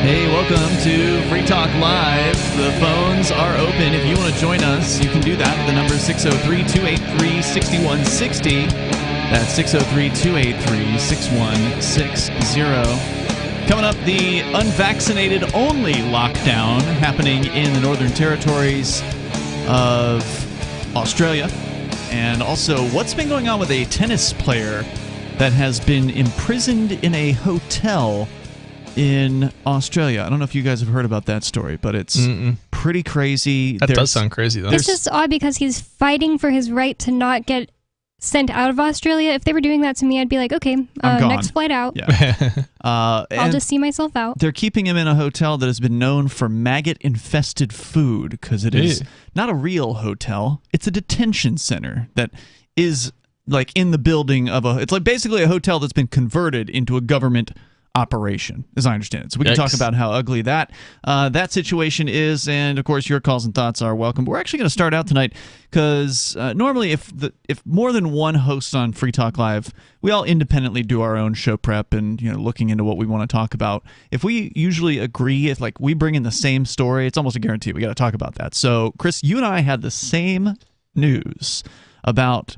Hey, welcome to Free Talk Live. The phones are open. If you want to join us, you can do that. The number is 603-283-6160. That's 603-283-6160. Coming up, the unvaccinated only lockdown happening in the Northern Territories of Australia. And also, what's been going on with a tennis player that has been imprisoned in a hotel in Australia. I don't know if you guys have heard about that story, but it's pretty crazy. That does sound crazy, though. It's just odd because he's fighting for his right to not get sent out of Australia. If they were doing that to me, I'd be like, okay, next flight out. Yeah. I'll just see myself out. They're keeping him in a hotel that has been known for maggot-infested food because it is not a real hotel. It's a detention center that is like in the building of a... It's like basically a hotel that's been converted into a government operation, as I understand it. So we can talk about how ugly that situation is, and of course your calls and thoughts are welcome. But we're actually going to start out tonight because normally if more than one host on Free Talk Live, we all independently do our own show prep and looking into what we want to talk about. If we usually agree, if like we bring in the same story, it's almost a guarantee we got to talk about that. So Chris, you and I had the same news about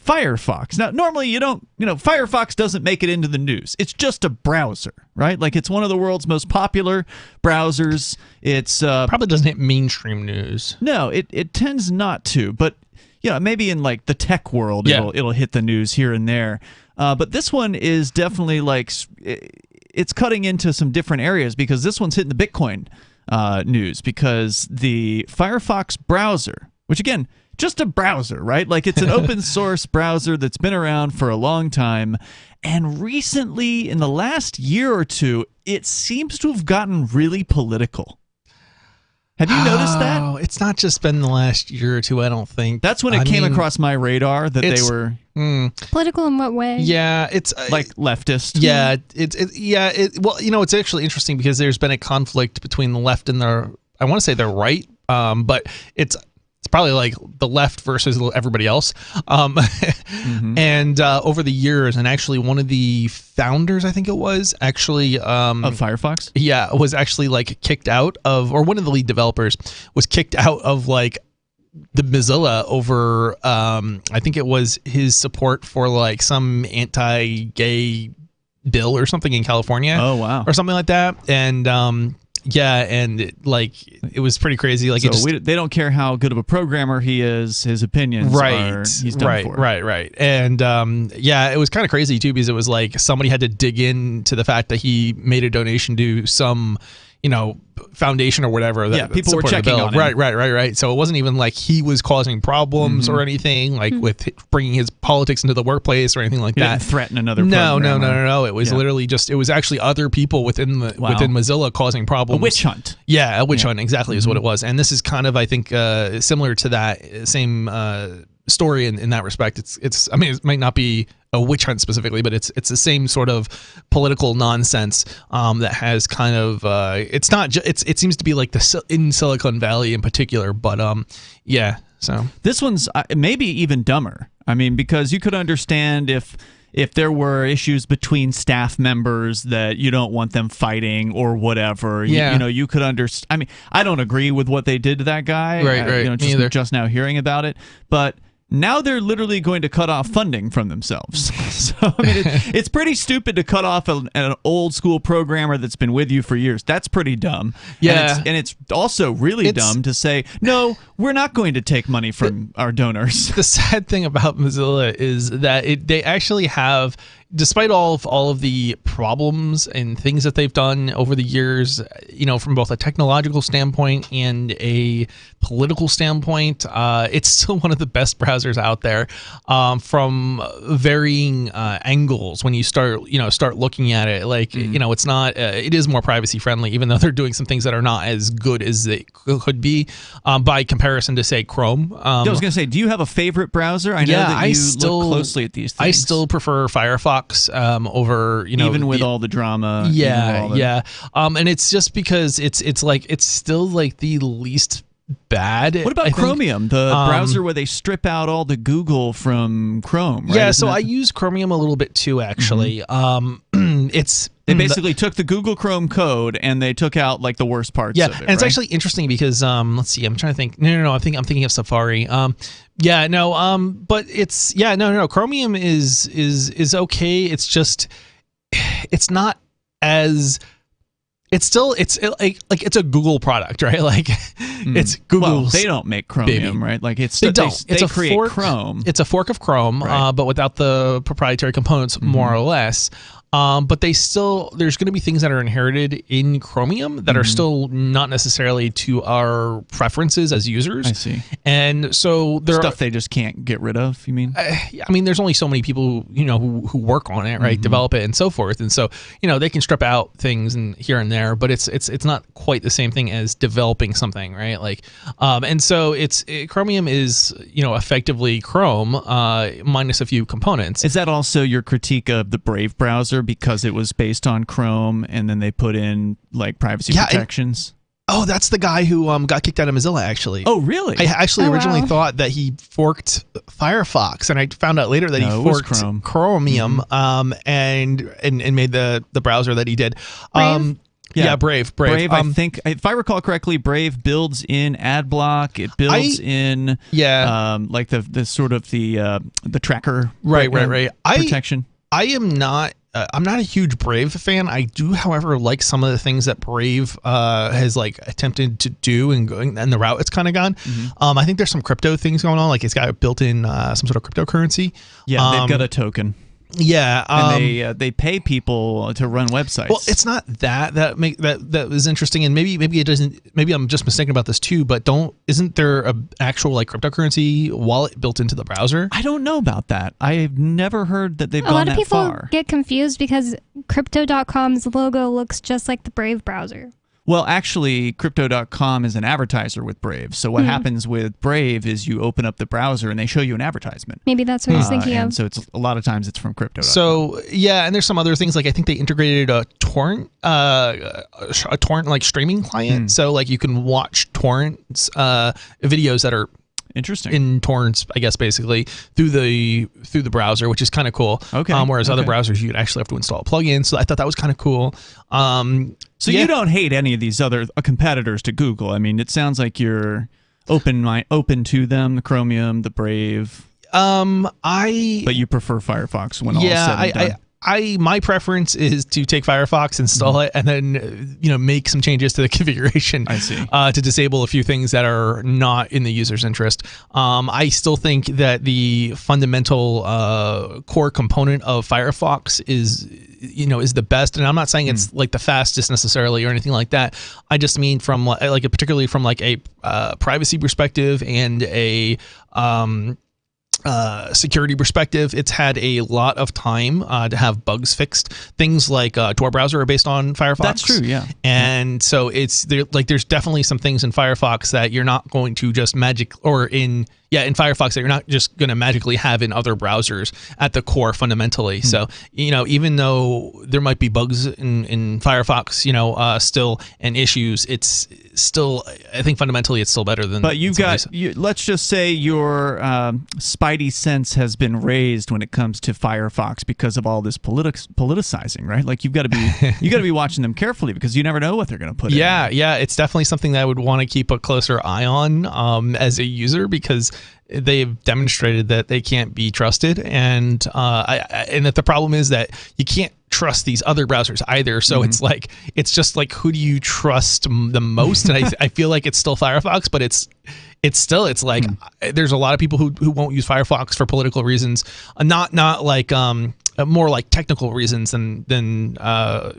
Firefox. Now, normally you don't, Firefox doesn't make it into the news. It's just a browser, right? Like it's one of the world's most popular browsers. It's probably doesn't hit mainstream news. No, it tends not to, but maybe in like the tech world it'll hit the news here and there. But this one is definitely like it's cutting into some different areas because this one's hitting the Bitcoin news because the Firefox browser, which again, just a browser, right? Like it's an open source browser that's been around for a long time. And recently, in the last year or two, it seems to have gotten really political. Have you noticed that? It's not just been the last year or two, I don't think. That's when it came across my radar that they were... Political in what way? Yeah, it's... like leftist? Yeah, well, it's actually interesting because there's been a conflict between the left and the... I want to say the right, but it's probably like the left versus everybody else. And over the years, and actually one of the founders, I think it was, actually... of Firefox? Yeah, was actually like kicked out of, or one of the lead developers was kicked out of like the Mozilla over, I think it was his support for like some anti-gay bill or something in California. Oh, wow. Or something like that. And... yeah, and it was pretty crazy. Like, so they don't care how good of a programmer he is; his opinions are he's done for. Right. And it was kind of crazy too because it was like somebody had to dig into the fact that he made a donation to some, foundation or whatever. That people were checking on him. Right. So it wasn't even like he was causing problems or anything, like with bringing his politics into the workplace or anything like he that. Didn't threaten another programmer. No. It was literally just, it was actually other people within Mozilla causing problems. A witch hunt. Yeah, a witch hunt, exactly is what it was. And this is kind of, I think, similar to that same story in that respect. It's I mean, it might not be a witch hunt specifically, but it's the same sort of political nonsense that has kind of it's not it seems to be like in Silicon Valley in particular, but so this one's maybe even dumber. I mean, because you could understand if there were issues between staff members that you don't want them fighting or whatever, you could understand. I mean, I don't agree with what they did to that guy. Right. Just now hearing about it, but now they're literally going to cut off funding from themselves. So, I mean, it's pretty stupid to cut off an old school programmer that's been with you for years. That's pretty dumb. Yeah. And it's also really dumb to say, no, we're not going to take money from our donors. The sad thing about Mozilla is that they actually have, despite all of the problems and things that they've done over the years, from both a technological standpoint and a political standpoint, it's still one of the best browsers out there from varying angles. When you start looking at it, like it's not. It is more privacy friendly, even though they're doing some things that are not as good as they could be by comparison to say Chrome. I was going to say, do you have a favorite browser? I know that you look closely at these things. I still prefer Firefox over even with all the drama. And it's just because it's like it's still like the least bad. What about Chromium, the browser where they strip out all the Google from Chrome? Right? Yeah, so I use Chromium a little bit too, actually. They basically took the Google Chrome code and they took out like the worst parts of it. And it's actually interesting because let's see, I'm trying to think. No, I'm thinking of Safari. But it's Chromium is okay. It's just it's not as it's a Google product, right? Like it's Google. Well, they don't make Chromium, right? Like they create fork, Chrome. It's a fork of Chrome, right. But without the proprietary components, more or less. But there's going to be things that are inherited in Chromium that are still not necessarily to our preferences as users. I see. And so they just can't get rid of, you mean? I mean, there's only so many people, who work on it, right? Develop it and so forth. And so, they can strip out things and here and there, but it's not quite the same thing as developing something, right? Like, and so Chromium is, effectively Chrome, minus a few components. Is that also your critique of the Brave browser? Because it was based on Chrome and then they put in like privacy protections. That's the guy who got kicked out of Mozilla, actually. Oh, really? I actually originally thought that he forked Firefox, and I found out later that he forked Chromium and made the browser that he did. Brave? Brave. I think, if I recall correctly, Brave builds in AdBlock. It builds in like the sort of the tracker protection. I'm not a huge Brave fan. I do, however, like some of the things that Brave has like attempted to do and the route it's kind of gone. I think there's some crypto things going on. Like it's got built in some sort of cryptocurrency. Yeah, they've got a token. Yeah, and they pay people to run websites. Well, it's not that is interesting, and maybe it doesn't. Maybe I'm just mistaken about this too. But isn't there a actual like cryptocurrency wallet built into the browser? I don't know about that. I've never heard that they've gone that far. A lot of people get confused because Crypto.com's logo looks just like the Brave browser. Well, actually, Crypto.com is an advertiser with Brave. So what happens with Brave is you open up the browser and they show you an advertisement. Maybe that's what I was thinking of. So a lot of times it's from Crypto.com. So yeah, and there's some other things like I think they integrated a torrent like streaming client. So like you can watch torrents videos that are interesting in torrents, I guess, basically through the browser, which is kind of cool. Okay. Whereas other browsers, you'd actually have to install a plugin. So I thought that was kind of cool. So you don't hate any of these other competitors to Google. I mean, it sounds like you're open to them, the Chromium, the Brave. But you prefer Firefox when all is said and done. My preference is to take Firefox, install it, and then make some changes to the configuration. I see. To disable a few things that are not in the user's interest. I still think that the fundamental core component of Firefox is the best, and I'm not saying it's like the fastest necessarily or anything like that. I just mean from particularly from like a privacy perspective and a security perspective, it's had a lot of time to have bugs fixed. Things like Tor browser are based on Firefox. That's true, yeah. And so there's definitely some things in Firefox that you're not going to just in Firefox that you're not just going to magically have in other browsers at the core fundamentally. So, even though there might be bugs in Firefox, still and issues, it's still, I think fundamentally it's still better than. But let's just say your spidey sense has been raised when it comes to Firefox because of all this politicizing, right? Like you've got to be watching them carefully because you never know what they're going to put in. Yeah, it's definitely something that I would want to keep a closer eye on as a user because they've demonstrated that they can't be trusted, and that the problem is that you can't trust these other browsers either. So it's just like, who do you trust the most? And I feel like it's still Firefox, but it's like there's a lot of people who won't use Firefox for political reasons, not like more like technical reasons than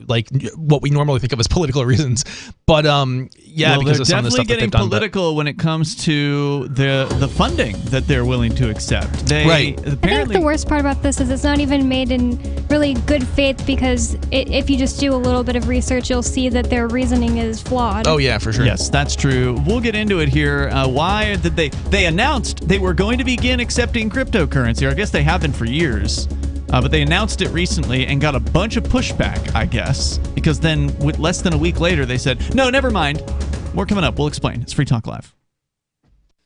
like what we normally think of as political reasons. But because of some of the stuff that they've done. They're definitely getting political when it comes to the funding that they're willing to accept. I think the worst part about this is it's not even made in really good faith, because if you just do a little bit of research, you'll see that their reasoning is flawed. Oh yeah, for sure. Yes, that's true. We'll get into it here. Why did they announced they were going to begin accepting cryptocurrency, or I guess they have been for years. But they announced it recently and got a bunch of pushback, I guess, because then less than a week later they said, no, never mind. More coming up. We'll explain. It's Free Talk Live.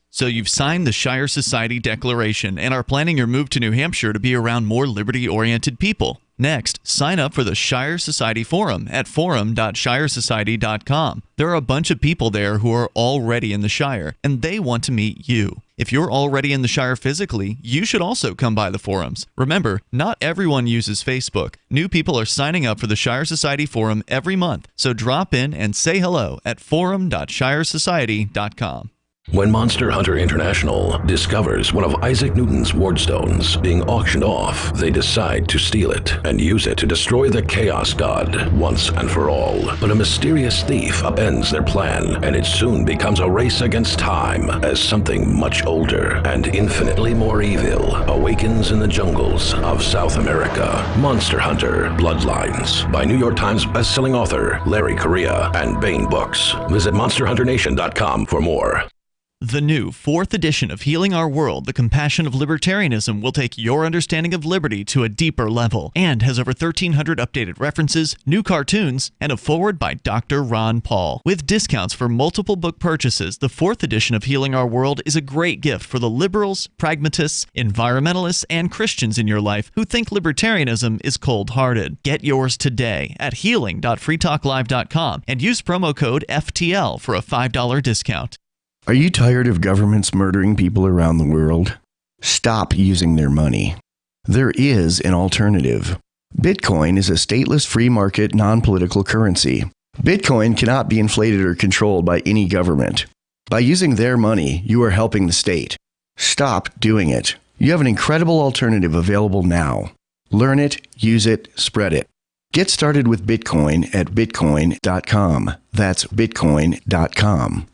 So you've signed the Shire Society Declaration and are planning your move to New Hampshire to be around more liberty-oriented people. Next, sign up for the Shire Society Forum at forum.shiresociety.com. There are a bunch of people there who are already in the Shire, and they want to meet you. If you're already in the Shire physically, you should also come by the forums. Remember, not everyone uses Facebook. New people are signing up for the Shire Society Forum every month, so drop in and say hello at forum.shiresociety.com. When Monster Hunter International discovers one of Isaac Newton's wardstones being auctioned off, they decide to steal it and use it to destroy the Chaos God once and for all. But a mysterious thief upends their plan, and it soon becomes a race against time as something much older and infinitely more evil awakens in the jungles of South America. Monster Hunter Bloodlines by New York Times bestselling author Larry Correia and Baen Books. Visit monsterhunternation.com for more. The new 4th edition of Healing Our World, The Compassion of Libertarianism, will take your understanding of liberty to a deeper level and has over 1,300 updated references, new cartoons, and a foreword by Dr. Ron Paul. With discounts for multiple book purchases, the 4th edition of Healing Our World is a great gift for the liberals, pragmatists, environmentalists, and Christians in your life who think libertarianism is cold-hearted. Get yours today at healing.freetalklive.com and use promo code FTL for a $5 discount. Are you tired of governments murdering people around the world? Stop using their money. There is an alternative. Bitcoin is a stateless free market non-political currency. Bitcoin cannot be inflated or controlled by any government. By using their money, you are helping the state. Stop doing it. You have an incredible alternative available now. Learn it, use it, spread it. Get started with Bitcoin at bitcoin.com. That's bitcoin.com.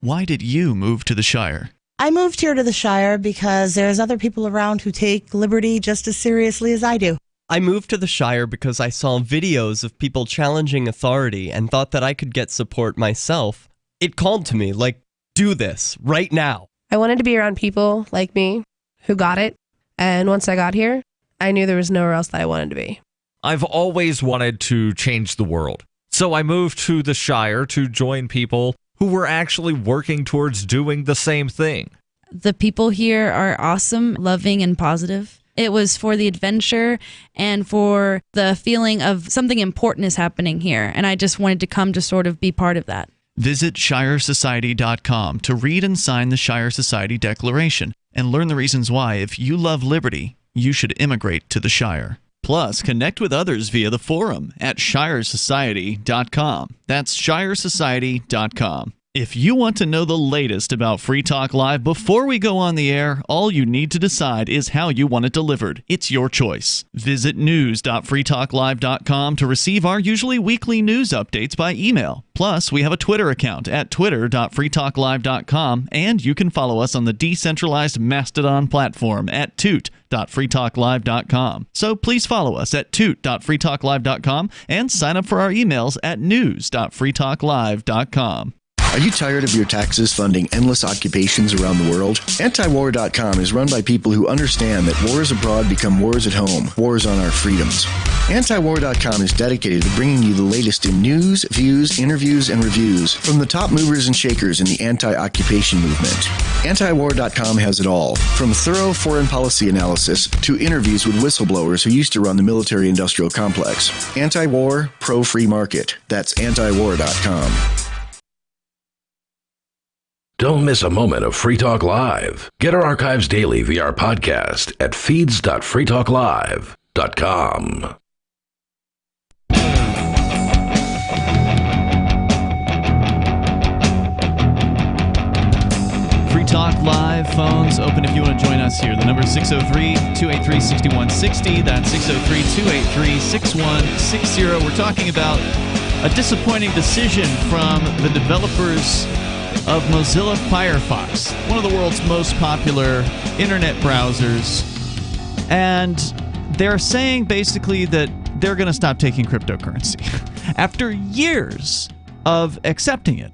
Why did you move to the Shire? I moved here to the Shire because there's other people around who take liberty just as seriously as I do. I moved to the Shire because I saw videos of people challenging authority and thought that I could get support myself. It called to me, like, do this, right now. I wanted to be around people like me who got it, and once I got here, I knew there was nowhere else that I wanted to be. I've always wanted to change the world, so I moved to the Shire to join people who were actually working towards doing the same thing. The people here are awesome, loving, and positive. It was for the adventure and for the feeling of something important is happening here, and I just wanted to come to sort of be part of that. Visit shiresociety.com to read and sign the Shire Society Declaration and learn the reasons why, if you love liberty, you should immigrate to the Shire. Plus, connect with others via the forum at shiresociety.com. That's shiresociety.com. If you want to know the latest about Free Talk Live before we go on the air, all you need to decide is how you want it delivered. It's your choice. Visit news.freetalklive.com to receive our usually weekly news updates by email. Plus, we have a Twitter account at twitter.freetalklive.com, and you can follow us on the decentralized Mastodon platform at toot.freetalklive.com. So please follow us at toot.freetalklive.com and sign up for our emails at news.freetalklive.com. Are you tired of your taxes funding endless occupations around the world? Antiwar.com is run by people who understand that wars abroad become wars at home, wars on our freedoms. Antiwar.com is dedicated to bringing you the latest in news, views, interviews, and reviews from the top movers and shakers in the anti-occupation movement. Antiwar.com has it all, from thorough foreign policy analysis to interviews with whistleblowers who used to run the military-industrial complex. Anti-war, pro-free market. That's antiwar.com. Don't miss a moment of Free Talk Live. Get our archives daily via our podcast at feeds.freetalklive.com. Free Talk Live phones open if you want to join us here. The number is 603-283-6160. That's 603-283-6160. We're talking about a disappointing decision from the developers of Mozilla Firefox, one of the world's most popular internet browsers. And they're saying basically that they're going to stop taking cryptocurrency after years of accepting it.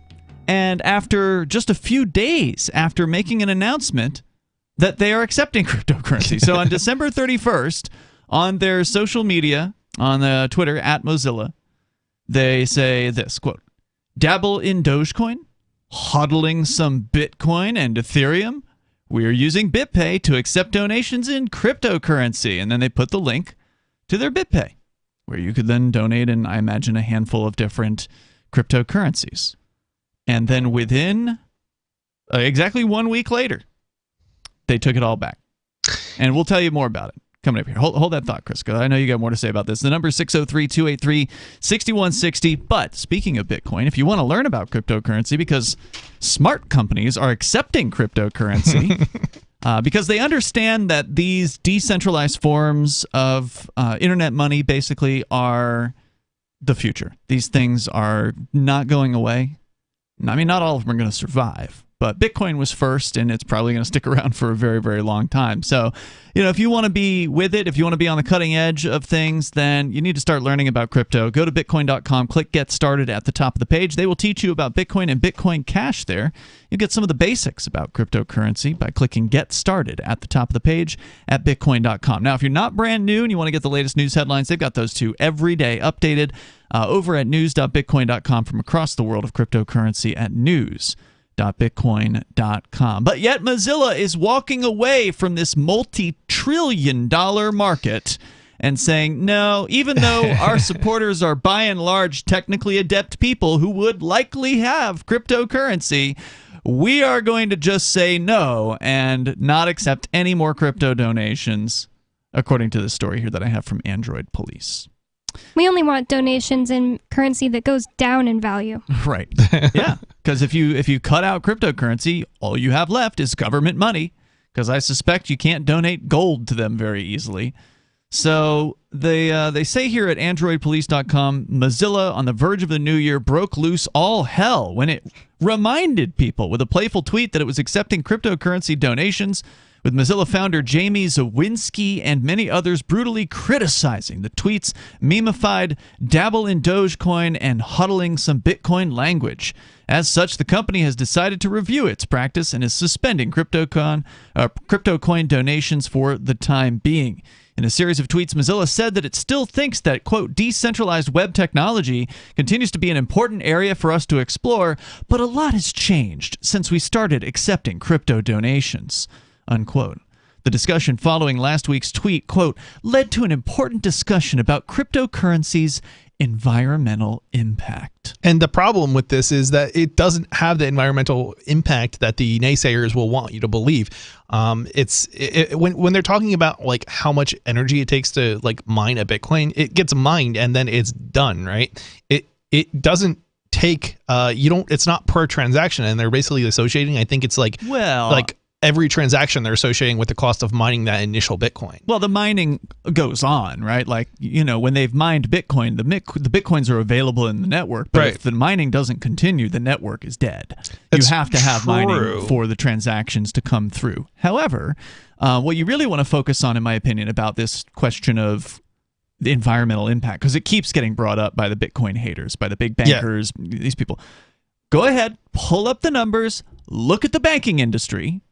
And after just a few days after making an announcement that they are accepting cryptocurrency. So on December 31st, on their social media, on Twitter, at Mozilla, they say this, quote, "Dabble in Dogecoin? Hodling some Bitcoin and Ethereum? we are using BitPay to accept donations in cryptocurrency. And then they put the link to their BitPay, where you could then donate in, I imagine, a handful of different cryptocurrencies. And then within exactly 1 week later, they took it all back. And we'll tell you more about it coming up here. Hold that thought, Chris, because I know you got more to say about this. The number is 603-283-6160. But speaking of Bitcoin, if you want to learn about cryptocurrency, because smart companies are accepting cryptocurrency because they understand that these decentralized forms of internet money basically are the future. These things are not going away. I mean, not all of them are going to survive. But Bitcoin was first, and it's probably going to stick around for a very, very long time. So, if you want to be with it, if you want to be on the cutting edge of things, then you need to start learning about crypto. Go to Bitcoin.com, click Get Started at the top of the page. They will teach you about Bitcoin and Bitcoin Cash there. You get some of the basics about cryptocurrency by clicking Get Started at the top of the page at Bitcoin.com. Now, if you're not brand new and you want to get the latest news headlines, they've got those too every day updated over at news.bitcoin.com from across the world of cryptocurrency at news.bitcoin.com. But yet Mozilla is walking away from this multi-trillion-dollar market and saying, no, even though our supporters are by and large technically adept people who would likely have cryptocurrency, we are going to just say no and not accept any more crypto donations, according to the story here that I have from Android Police. We only want donations in currency that goes down in value. Right. Yeah. Because if you cut out cryptocurrency, all you have left is government money. Because I suspect you can't donate gold to them very easily. So they say here at AndroidPolice.com, Mozilla, on the verge of the new year, broke loose all hell when it reminded people with a playful tweet that it was accepting cryptocurrency donations, with Mozilla founder Jamie Zawinski and many others brutally criticizing the tweet's memified dabble in Dogecoin and huddling some Bitcoin language. As such, the company has decided to review its practice and is suspending cryptocoin donations for the time being. In a series of tweets, Mozilla said that it still thinks that, quote, decentralized web technology continues to be an important area for us to explore, but a lot has changed since we started accepting crypto donations, unquote. The discussion following last week's tweet, quote, led to an important discussion about cryptocurrency's environmental impact. And the problem with this is that it doesn't have the environmental impact that the naysayers will want you to believe. When they're talking about like how much energy it takes to like mine a Bitcoin, it gets mined and then it's done, right? It doesn't take it's not per transaction, and they're basically associating, I think it's like every transaction they're associating with the cost of mining that initial Bitcoin. Well, the mining goes on, right? Like, when they've mined Bitcoin, the Bitcoins are available in the network. But if the mining doesn't continue, the network is dead. You have to have mining for the transactions to come through. However, what you really want to focus on, in my opinion, about this question of the environmental impact, because it keeps getting brought up by the Bitcoin haters, by the big bankers, these people. Go ahead, pull up the numbers, look at the banking industry,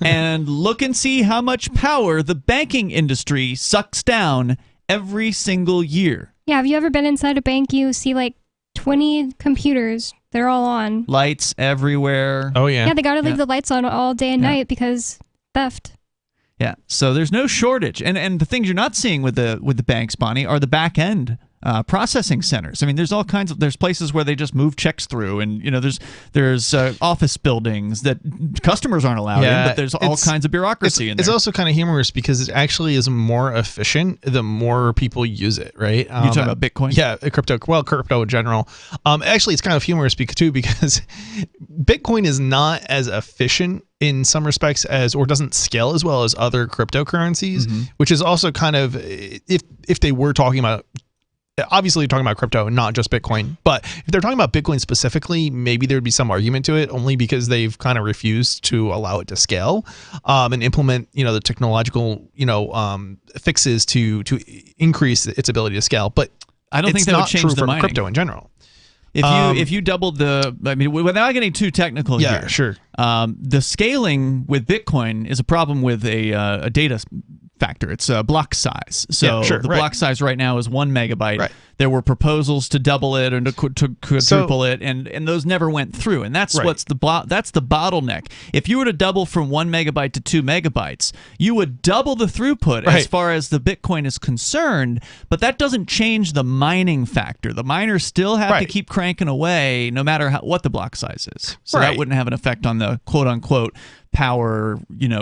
and look and see how much power the banking industry sucks down every single year. Yeah, have you ever been inside a bank? You see like 20 computers. They're all on. Lights everywhere. Oh, yeah. Yeah, they got to leave the lights on all day and night because theft. Yeah, so there's no shortage. And the things you're not seeing with the banks, Bonnie, are the back end processing centers. I mean, there's places where they just move checks through, and there's office buildings that customers aren't allowed in, but there's all kinds of bureaucracy in there. It's also kind of humorous because it actually is more efficient the more people use it, right? You talking about Bitcoin? Yeah, crypto in general. Actually, it's kind of humorous because Bitcoin is not as efficient in some respects or doesn't scale as well as other cryptocurrencies, which is also kind of, if they were talking about, obviously you're talking about crypto and not just Bitcoin, but if they're talking about Bitcoin specifically, maybe there'd be some argument to it, only because they've kind of refused to allow it to scale and implement, the technological, fixes to increase its ability to scale. But I don't think that would change the mining. Crypto in general. If you doubled without getting too technical here, sure. The scaling with Bitcoin is a problem with a data factor. It's block size. So the right. block size right now is 1 megabyte. Right. There were proposals to double it and to quadruple it, and those never went through. And that's Right. that's the bottleneck. If you were to double from 1 megabyte to 2 megabytes, you would double the throughput as far as the Bitcoin is concerned, but that doesn't change the mining factor. The miners still have to keep cranking away no matter what the block size is. So that wouldn't have an effect on the quote-unquote power,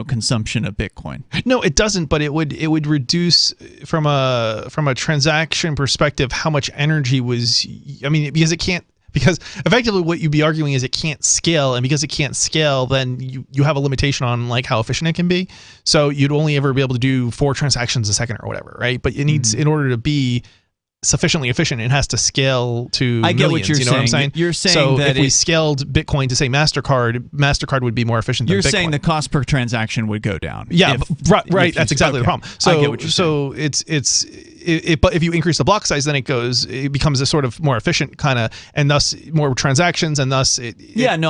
consumption of Bitcoin. No, it doesn't, but it would reduce from a transaction perspective how much energy was. I mean, because effectively what you'd be arguing is it can't scale, and because it can't scale, then you have a limitation on like how efficient it can be. So you'd only ever be able to do 4 transactions a second or whatever, right? But it needs, in order to be sufficiently efficient, it has to scale to I get millions, what you're saying. What I'm saying? You're saying so that if we scaled Bitcoin to say MasterCard would be more efficient than Bitcoin. You're saying the cost per transaction would go down. Yeah, right. That's exactly the problem. So, I get what you're saying. But if you increase the block size, then it becomes a sort of more efficient kind of, and thus more transactions, and thus I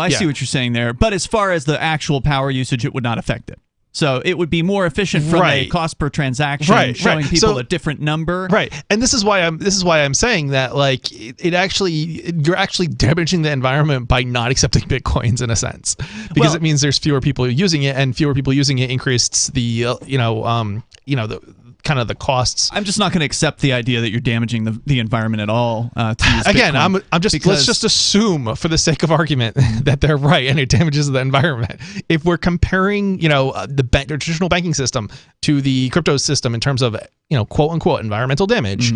see what you're saying there. But as far as the actual power usage, it would not affect it. So it would be more efficient from a cost per transaction, showing people a different number. Right, and this is why I'm saying that like you're actually damaging the environment by not accepting Bitcoins in a sense, because it means there's fewer people using it, and fewer people using it increases the the kind of the costs. I'm just not going to accept the idea that you're damaging the environment at all. To use Again, Bitcoin let's just assume for the sake of argument that they're right and it damages the environment. If we're comparing, the traditional banking system to the crypto system in terms of, quote unquote environmental damage.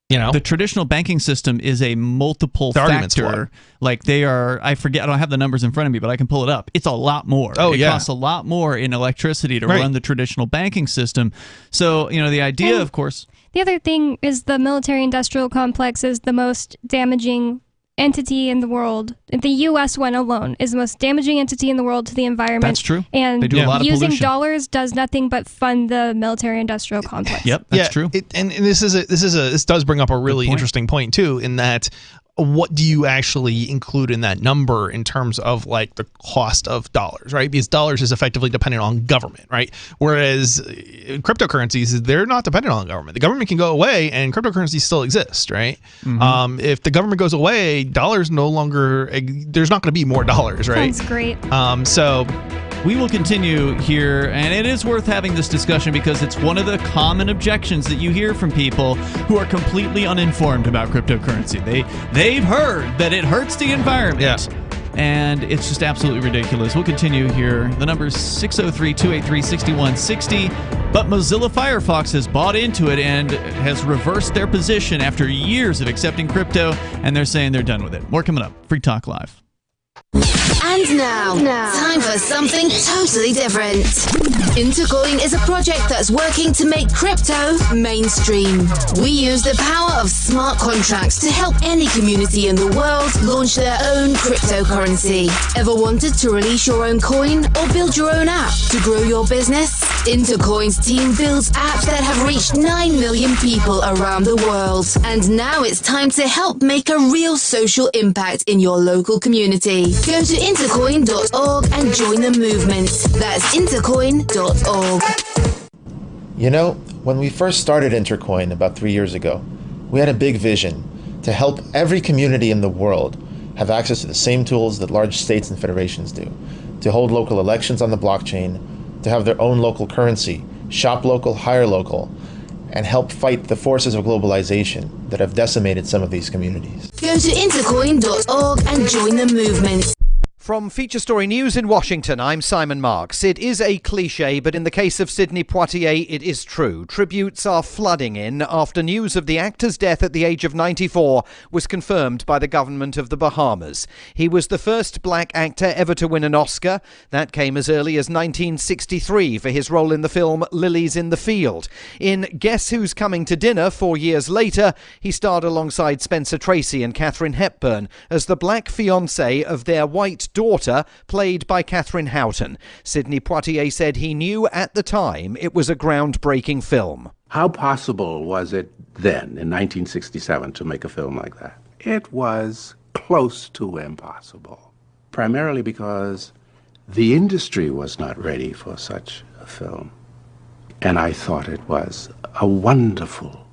The traditional banking system is a multiple factor. Like they are, I forget, I don't have the numbers in front of me, but I can pull it up. It's a lot more. It costs a lot more in electricity to run the traditional banking system. So, the idea, of course. The other thing is the military-industrial complex is the most damaging entity in the world. The U.S. one alone is the most damaging entity in the world to the environment. That's true. And they do a lot of using pollution. Dollars does nothing but fund the military-industrial complex. Yep, that's true. And this does bring up a really interesting point too, in that what do you actually include in that number in terms of like the cost of dollars, right? Because dollars is effectively dependent on government, right? Whereas cryptocurrencies, they're not dependent on government. The government can go away and cryptocurrencies still exist, right? If the government goes away, dollars no longer, there's not going to be more dollars, right? Sounds great. So we will continue here, and it is worth having this discussion because it's one of the common objections that you hear from people who are completely uninformed about cryptocurrency. They've heard that it hurts the environment. And it's just absolutely ridiculous. We'll continue here. The number is 603-283-6160. But Mozilla Firefox has bought into it and has reversed their position after years of accepting crypto, and they're saying they're done with it. More coming up. Free Talk Live. And now, time for something totally different. Intercoin is a project that's working to make crypto mainstream. We use the power of smart contracts to help any community in the world launch their own cryptocurrency. Ever wanted to release your own coin or build your own app to grow your business? Intercoin's team builds apps that have reached 9 million people around the world. And now it's time to help make a real social impact in your local community. Go to intercoin.org and join the movement. That's intercoin.org. When we first started Intercoin about 3 years ago, we had a big vision to help every community in the world have access to the same tools that large states and federations do, to hold local elections on the blockchain, to have their own local currency, shop local, hire local, and help fight the forces of globalization that have decimated some of these communities. Go to intercoin.org and join the movement. From Feature Story News in Washington, I'm Simon Marks. It is a cliché, but in the case of Sidney Poitier, it is true. Tributes are flooding in after news of the actor's death at the age of 94 was confirmed by the government of the Bahamas. He was the first black actor ever to win an Oscar. That came as early as 1963 for his role in the film Lilies in the Field. In Guess Who's Coming to Dinner 4 years later, he starred alongside Spencer Tracy and Katharine Hepburn as the black fiancé of their white daughter, played by Catherine Houghton. Sidney Poitier said he knew at the time it was a groundbreaking film. How possible was it then, in 1967, to make a film like that? It was close to impossible, primarily because the industry was not ready for such a film. And I thought it was a wonderful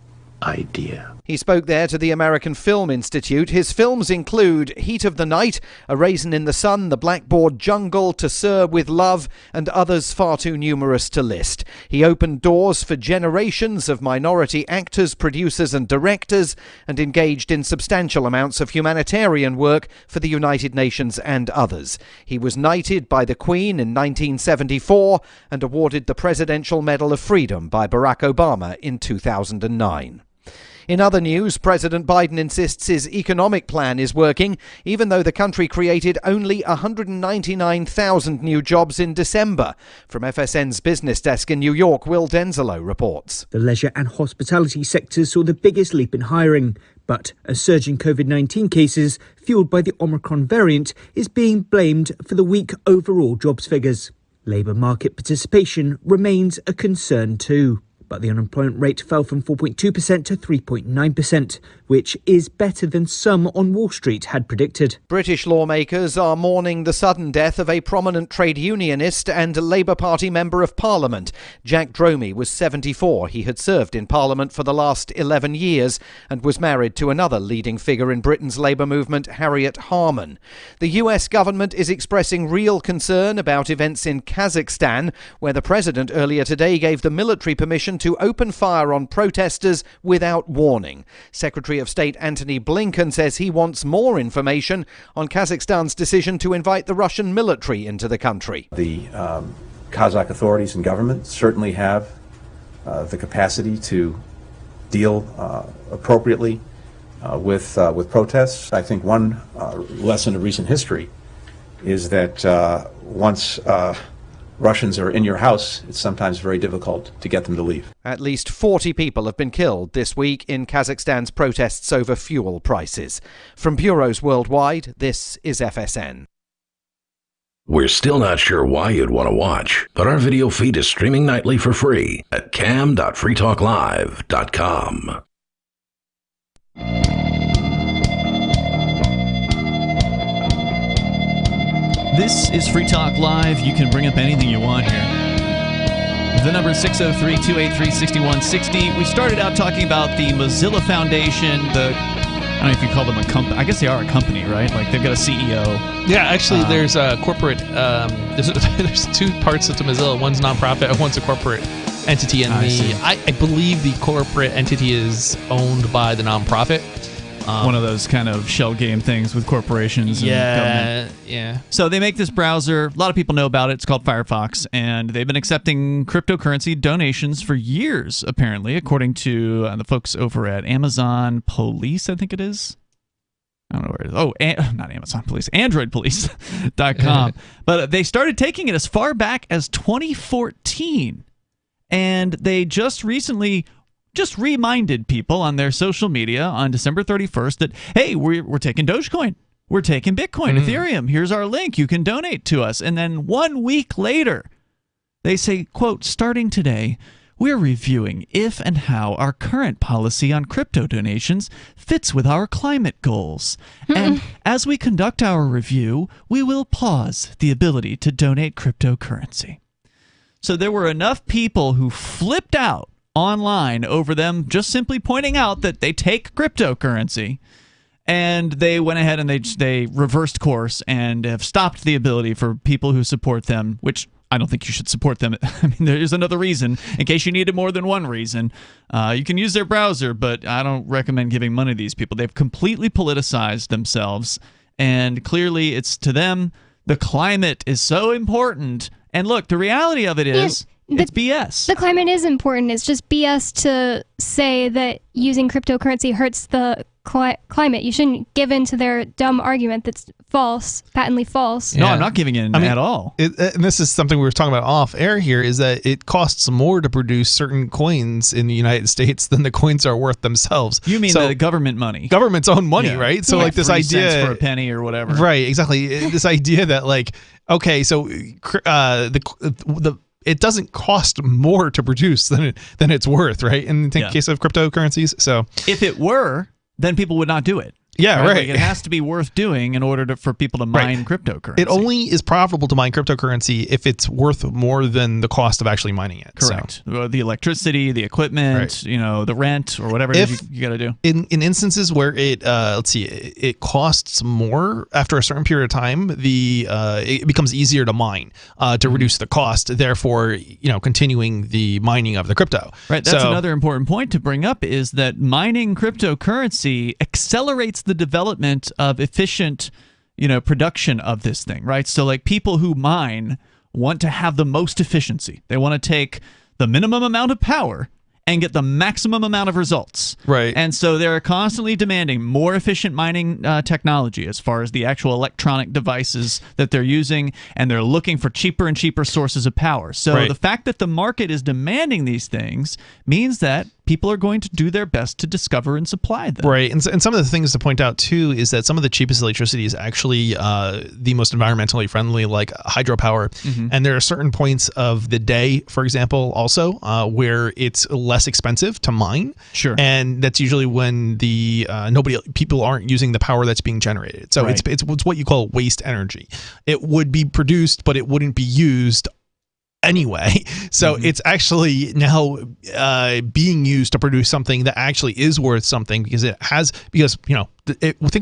idea. He spoke there to the American Film Institute. His films include Heat of the Night, A Raisin in the Sun, The Blackboard Jungle, To Serve with Love, and others far too numerous to list. He opened doors for generations of minority actors, producers and directors, and engaged in substantial amounts of humanitarian work for the United Nations and others. He was knighted by the Queen in 1974 and awarded the Presidential Medal of Freedom by Barack Obama in 2009. In other news, President Biden insists his economic plan is working, even though the country created only 199,000 new jobs in December. From FSN's business desk in New York, Will Denzelo reports. The leisure and hospitality sectors saw the biggest leap in hiring, but a surge in COVID-19 cases, fueled by the Omicron variant, is being blamed for the weak overall jobs figures. Labour market participation remains a concern too. But the unemployment rate fell from 4.2% to 3.9%, which is better than some on Wall Street had predicted. British lawmakers are mourning the sudden death of a prominent trade unionist and Labour Party Member of Parliament. Jack Dromey was 74. He had served in Parliament for the last 11 years and was married to another leading figure in Britain's Labour movement, Harriet Harman. The US government is expressing real concern about events in Kazakhstan, where the president earlier today gave the military permission to open fire on protesters without warning. Secretary of State Antony Blinken says he wants more information on Kazakhstan's decision to invite the Russian military into the country. The Kazakh authorities and government certainly have the capacity to deal appropriately with protests. I think one lesson of recent history is that once Russians are in your house, it's sometimes very difficult to get them to leave. At least 40 people have been killed this week in Kazakhstan's protests over fuel prices. From bureaus worldwide, this is FSN. We're still not sure why you'd want to watch, but our video feed is streaming nightly for free at cam.freetalklive.com. This is Free Talk Live. You can bring up anything you want here. The number is 603-283-6160. We started out talking about the Mozilla Foundation, I don't know if you call them a company. I guess they are a company, right? Like they've got a CEO. Yeah, actually, there's a corporate. There's two parts to Mozilla. One's nonprofit, and one's a corporate entity. And I believe the corporate entity is owned by the nonprofit. One of those kind of shell game things with corporations and government. Yeah. So they make this browser. A lot of people know about it. It's called Firefox, and they've been accepting cryptocurrency donations for years, apparently, according to the folks over at Amazon Police, I think it is. I don't know where it is. Oh, not Amazon Police, AndroidPolice.com. But they started taking it as far back as 2014, and they just recently reminded people on their social media on December 31st that, hey, we're taking Dogecoin. We're taking Bitcoin, Ethereum. Here's our link. You can donate to us. And then 1 week later, they say, quote, starting today, we're reviewing if and how our current policy on crypto donations fits with our climate goals. And as we conduct our review, we will pause the ability to donate cryptocurrency. So there were enough people who flipped out online over them just simply pointing out that they take cryptocurrency, and they went ahead and they reversed course and have stopped the ability for people who support them, which I don't think you should support them. I mean, there is another reason, in case you needed more than one reason. You can use their browser, but I don't recommend giving money to these people. They've completely politicized themselves, and clearly it's to them, the climate is so important. And look, the reality of it is, it's BS. The climate is important. It's just BS to say that using cryptocurrency hurts the climate. You shouldn't give in to their dumb argument that's false, patently false. No, I'm not giving in at all. And this is something we were talking about off air here, is that it costs more to produce certain coins in the United States than the coins are worth themselves. You mean the government money? Government's own money, right? So like this 3 idea cents for a penny or whatever. Right, exactly. This idea that like, okay, so it doesn't cost more to produce than it's worth, right? In the case of cryptocurrencies. So if it were, then people would not do it. Yeah, right. Like, it has to be worth doing in order for people to mine cryptocurrency. It only is profitable to mine cryptocurrency if it's worth more than the cost of actually mining it. Correct. So. The electricity, the equipment, the rent, or whatever it is you got to do. In instances where it costs more after a certain period of time, it becomes easier to mine to reduce the cost. Therefore, continuing the mining of the crypto. Right. That's another important point to bring up is that mining cryptocurrency accelerates the development of efficient, production of this thing, right? So like people who mine want to have the most efficiency. They want to take the minimum amount of power and get the maximum amount of results. Right. And so they're constantly demanding more efficient mining technology as far as the actual electronic devices that they're using, and they're looking for cheaper and cheaper sources of power. So the fact that the market is demanding these things means that people are going to do their best to discover and supply them. Right. And some of the things to point out, too, is that some of the cheapest electricity is actually the most environmentally friendly, like hydropower. Mm-hmm. And there are certain points of the day, for example, also where it's less expensive to mine. Sure. And that's usually when people aren't using the power that's being generated. So it's what you call waste energy. It would be produced, but it wouldn't be used anyway. So it's actually now being used to produce something that actually is worth something think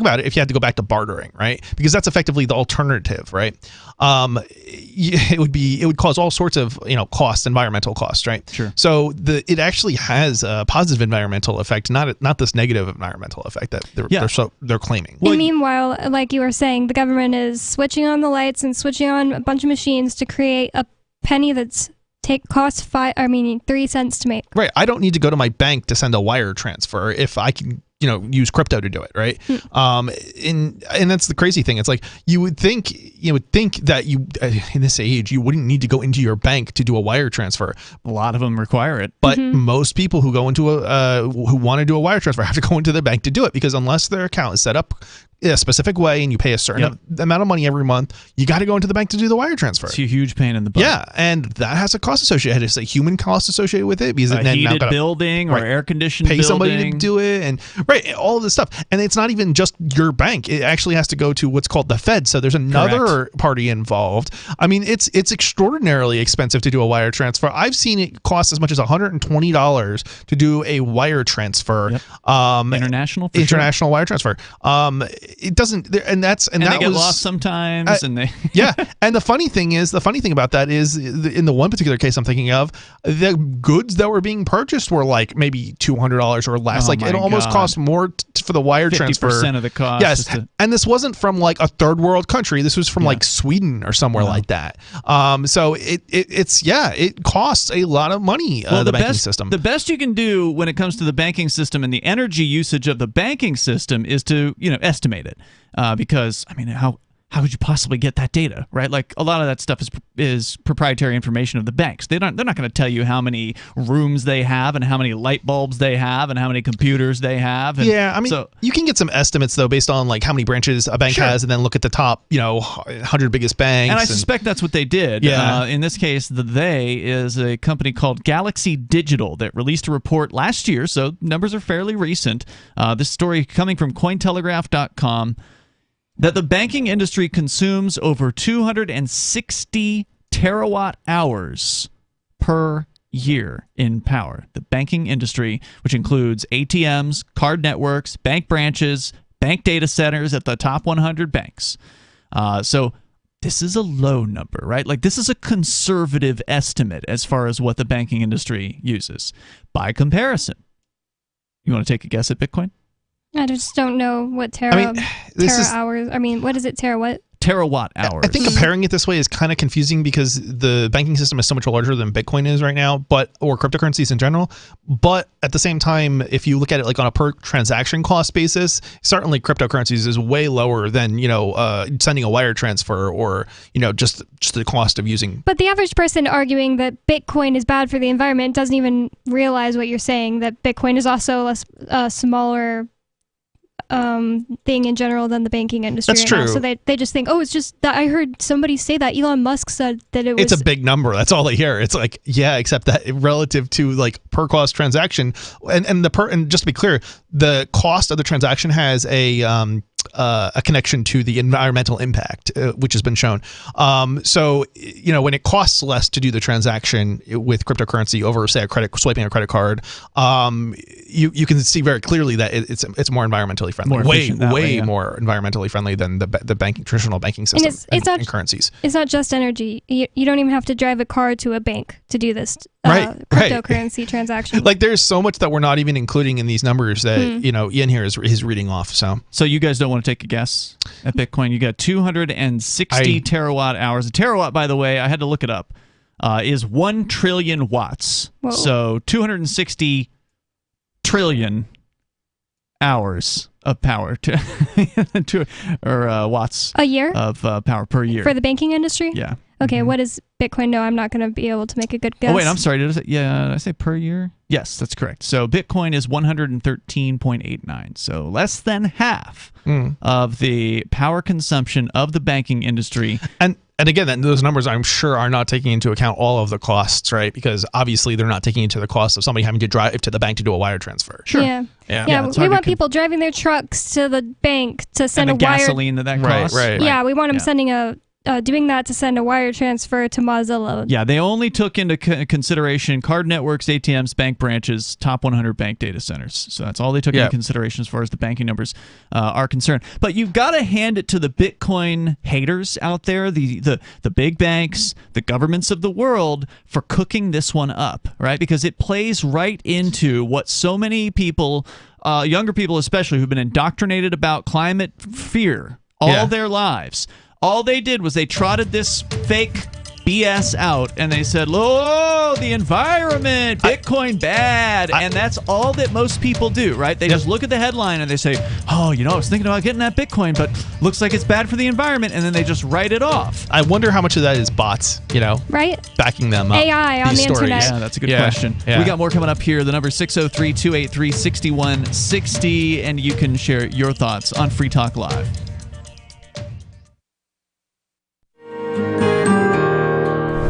about it, if you had to go back to bartering, right? Because that's effectively the alternative, right? It would cause all sorts of environmental costs, right? Sure. So it actually has a positive environmental effect, not this negative environmental effect that they're claiming. And meanwhile, like you were saying, the government is switching on the lights and switching on a bunch of machines to create a penny that's costs 3 cents to make. Right. I don't need to go to my bank to send a wire transfer if I can use crypto to do it, right? And that's the crazy thing. It's like you would think that in this age you wouldn't need to go into your bank to do a wire transfer. A lot of them require it, but most people who go into who want to do a wire transfer have to go into their bank to do it, because unless their account is set up a specific way and you pay a certain amount of money every month, you got to go into the bank to do the wire transfer. It's a huge pain in the butt. Yeah, and that has a cost associated. It's a human cost associated with it, because a heated building or air conditioned building, somebody to do it, and all of this stuff. And it's not even just your bank; it actually has to go to what's called the Fed. So there's another party involved. I mean, it's extraordinarily expensive to do a wire transfer. I've seen it cost as much as $120 to do a wire transfer. International wire transfer. It doesn't, and they get lost sometimes, and they And the funny thing about that is, in the one particular case I'm thinking of, the goods that were being purchased were like maybe $200 or less. It almost cost more for the wire transfer. 50% of the cost. Yes, and this wasn't from like a third world country. This was from like Sweden or somewhere like that. So it costs a lot of money. The banking system. The best you can do when it comes to the banking system and the energy usage of the banking system is to estimate it, because how would you possibly get that data, right? Like, a lot of that stuff is proprietary information of the banks. They're not going to tell you how many rooms they have and how many light bulbs they have and how many computers they have. And you can get some estimates though based on like how many branches a bank has, and then look at the top 100 biggest banks. And I suspect that's what they did. In this case, they is a company called Galaxy Digital that released a report last year, so numbers are fairly recent. This story coming from Cointelegraph.com. That the banking industry consumes over 260 terawatt hours per year in power. The banking industry, which includes ATMs, card networks, bank branches, bank data centers at the top 100 banks. So this is a low number, right? Like, this is a conservative estimate as far as what the banking industry uses. By comparison, you want to take a guess at Bitcoin? I just don't know what tera hours. What is it? Terawatt hours. I think comparing it this way is kind of confusing because the banking system is so much larger than Bitcoin is right now, or cryptocurrencies in general. But at the same time, if you look at it like on a per transaction cost basis, certainly cryptocurrencies is way lower than sending a wire transfer or just the cost of using. But the average person arguing that Bitcoin is bad for the environment doesn't even realize what you're saying. That Bitcoin is also a smaller thing in general than the banking industry. That's right now. true. So they just think, oh, it's just that I heard somebody say that Elon Musk said that it was. It's a big number. That's all they hear. It's like, yeah, except that relative to like per cost transaction, and just to be clear, the cost of the transaction has a connection to the environmental impact, which has been shown. So, when it costs less to do the transaction with cryptocurrency over, say, swiping a credit card, you can see very clearly that it's more environmentally friendly, way more environmentally friendly than the traditional banking system and currencies. It's not just energy. You don't even have to drive a car to a bank to do this cryptocurrency transaction. Like, there's so much that we're not even including in these numbers that Ian here is reading off. So you guys don't want to take a guess at Bitcoin? You got 260 terawatt hours. A terawatt, by the way, I had to look it up, is 1 trillion watts. Whoa. So 260 trillion hours of power or watts a year of power per year for the banking industry. Yeah. Okay, what is Bitcoin? No, I'm not going to be able to make a good guess. Oh wait, I'm sorry. Did I say per year? Yes, that's correct. So Bitcoin is 113.89. So less than half of the power consumption of the banking industry. And again, those numbers I'm sure are not taking into account all of the costs, right? Because obviously they're not taking into the cost of somebody having to drive to the bank to do a wire transfer. Sure. Yeah, we want people driving their trucks to the bank to send and a wire. Gasoline that costs. Right. Yeah, we want them sending doing that to send a wire transfer to Mozilla. Yeah, they only took into consideration card networks, ATMs, bank branches, top 100 bank data centers. So that's all they took into consideration as far as the banking numbers are concerned. But you've got to hand it to the Bitcoin haters out there, the big banks, the governments of the world, for cooking this one up, right? Because it plays right into what so many people, younger people especially, who've been indoctrinated about climate fear all their lives. All they did was they trotted this fake BS out, and they said, "Oh, the environment, Bitcoin bad," and that's all that most people do, right? They just look at the headline and they say, "Oh, I was thinking about getting that Bitcoin, but looks like it's bad for the environment," and then they just write it off. I wonder how much of that is bots, right? Backing them up. AI on the internet. Yeah, that's a good question. Yeah. We got more coming up here. The number is 603-283-6160, and you can share your thoughts on Free Talk Live.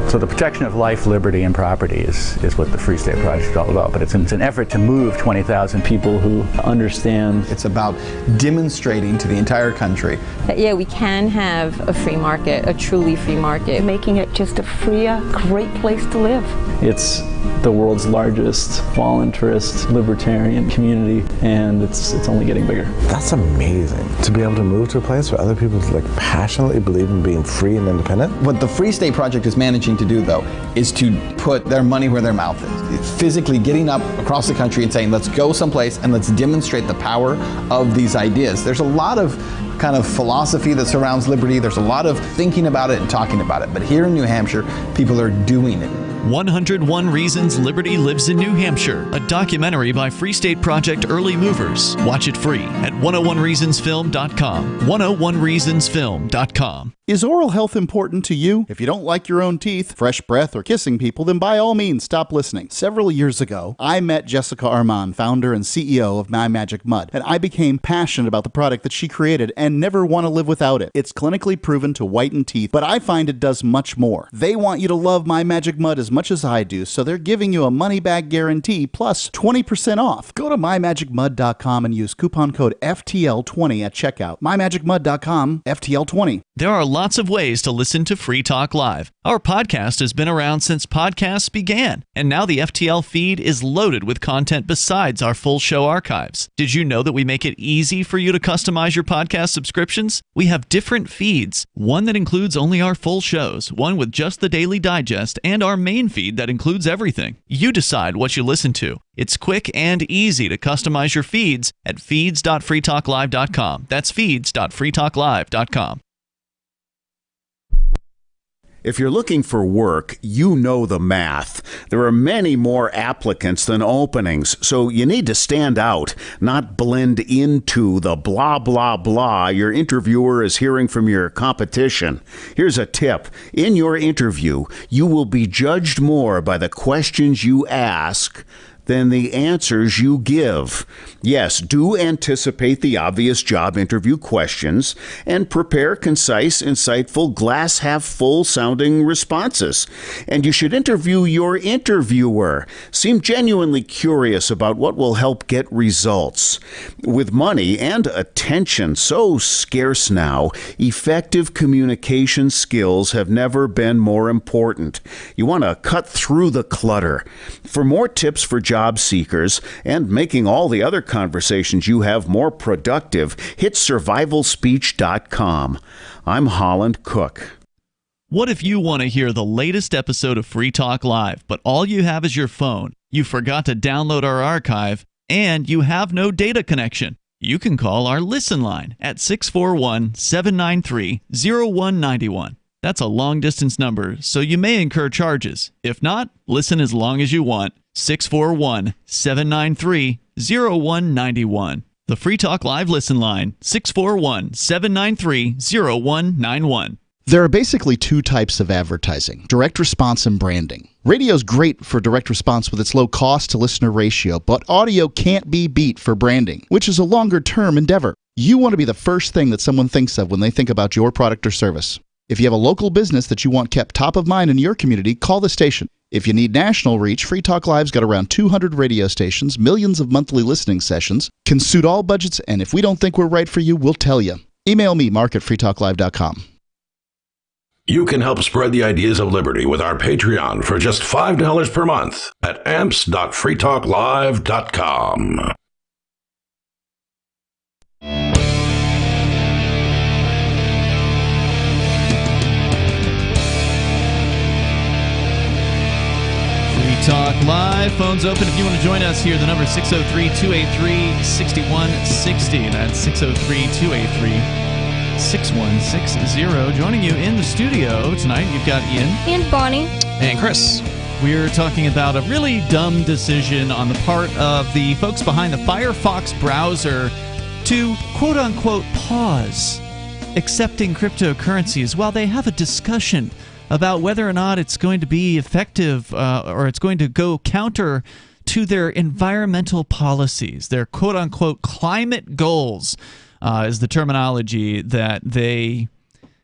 So the protection of life, liberty, and property is what the Free State Project is all about. But it's an effort to move 20,000 people who understand. It's about demonstrating to the entire country that, we can have a free market, a truly free market. Making it just a freer, great place to live. It's the world's largest voluntarist libertarian community, and it's only getting bigger. That's amazing, to be able to move to a place where other people passionately believe in being free and independent. What the Free State Project is managing to do, though, is to put their money where their mouth is. It's physically getting up across the country and saying, let's go someplace and let's demonstrate the power of these ideas. There's a lot of kind of philosophy that surrounds liberty. There's a lot of thinking about it and talking about it. But here in New Hampshire, people are doing it. 101 Reasons Liberty Lives in New Hampshire, a documentary by Free State Project Early Movers. Watch it free at 101reasonsfilm.com. 101reasonsfilm.com. Is oral health important to you? If you don't like your own teeth, fresh breath, or kissing people, then by all means stop listening. Several years ago, I met Jessica Armand, founder and CEO of My Magic Mud, and I became passionate about the product that she created and never want to live without it. It's clinically proven to whiten teeth, but I find it does much more. They want you to love My Magic Mud as much as I do, so they're giving you a money-back guarantee plus 20% off. Go to mymagicmud.com and use coupon code FTL20 at checkout. mymagicmud.com, FTL20. There are lots of ways to listen to Free Talk Live. Our podcast has been around since podcasts began, and now the FTL feed is loaded with content besides our full show archives. Did you know that we make it easy for you to customize your podcast subscriptions? We have different feeds, one that includes only our full shows, one with just the Daily Digest, and our main feed that includes everything. You decide what you listen to. It's quick and easy to customize your feeds at feeds.freetalklive.com. That's feeds.freetalklive.com. If you're looking for work, you know the math. There are many more applicants than openings, so you need to stand out, not blend into the blah, blah, blah your interviewer is hearing from your competition. Here's a tip. In your interview, you will be judged more by the questions you ask than the answers you give. Yes, do anticipate the obvious job interview questions and prepare concise, insightful, glass-half-full sounding responses. And you should interview your interviewer. Seem genuinely curious about what will help get results. With money and attention so scarce now, effective communication skills have never been more important. You want to cut through the clutter. For more tips for job seekers and making all the other conversations you have more productive, hit survivalspeech.com. I'm Holland Cook. What if you want to hear the latest episode of Free Talk Live, but all you have is your phone, you forgot to download our archive, and you have no data connection? You can call our Listen line at 641-793-0191. That's a long-distance number, so you may incur charges. If not, listen as long as you want. 641-793-0191. The Free Talk Live Listen line, 641-793-0191. There are basically two types of advertising: direct response and branding. Radio's great for direct response with its low cost to listener ratio, but audio can't be beat for branding, which is a longer term endeavor. You want to be the first thing that someone thinks of when they think about your product or service. If you have a local business that you want kept top of mind in your community, call the station. If you need national reach, Free Talk Live's got around 200 radio stations, millions of monthly listening sessions, can suit all budgets, and if we don't think we're right for you, we'll tell you. Email me, mark@freetalklive.com. You can help spread the ideas of liberty with our Patreon for just $5 per month at amps.freetalklive.com. Talk Live. Phones open if you want to join us here. The number is 603-283-6160. That's 603-283-6160. Joining you in the studio tonight, you've got Ian. And Bonnie. And Chris. We're talking about a really dumb decision on the part of the folks behind the Firefox browser to, quote-unquote, pause accepting cryptocurrencies while they have a discussion about whether or not it's going to be effective or it's going to go counter to their environmental policies, their quote-unquote climate goals is the terminology that they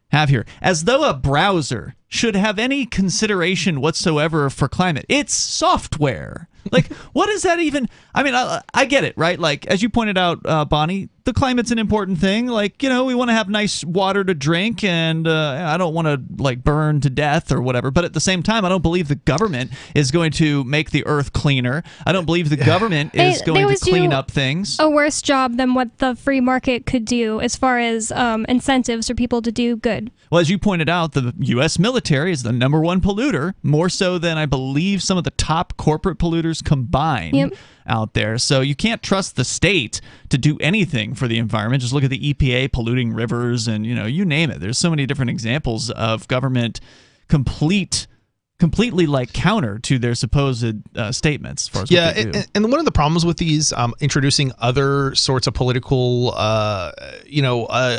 have here. As though a browser should have any consideration whatsoever for climate. It's software. Like, what is that even? I mean, I get it, right? Like, as you pointed out, Bonnie, the climate's an important thing. Like, you know, we want to have nice water to drink, and I don't want to, like, burn to death or whatever. But at the same time, I don't believe the government is going to make the earth cleaner. I don't believe the government is going to clean up things. A worse job than what the free market could do as far as incentives for people to do good. Well, as you pointed out, the U.S. military is the #1 polluter, more so than I believe some of the top corporate polluters combined out there. So you can't trust the state to do anything for the environment. Just look at the EPA polluting rivers and, you know, you name it. There's so many different examples of government completely like counter to their supposed statements as far as what they do. And one of the problems with these introducing other sorts of political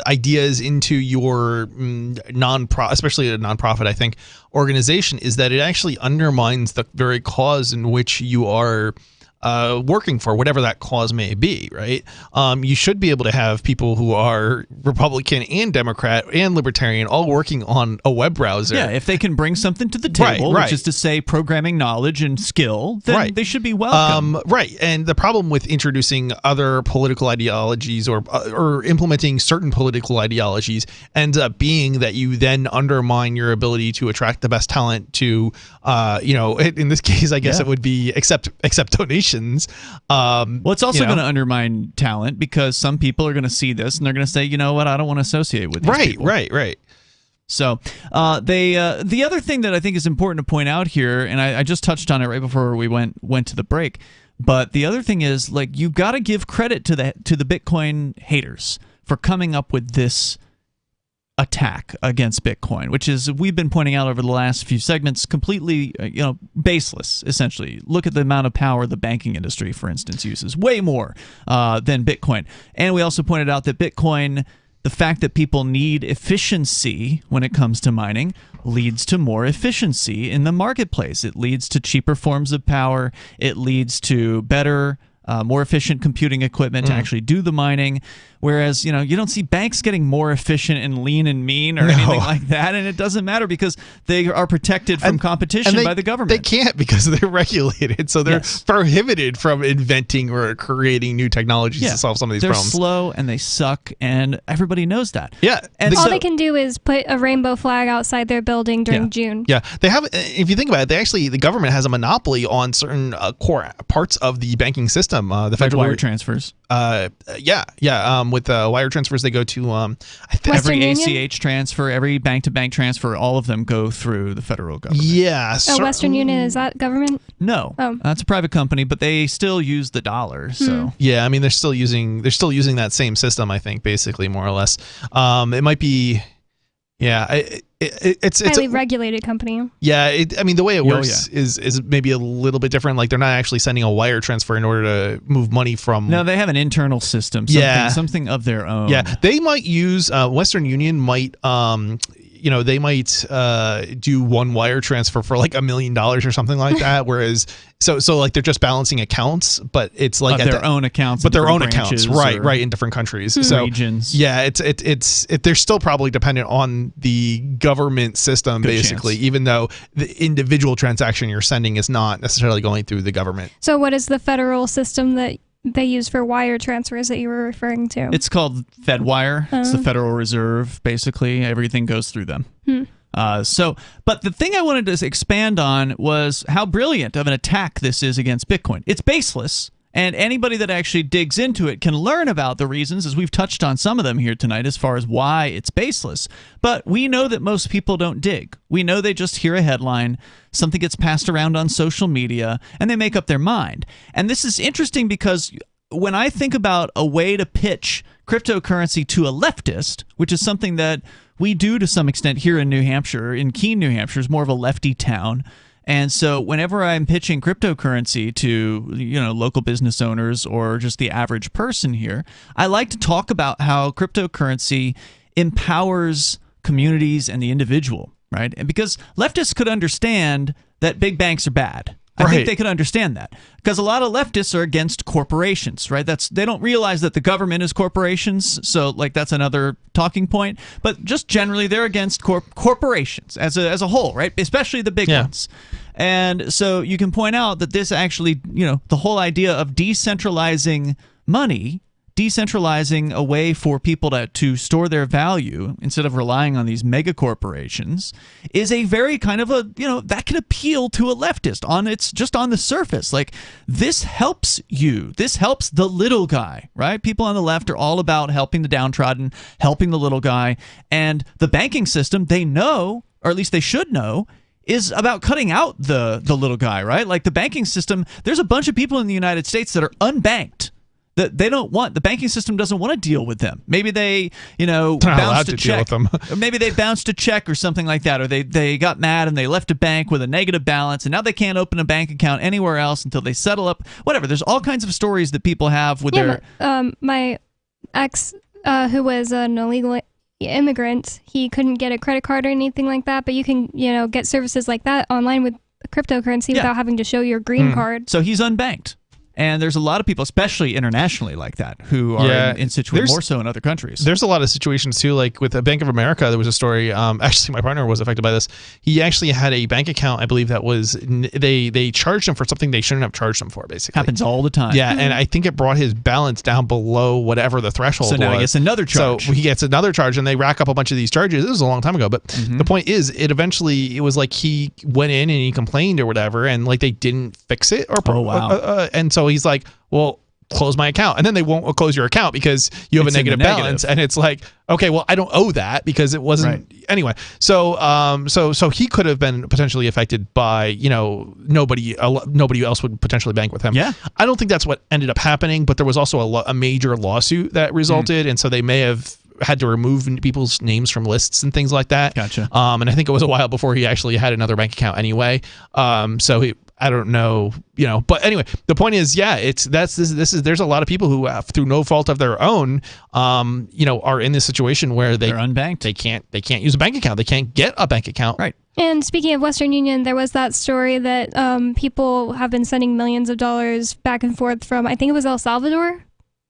ideas into your non-profit, especially a non-profit, I think, organization, is that it actually undermines the very cause in which you are working for, whatever that cause may be, right? You should be able to have people who are Republican and Democrat and Libertarian all working on a web browser. Yeah, if they can bring something to the table, which is to say programming knowledge and skill, then they should be welcome. Right, and the problem with introducing other political ideologies or implementing certain political ideologies ends up being that you then undermine your ability to attract the best talent to, in this case, I guess it would be accept donations. Well, it's also going to undermine talent because some people are going to see this and they're going to say, you know what, I don't want to associate with these people. Right. So the other thing that I think is important to point out here, and I just touched on it right before we went to the break, but the other thing is, like, you got to give credit to the Bitcoin haters for coming up with this attack against Bitcoin, which is, we've been pointing out over the last few segments, completely baseless, essentially. Look at the amount of power the banking industry, for instance, uses, way more than Bitcoin. And we also pointed out that Bitcoin the fact that people need efficiency when it comes to mining leads to more efficiency in the marketplace. It leads to cheaper forms of power. It leads to better, more efficient computing equipment to actually do the mining. Whereas, you don't see banks getting more efficient and lean and mean or anything like that, and it doesn't matter because they are protected from competition by the government. They can't because they're regulated, so they're prohibited from inventing or creating new technologies to solve some of these problems. They're slow and they suck, and everybody knows that. Yeah, and all they can do is put a rainbow flag outside their building during June. Yeah, they have. If you think about it, the government has a monopoly on certain core parts of the banking system. The federal wire transfers. With wire transfers, they go to every ACH transfer, every bank-to-bank transfer, all of them go through the federal government. Yeah. Western Union, is that government? No, that's a private company, but they still use the dollar. So yeah, I mean they're still using that same system. I think basically more or less. It might be. Yeah, it's highly regulated company. Yeah, the way it works is maybe a little bit different. Like they're not actually sending a wire transfer in order to move money from. No, they have an internal system. Something of their own. Yeah, they might use Western Union might. They might do one wire transfer for like $1 million or something like that. Whereas, so like they're just balancing accounts, but it's like at their own accounts, but their own accounts, right, in different countries, so regions. Yeah, they're still probably dependent on the government system, basically, even though the individual transaction you're sending is not necessarily going through the government. So, what is the federal system that they use for wire transfers that you were referring to? It's called FedWire. It's the Federal Reserve, basically. Everything goes through them. But the thing I wanted to expand on was how brilliant of an attack this is against Bitcoin. It's baseless, and anybody that actually digs into it can learn about the reasons, as we've touched on some of them here tonight, as far as why it's baseless. But we know that most people don't dig. We know they just hear a headline, something gets passed around on social media, and they make up their mind. And this is interesting because when I think about a way to pitch cryptocurrency to a leftist, which is something that we do to some extent here in New Hampshire, in Keene, New Hampshire is more of a lefty town. And so whenever I'm pitching cryptocurrency to, local business owners or just the average person here, I like to talk about how cryptocurrency empowers communities and the individual, right? And because leftists could understand that big banks are bad. I think they could understand that because a lot of leftists are against corporations, right? They don't realize that the government is corporations, so that's another talking point. But just generally, they're against corporations as a whole, right? Especially the big ones. And so you can point out that this actually, the whole idea of decentralizing money, decentralizing a way for people to store their value instead of relying on these mega corporations is a very kind of that can appeal to a leftist just on the surface. Like, this helps you. This helps the little guy, right? People on the left are all about helping the downtrodden, helping the little guy. And the banking system, they know, or at least they should know, is about cutting out the little guy, right? Like the banking system, there's a bunch of people in the United States that are unbanked. That they don't want, the banking system doesn't want to deal with them. Maybe they, bounced a check. Or maybe they bounced a check or something like that, or they got mad and they left a bank with a negative balance, and now they can't open a bank account anywhere else until they settle up. Whatever. There's all kinds of stories that people have with their. My ex, who was an illegal immigrant, he couldn't get a credit card or anything like that, but you can, get services like that online with cryptocurrency without having to show your green card. So he's unbanked. And there's a lot of people, especially internationally, like that, who are in situations more so in other countries. There's a lot of situations, too. Like with the Bank of America, there was a story. Actually, my partner was affected by this. He actually had a bank account, I believe, that was they charged him for something they shouldn't have charged him for, basically. Happens all the time. Yeah, and I think it brought his balance down below whatever the threshold was. So now he gets another charge. So he gets another charge, and they rack up a bunch of these charges. This was a long time ago, but the point is, it was like he went in and he complained or whatever, and like they didn't fix it. And so he's like, well, close my account. And then they won't close your account because you have a negative balance. And it's like, okay, well, I don't owe that because it wasn't anyway. So he could have been potentially affected by, nobody else would potentially bank with him. Yeah. I don't think that's what ended up happening, but there was also a major lawsuit that resulted. And so they may have had to remove people's names from lists and things like that. Gotcha. And I think it was a while before he actually had another bank account anyway. I don't know, but anyway, the point is, there's a lot of people who through no fault of their own, are in this situation where they're unbanked. They can't use a bank account. They can't get a bank account. Right. And speaking of Western Union, there was that story that people have been sending millions of dollars back and forth from, I think it was El Salvador.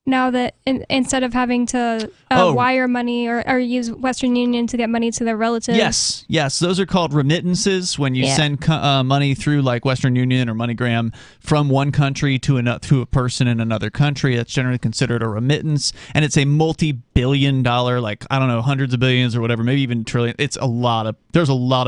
Now that instead of having to wire money or use Western Union to get money to their relatives. Yes, those are called remittances when you send money through like Western Union or MoneyGram from one country to a person in another country. That's generally considered a remittance, and it's a multi-billion-dollar, like I don't know, hundreds of billions or whatever, maybe even trillion. There's a lot of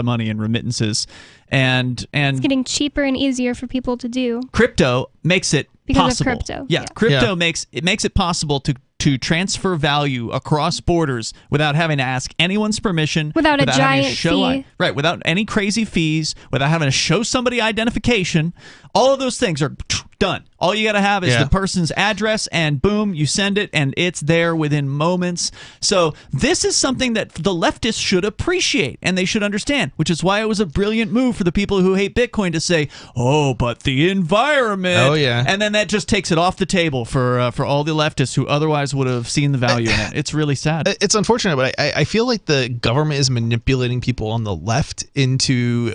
money in remittances, and it's getting cheaper and easier for people to do. Crypto makes it because possible. of crypto. Yeah, crypto makes it possible to transfer value across borders without having to ask anyone's permission, without a giant fee. Right, without any crazy fees, without having to show somebody identification. All of those things are done. All you got to have is the person's address, and boom, you send it, and it's there within moments. So this is something that the leftists should appreciate, and they should understand, which is why it was a brilliant move for the people who hate Bitcoin to say, oh, but the environment. Oh, yeah. And then that just takes it off the table for all the leftists who otherwise would have seen the value in it. It's really sad. It's unfortunate, but I feel like the government is manipulating people on the left into,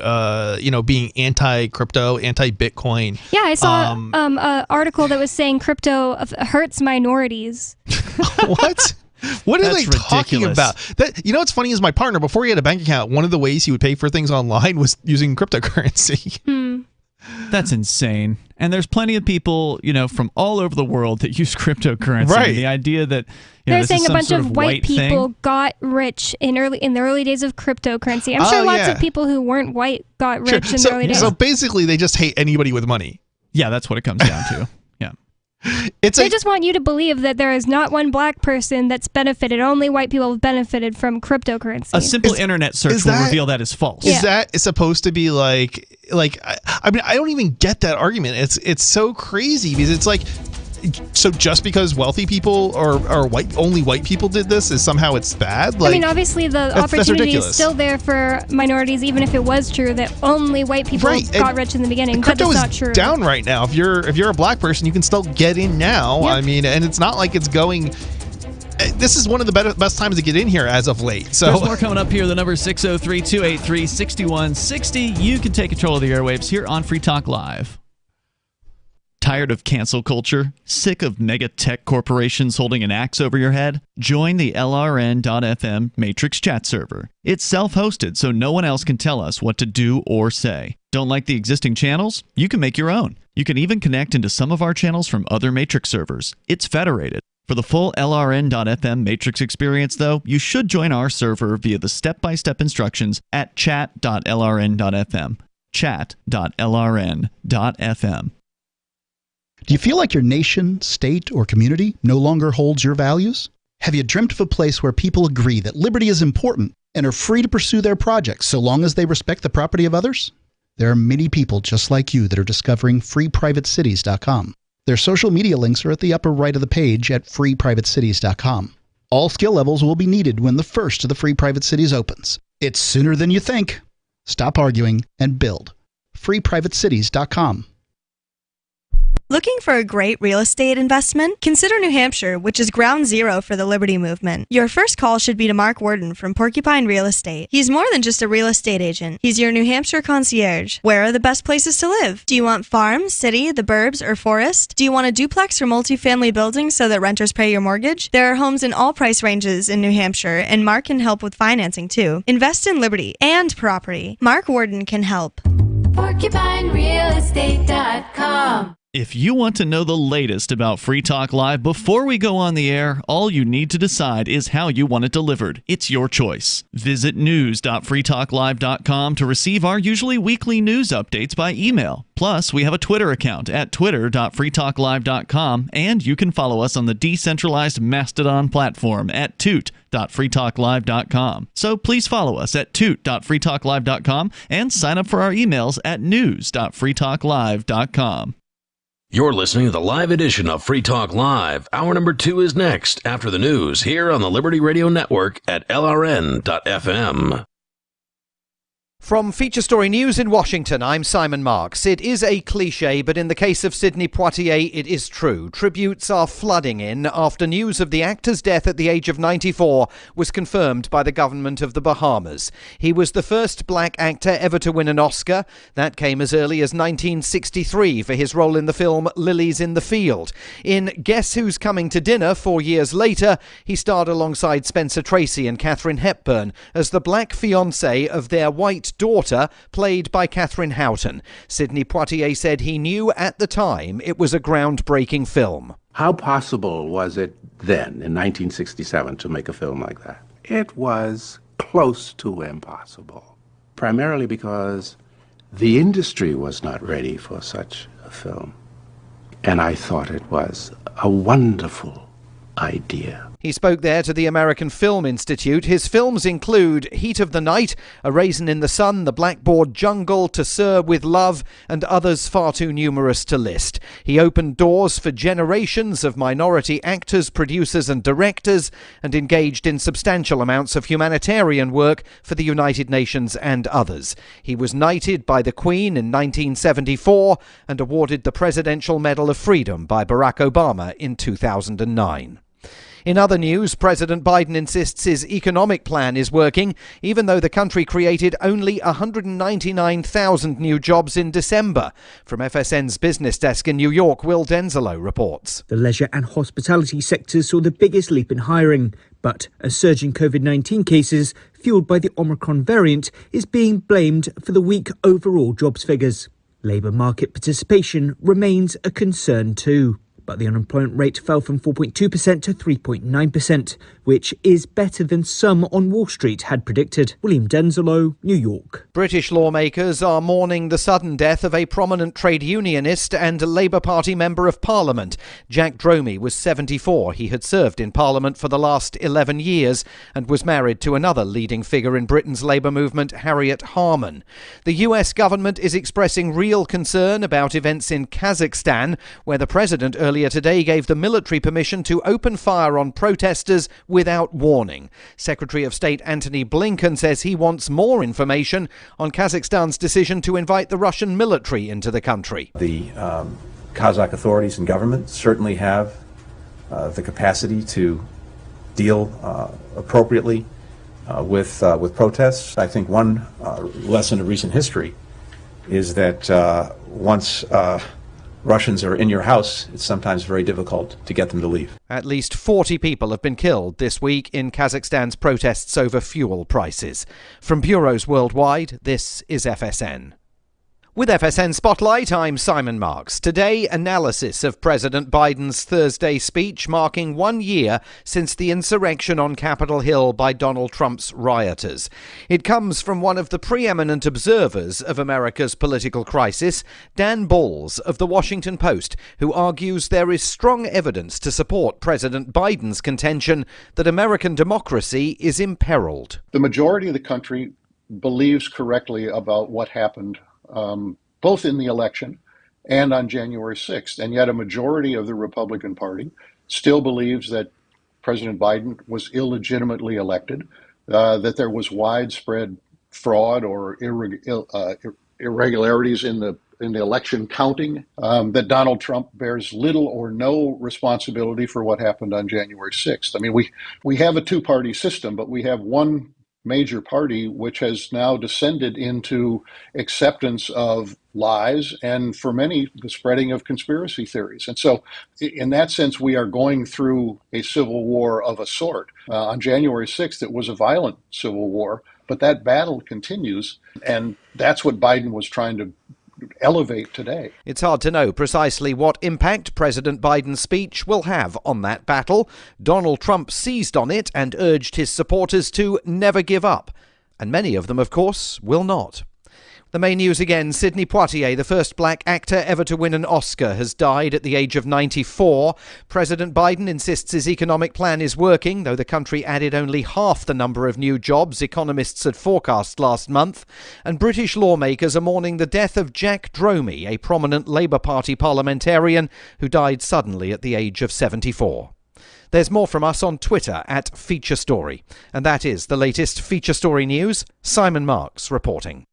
being anti-crypto, anti-Bitcoin. Yeah, I saw an article that was saying crypto hurts minorities. What? What are they talking about? What's funny is my partner, before he had a bank account, one of the ways he would pay for things online was using cryptocurrency. That's insane. And there's plenty of people, from all over the world that use cryptocurrency. Right. The idea that they're this saying is a some bunch sort of white people thing. got rich in the early days of cryptocurrency. I'm sure lots of people who weren't white got rich in the early days. So basically, they just hate anybody with money. Yeah, that's what it comes down to. Yeah. They just want you to believe that there is not one black person that's benefited. Only white people have benefited from cryptocurrency. A simple internet search will reveal that is false. Is that supposed to be like I mean, I don't even get that argument. It's so crazy because it's like, so just because wealthy people or only white people did this is somehow it's bad? I mean, obviously the opportunity is still there for minorities, even if it was true that only white people got rich in the beginning. But it's not true. Down right now. If you're a black person, you can still get in now. Yep. I mean, and it's not like it's going. This is one of the best times to get in here as of late. So there's more coming up here. The number is 603-283-6160. You can take control of the airwaves here on Free Talk Live. Tired of cancel culture? Sick of mega tech corporations holding an axe over your head? Join the LRN.FM Matrix chat server. It's self-hosted, so no one else can tell us what to do or say. Don't like the existing channels? You can make your own. You can even connect into some of our channels from other Matrix servers. It's federated. For the full LRN.FM Matrix experience, though, you should join our server via the step-by-step instructions at chat.lrn.fm. Chat.lrn.fm. Do you feel like your nation, state, or community no longer holds your values? Have you dreamt of a place where people agree that liberty is important and are free to pursue their projects so long as they respect the property of others? There are many people just like you that are discovering freeprivatecities.com. Their social media links are at the upper right of the page at freeprivatecities.com. All skill levels will be needed when the first of the Free Private Cities opens. It's sooner than you think. Stop arguing and build. freeprivatecities.com. Looking for a great real estate investment? Consider New Hampshire, which is ground zero for the Liberty Movement. Your first call should be to Mark Worden from Porcupine Real Estate. He's more than just a real estate agent. He's your New Hampshire concierge. Where are the best places to live? Do you want farm, city, the burbs, or forest? Do you want a duplex or multifamily building so that renters pay your mortgage? There are homes in all price ranges in New Hampshire, and Mark can help with financing too. Invest in liberty and property. Mark Worden can help. PorcupineRealEstate.com. If you want to know the latest about Free Talk Live before we go on the air, all you need to decide is how you want it delivered. It's your choice. Visit news.freetalklive.com to receive our usually weekly news updates by email. Plus, we have a Twitter account at twitter.freetalklive.com, and you can follow us on the decentralized Mastodon platform at toot.freetalklive.com. So please follow us at toot.freetalklive.com and sign up for our emails at news.freetalklive.com. You're listening to the live edition of Free Talk Live. Hour number 2 is next after the news here on the Liberty Radio Network at LRN.FM. From Feature Story News in Washington, I'm Simon Marks. It is a cliche, but in the case of Sidney Poitier, it is true. Tributes are flooding in after news of the actor's death at the age of 94 was confirmed by the government of the Bahamas. He was the first black actor ever to win an Oscar. That came as early as 1963 for his role in the film Lilies in the Field. In Guess Who's Coming to Dinner 4 years later, he starred alongside Spencer Tracy and Katharine Hepburn as the black fiancé of their white daughter, played by Catherine Houghton. Sidney Poitier said he knew at the time it was a groundbreaking film. How possible was it then, in 1967, to make a film like that? It was close to impossible, primarily because the industry was not ready for such a film. And I thought it was a wonderful idea. He spoke there to the American Film Institute. His films include Heat of the Night, A Raisin in the Sun, The Blackboard Jungle, To Sir with Love, and others far too numerous to list. He opened doors for generations of minority actors, producers and directors, and engaged in substantial amounts of humanitarian work for the United Nations and others. He was knighted by the Queen in 1974 and awarded the Presidential Medal of Freedom by Barack Obama in 2009. In other news, President Biden insists his economic plan is working, even though the country created only 199,000 new jobs in December. From FSN's business desk in New York, Will Denzelo reports. The leisure and hospitality sectors saw the biggest leap in hiring, but a surge in COVID-19 cases, fueled by the Omicron variant, is being blamed for the weak overall jobs figures. Labour market participation remains a concern too. But the unemployment rate fell from 4.2% to 3.9%, which is better than some on Wall Street had predicted. William Denzelo, New York. British lawmakers are mourning the sudden death of a prominent trade unionist and Labour Party Member of Parliament. Jack Dromey was 74. He had served in Parliament for the last 11 years and was married to another leading figure in Britain's Labour movement, Harriet Harman. The US government is expressing real concern about events in Kazakhstan, where the president earlier today gave the military permission to open fire on protesters without warning. Secretary of State Antony Blinken says he wants more information on Kazakhstan's decision to invite the Russian military into the country. The Kazakh authorities and government certainly have the capacity to deal appropriately with protests. I think one lesson of recent history is that once Russians are in your house, it's sometimes very difficult to get them to leave. At least 40 people have been killed this week in Kazakhstan's protests over fuel prices. From bureaus worldwide, this is FSN. With FSN Spotlight, I'm Simon Marks. Today, analysis of President Biden's Thursday speech marking 1 year since the insurrection on Capitol Hill by Donald Trump's rioters. It comes from one of the preeminent observers of America's political crisis, Dan Balls of The Washington Post, who argues there is strong evidence to support President Biden's contention that American democracy is imperiled. The majority of the country believes correctly about what happened both in the election and on January 6th. And yet a majority of the Republican Party still believes that President Biden was illegitimately elected, that there was widespread fraud or irregularities in the election counting, that Donald Trump bears little or no responsibility for what happened on January 6th. I mean, we have a two-party system, but we have one major party which has now descended into acceptance of lies and, for many, the spreading of conspiracy theories. And so in that sense, we are going through a civil war of a sort. On January 6th, it was a violent civil war, but that battle continues, and that's what Biden was trying to elevate today. It's hard to know precisely what impact President Biden's speech will have on that battle. Donald Trump seized on it and urged his supporters to never give up. And many of them, of course, will not. The main news again, Sidney Poitier, the first black actor ever to win an Oscar, has died at the age of 94. President Biden insists his economic plan is working, though the country added only half the number of new jobs economists had forecast last month. And British lawmakers are mourning the death of Jack Dromey, a prominent Labour Party parliamentarian who died suddenly at the age of 74. There's more from us on Twitter @FeatureStory. And that is the latest Feature Story news. Simon Marks reporting.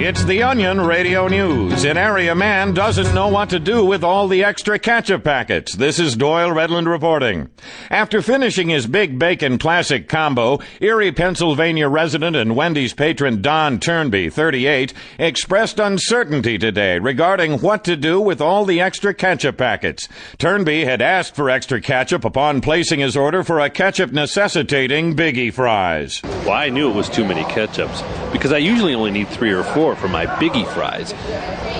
It's the Onion Radio News. An area man doesn't know what to do with all the extra ketchup packets. This is Doyle Redland reporting. After finishing his Big Bacon Classic combo, Erie, Pennsylvania resident and Wendy's patron Don Turnby, 38, expressed uncertainty today regarding what to do with all the extra ketchup packets. Turnby had asked for extra ketchup upon placing his order for a ketchup necessitating Biggie fries. Well, I knew it was too many ketchups because I usually only need 3 or 4 for my Biggie fries,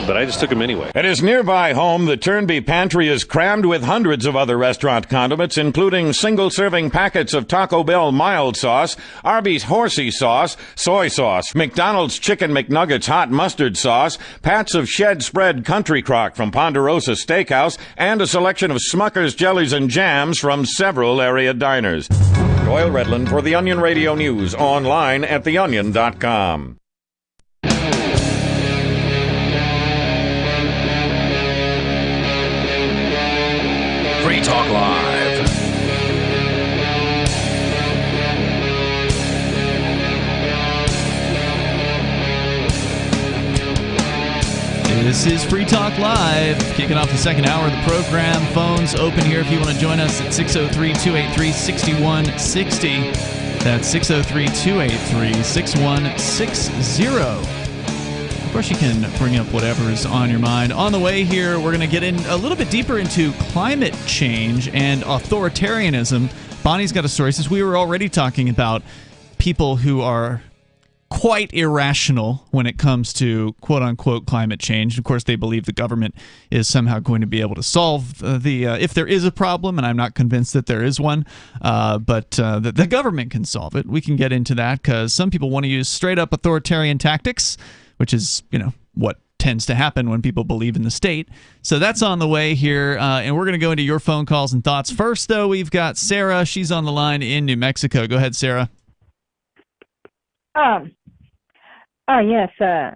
but I just took them anyway. At his nearby home, the Turnby pantry is crammed with hundreds of other restaurant condiments, including single-serving packets of Taco Bell mild sauce, Arby's horsey sauce, soy sauce, McDonald's Chicken McNuggets hot mustard sauce, pats of shed spread country crock from Ponderosa Steakhouse, and a selection of Smucker's jellies and jams from several area diners. Doyle Redland for the Onion Radio News, online at theonion.com. Free Talk Live. This is Free Talk Live, kicking off the second hour of the program. Phones open here if you want to join us at 603-283-6160. That's 603-283-6160. Of course, you can bring up whatever's on your mind. On the way here, we're going to get in a little bit deeper into climate change and authoritarianism. Bonnie's got a story. Since we were already talking about people who are quite irrational when it comes to quote-unquote climate change. Of course, they believe the government is somehow going to be able to solve if there is a problem, and I'm not convinced that there is one, but the government can solve it. We can get into that because some people want to use straight-up authoritarian tactics, which is, what tends to happen when people believe in the state. So that's on the way here, and we're going to go into your phone calls and thoughts. First, though, we've got Sarah. She's on the line in New Mexico. Go ahead, Sarah. Yes. I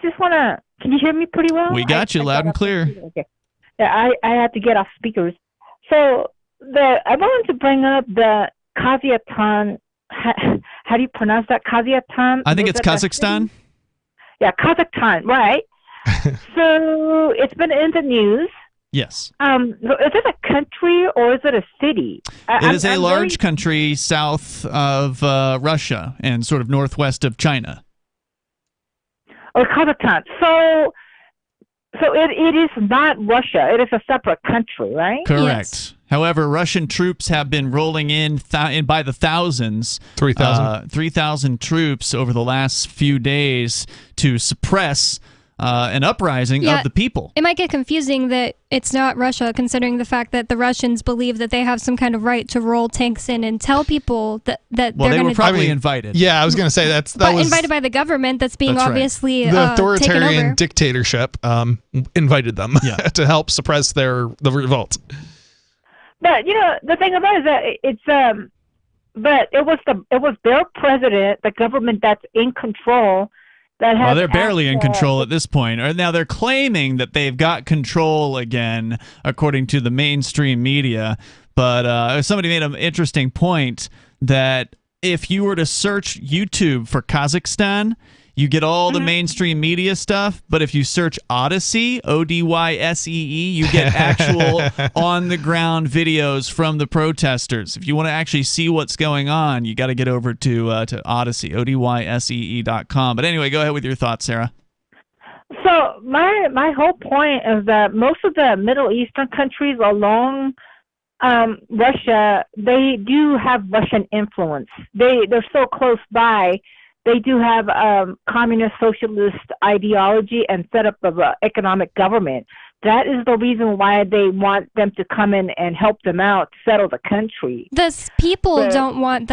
just want to. Can you hear me pretty well? We got you loud and clear. Okay. Yeah, I had to get off speakers. So I wanted to bring up the Kazakhstan. How do you pronounce that? Kazakhstan? I think it's Kazakhstan. Yeah, Kazakhstan, right? So it's been in the news. Yes. Is it a country or is it a city? It is a large country south of Russia and sort of northwest of China. Oh, Kazakhstan. So it is not Russia. It is a separate country, right? Correct. Yes. However, Russian troops have been rolling in by the thousands, 3,000 troops over the last few days to suppress an uprising of the people. It might get confusing that it's not Russia, considering the fact that the Russians believe that they have some kind of right to roll tanks in and tell people that they're going to... Well, they were probably invited. Yeah, I was going to say that was invited by the government that's being obviously the authoritarian taken over. dictatorship invited them to help suppress the revolt. But the thing about it is that it's but it was their president, the government that's in control. Well, they're barely in control at this point. Now they're claiming that they've got control again, according to the mainstream media. But somebody made an interesting point that if you were to search YouTube for Kazakhstan, you get all the mainstream media stuff. But if you search Odyssey, Odyssee, you get actual on-the-ground videos from the protesters. If you want to actually see what's going on, you got to get over to Odyssey, Odyssee.com. But anyway, go ahead with your thoughts, Sarah. So my whole point is that most of the Middle Eastern countries along Russia, they do have Russian influence. They're so close by. They do have communist socialist ideology and set up of economic government. That is the reason why they want them to come in and help them out, settle the country. The people don't want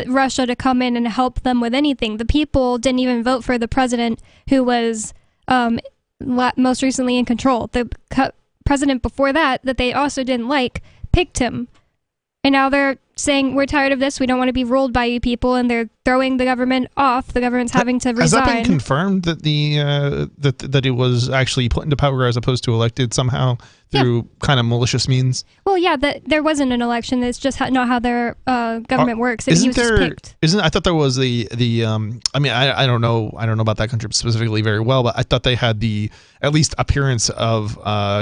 Russia to come in and help them with anything. The people didn't even vote for the president who was most recently in control. The president before that they also didn't like, picked him. And now they're saying, we're tired of this, we don't want to be ruled by you people, and they're throwing the government off. The government's having to resign. Has that been confirmed that that it was actually put into power as opposed to elected somehow through kind of malicious means? Well, yeah, there wasn't an election. It's just not how their government works. He was just picked. I thought there was the I mean, I don't know about that country specifically very well, but I thought they had the at least appearance of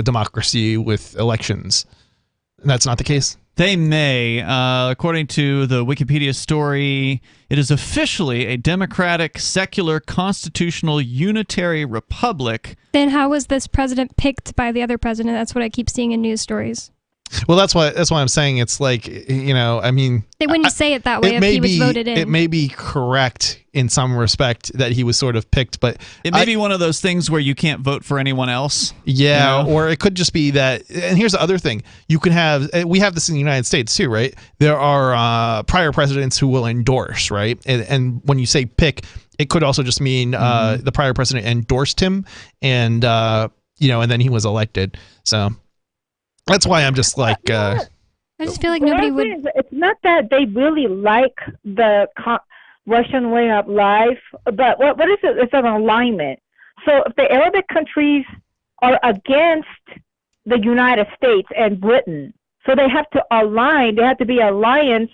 democracy with elections. And that's not the case? They may. According to the Wikipedia story, it is officially a democratic, secular, constitutional, unitary republic. Then how was this president picked by the other president? That's what I keep seeing in news stories. Well, that's why I'm saying it's like, I mean, they wouldn't say it that way if he was voted in. It may be correct in some respect that he was sort of picked, but it may be one of those things where you can't vote for anyone else. Yeah, or it could just be that. And here's the other thing: we have this in the United States too, right? There are prior presidents who will endorse, right? And when you say pick, it could also just mean the prior president endorsed him, and and then he was elected. So. That's why I'm just like. I just feel like nobody would. It's not that they really like the Russian way of life, but what is it? It's an alignment. So if the Arabic countries are against the United States and Britain, so they have to align. They have to be alliance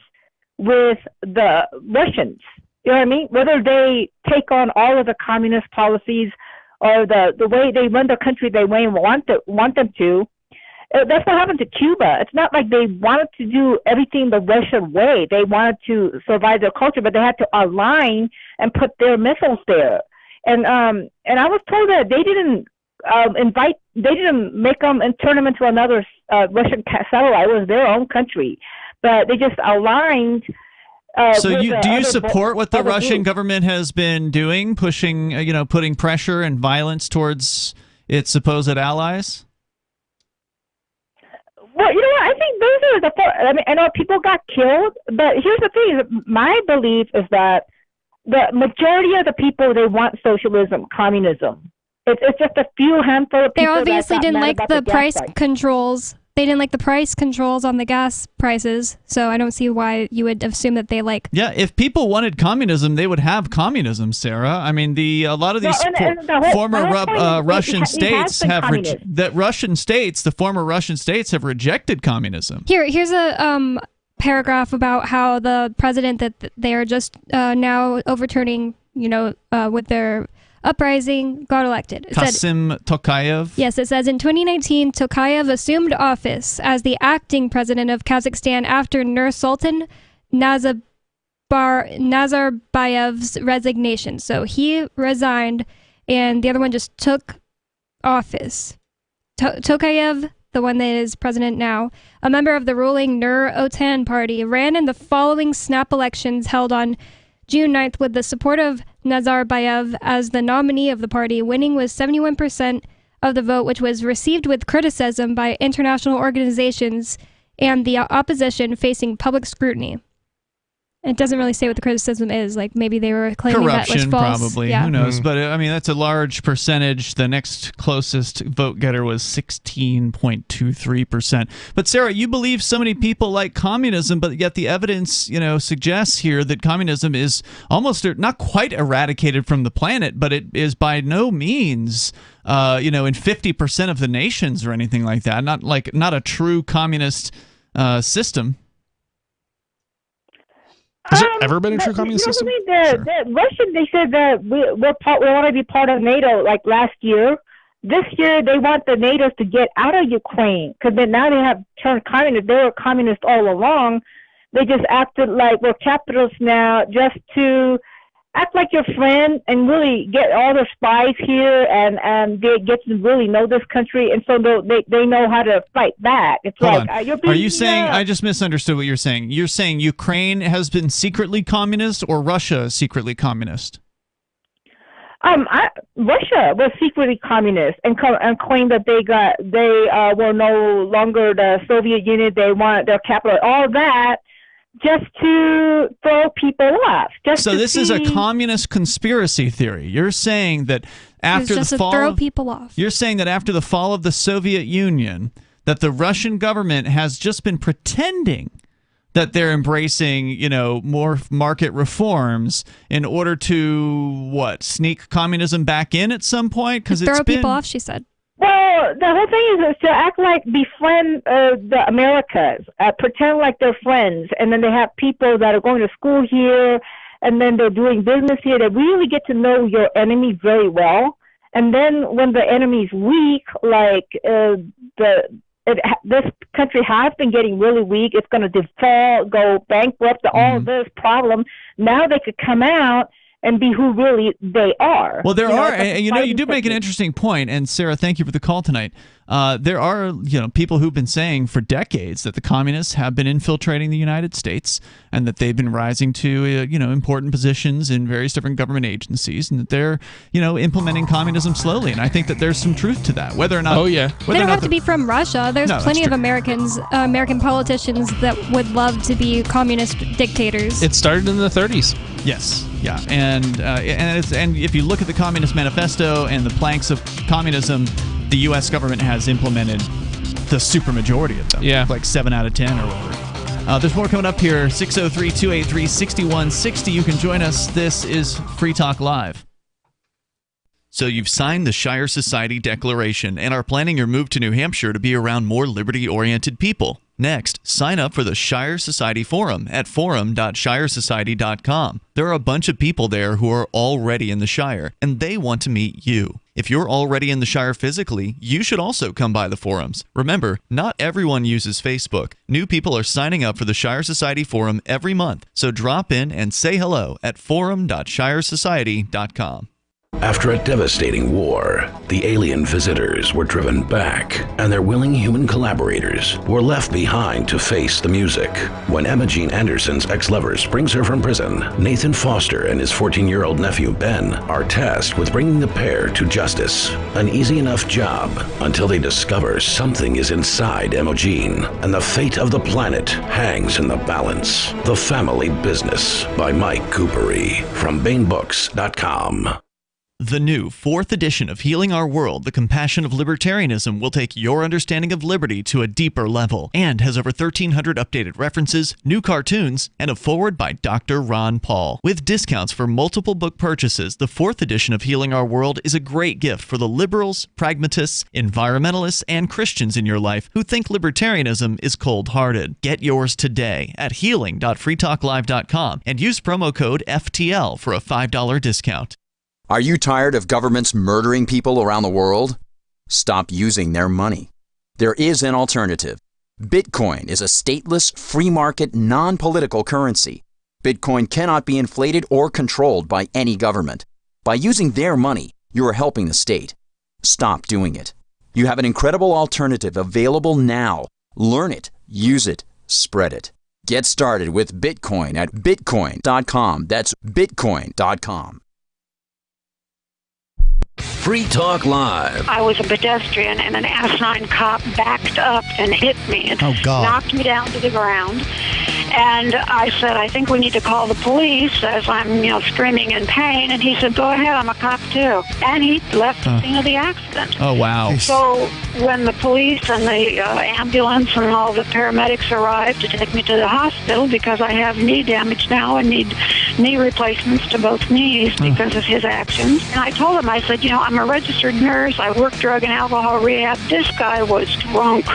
with the Russians. You know what I mean? Whether they take on all of the communist policies or the way they run their country, they want them to. That's what happened to Cuba. It's not like they wanted to do everything the Russian way. They wanted to survive their culture, but they had to align and put their missiles there. And I was told that they didn't they didn't make them and turn them into another Russian satellite. It was their own country, but they just aligned. So do you support what the Russian government has been doing, pushing, putting pressure and violence towards its supposed allies? Well, you know what? I think those are I mean, I know people got killed, but here's the thing. My belief is that the majority of the people, they want socialism, communism. It's just a few handful of people. They obviously didn't like the price controls. They didn't like the price controls on the gas prices, so I don't see why you would assume that they like. Yeah, if people wanted communism, they would have communism, Sarah. I mean, a lot of these former Russian states have the former Russian states have rejected communism. Here's a paragraph about how the president that they are just now overturning, with their uprising, got elected. Kasim Tokayev? Yes, it says, in 2019, Tokayev assumed office as the acting president of Kazakhstan after Nursultan Nazarbayev's resignation. So he resigned, and the other one just took office. Tokayev, the one that is president now, a member of the ruling Nur-Otan party, ran in the following snap elections held on June 9th with the support of Nazarbayev as the nominee of the party, winning with 71% of the vote, which was received with criticism by international organizations and the opposition facing public scrutiny. It doesn't really say what the criticism is. Like, maybe they were claiming corruption, that was false. Probably. Yeah. Who knows? But I mean, that's a large percentage. The next closest vote getter was 16.23%. But Sarah, you believe so many people like communism, but yet the evidence, suggests here that communism is almost not quite eradicated from the planet, but it is by no means, in 50% of the nations or anything like that. Not a true communist system. Has there ever been a true communist system? The Russian, they said that we want to be part of NATO like last year. This year, they want the NATO to get out of Ukraine because now they have turned communist. They were communist all along. They just acted like we're capitalists now just to act like your friend and really get all the spies here and they get to really know this country, and so they know how to fight back. It's Hold on. Are you saying, I just misunderstood what you're saying. You're saying Ukraine has been secretly communist or Russia is secretly communist? Russia was secretly communist and claimed that they were no longer the Soviet Union. They wanted their capital, all that, just to throw people off. So this is a communist conspiracy theory. You're saying that after the fall, throw people off. You're saying that after the fall of the Soviet Union, that the Russian government has just been pretending that they're embracing, more market reforms in order to, sneak communism back in at some point? Because throw people off, she said. Well, the whole thing is to act like befriend the Americas, pretend like they're friends, and then they have people that are going to school here, and then they're doing business here. They really get to know your enemy very well. And then when the enemy's weak, like this country has been getting really weak, it's going to default, go bankrupt, all of this problem. Now they could come out and be who really they are. Well, there are, and you do make an interesting point, and Sarah, thank you for the call tonight. There are, people who've been saying for decades that the communists have been infiltrating the United States and that they've been rising to, important positions in various different government agencies, and that they're, implementing communism slowly. And I think that there's some truth to that. Whether or not, they don't have to be from Russia. There's plenty of American politicians that would love to be communist dictators. It started in the 30s. Yes. Yeah. And if you look at the Communist Manifesto and the planks of communism, the U.S. government has implemented the supermajority of them. Yeah. Like 7 out of 10 or whatever. There's more coming up here. 603-283-6160. You can join us. This is Free Talk Live. So you've signed the Shire Society Declaration and are planning your move to New Hampshire to be around more liberty-oriented people. Next, sign up for the Shire Society Forum at forum.shiresociety.com. There are a bunch of people there who are already in the Shire, and they want to meet you. If you're already in the Shire physically, you should also come by the forums. Remember, not everyone uses Facebook. New people are signing up for the Shire Society Forum every month, so drop in and say hello at forum.shiresociety.com. After a devastating war, the alien visitors were driven back, and their willing human collaborators were left behind to face the music. When Emma Jean Anderson's ex-lover springs her from prison, Nathan Foster and his 14-year-old nephew Ben are tasked with bringing the pair to justice. An easy enough job until they discover something is inside Emma Jean, and the fate of the planet hangs in the balance. The Family Business by Mike Coopery from BaneBooks.com. The new 4th edition of Healing Our World, The Compassion of Libertarianism, will take your understanding of liberty to a deeper level and has over 1,300 updated references, new cartoons, and a foreword by Dr. Ron Paul. With discounts for multiple book purchases, the 4th edition of Healing Our World is a great gift for the liberals, pragmatists, environmentalists, and Christians in your life who think libertarianism is cold-hearted. Get yours today at healing.freetalklive.com and use promo code FTL for a $5 discount. Are you tired of governments murdering people around the world? Stop using their money. There is an alternative. Bitcoin is a stateless, free market, non-political currency. Bitcoin cannot be inflated or controlled by any government. By using their money, you are helping the state. Stop doing it. You have an incredible alternative available now. Learn it, use it, spread it. Get started with Bitcoin at bitcoin.com. That's bitcoin.com. Free Talk Live. I was a pedestrian and an asinine cop backed up and hit me and knocked me down to the ground. And I said, I think we need to call the police as I'm, screaming in pain. And he said, go ahead, I'm a cop too. And he left the scene of the accident. Oh, wow. So when the police and the ambulance and all the paramedics arrived to take me to the hospital because I have knee damage now and need knee replacements to both knees because of his actions. And I told him, I said, I'm a registered nurse. I work drug and alcohol rehab. This guy was drunk.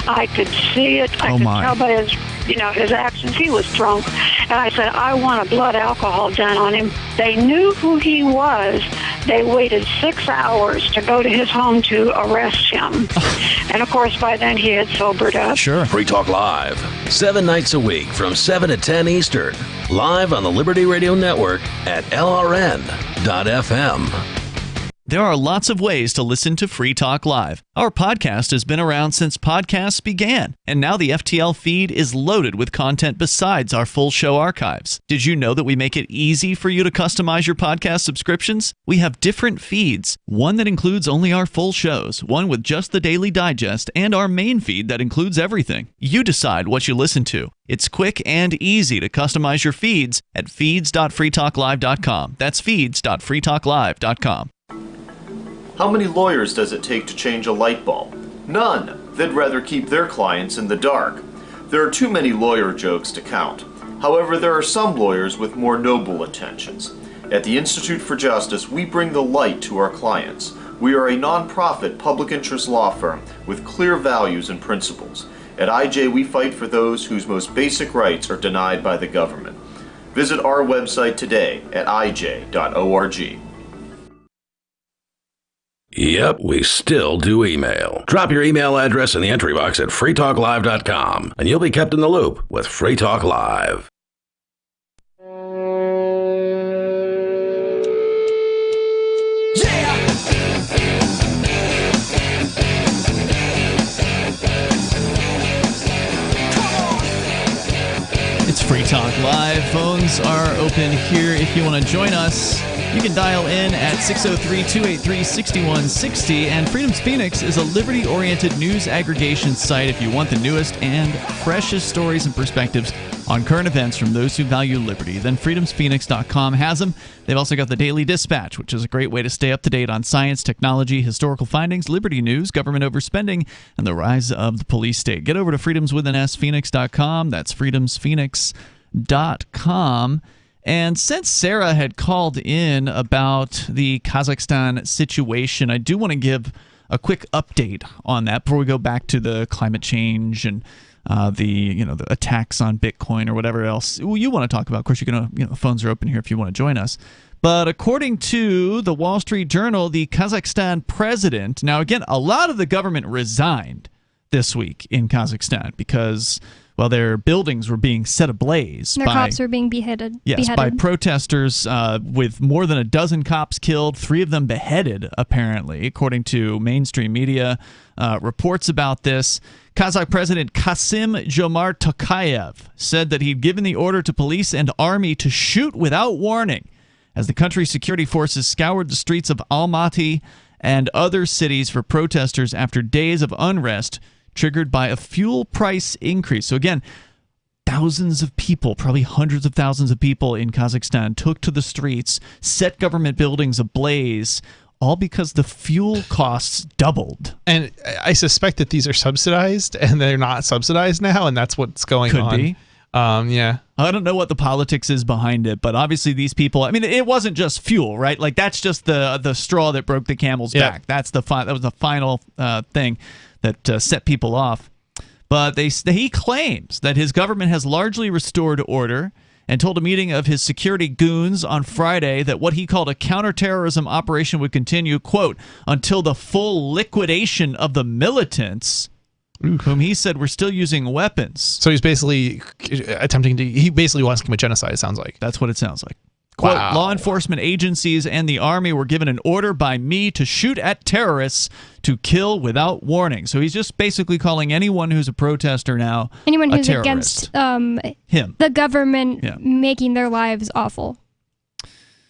I could see it. I could tell by his his actions. He was drunk. And I said, I want a blood alcohol done on him. They knew who he was. They waited 6 hours to go to his home to arrest him. And, of course, by then he had sobered up. Sure. Free Talk Live, 7 nights a week from 7 to 10 Eastern. Live on the Liberty Radio Network at LRN.FM. There are lots of ways to listen to Free Talk Live. Our podcast has been around since podcasts began, and now the FTL feed is loaded with content besides our full show archives. Did you know that we make it easy for you to customize your podcast subscriptions? We have different feeds, one that includes only our full shows, one with just the Daily Digest, and our main feed that includes everything. You decide what you listen to. It's quick and easy to customize your feeds at feeds.freetalklive.com. That's feeds.freetalklive.com. How many lawyers does it take to change a light bulb? None. They'd rather keep their clients in the dark. There are too many lawyer jokes to count. However, there are some lawyers with more noble intentions. At the Institute for Justice, we bring the light to our clients. We are a non-profit public interest law firm with clear values and principles. At IJ, we fight for those whose most basic rights are denied by the government. Visit our website today at ij.org. Yep, we still do email. Drop your email address in the entry box at freetalklive.com, and you'll be kept in the loop with Free Talk Live. It's Free Talk Live. Phones are open here. If you want to join us, you can dial in at 603-283-6160. And Freedom's Phoenix is a liberty-oriented news aggregation site if you want the newest and freshest stories and perspectives on current events from those who value liberty. Then freedomsphoenix.com has them. They've also got the Daily Dispatch, which is a great way to stay up to date on science, technology, historical findings, liberty news, government overspending, and the rise of the police state. Get over to freedomswithansphoenix.com. That's freedomsphoenix.com. And since Sarah had called in about the Kazakhstan situation, I do want to give a quick update on that before we go back to the climate change and the attacks on Bitcoin or whatever else you want to talk about. Of course, the phones are open here if you want to join us. But according to the Wall Street Journal, the Kazakhstan president, now again, a lot of the government resigned this week in Kazakhstan because, well, their buildings were being set ablaze. Their cops were being beheaded. Yes, by protesters, with more than a dozen cops killed, 3 of them beheaded, apparently, according to mainstream media reports about this. Kazakh President Kassym-Jomart Tokayev said that he'd given the order to police and army to shoot without warning as the country's security forces scoured the streets of Almaty and other cities for protesters after days of unrest triggered by a fuel price increase. So again, thousands of people, probably hundreds of thousands of people in Kazakhstan took to the streets, set government buildings ablaze, all because the fuel costs doubled. And I suspect that these are subsidized, and they're not subsidized now, and that's what's going on. Could be. Yeah. I don't know what the politics is behind it, but obviously these people, I mean, it wasn't just fuel, right? Like, that's just the straw that broke the camel's back. That was the final thing that set people off. But he claims that his government has largely restored order and told a meeting of his security goons on Friday that what he called a counterterrorism operation would continue, quote, until the full liquidation of the militants, whom he said were still using weapons. So he's basically he basically wants to commit genocide, it sounds like. That's what it sounds like. Quote, wow. Law enforcement agencies and the army were given an order by me to shoot at terrorists to kill without warning. So he's just basically calling anyone who's a protester now anyone who's terrorist. against him, the government making their lives awful.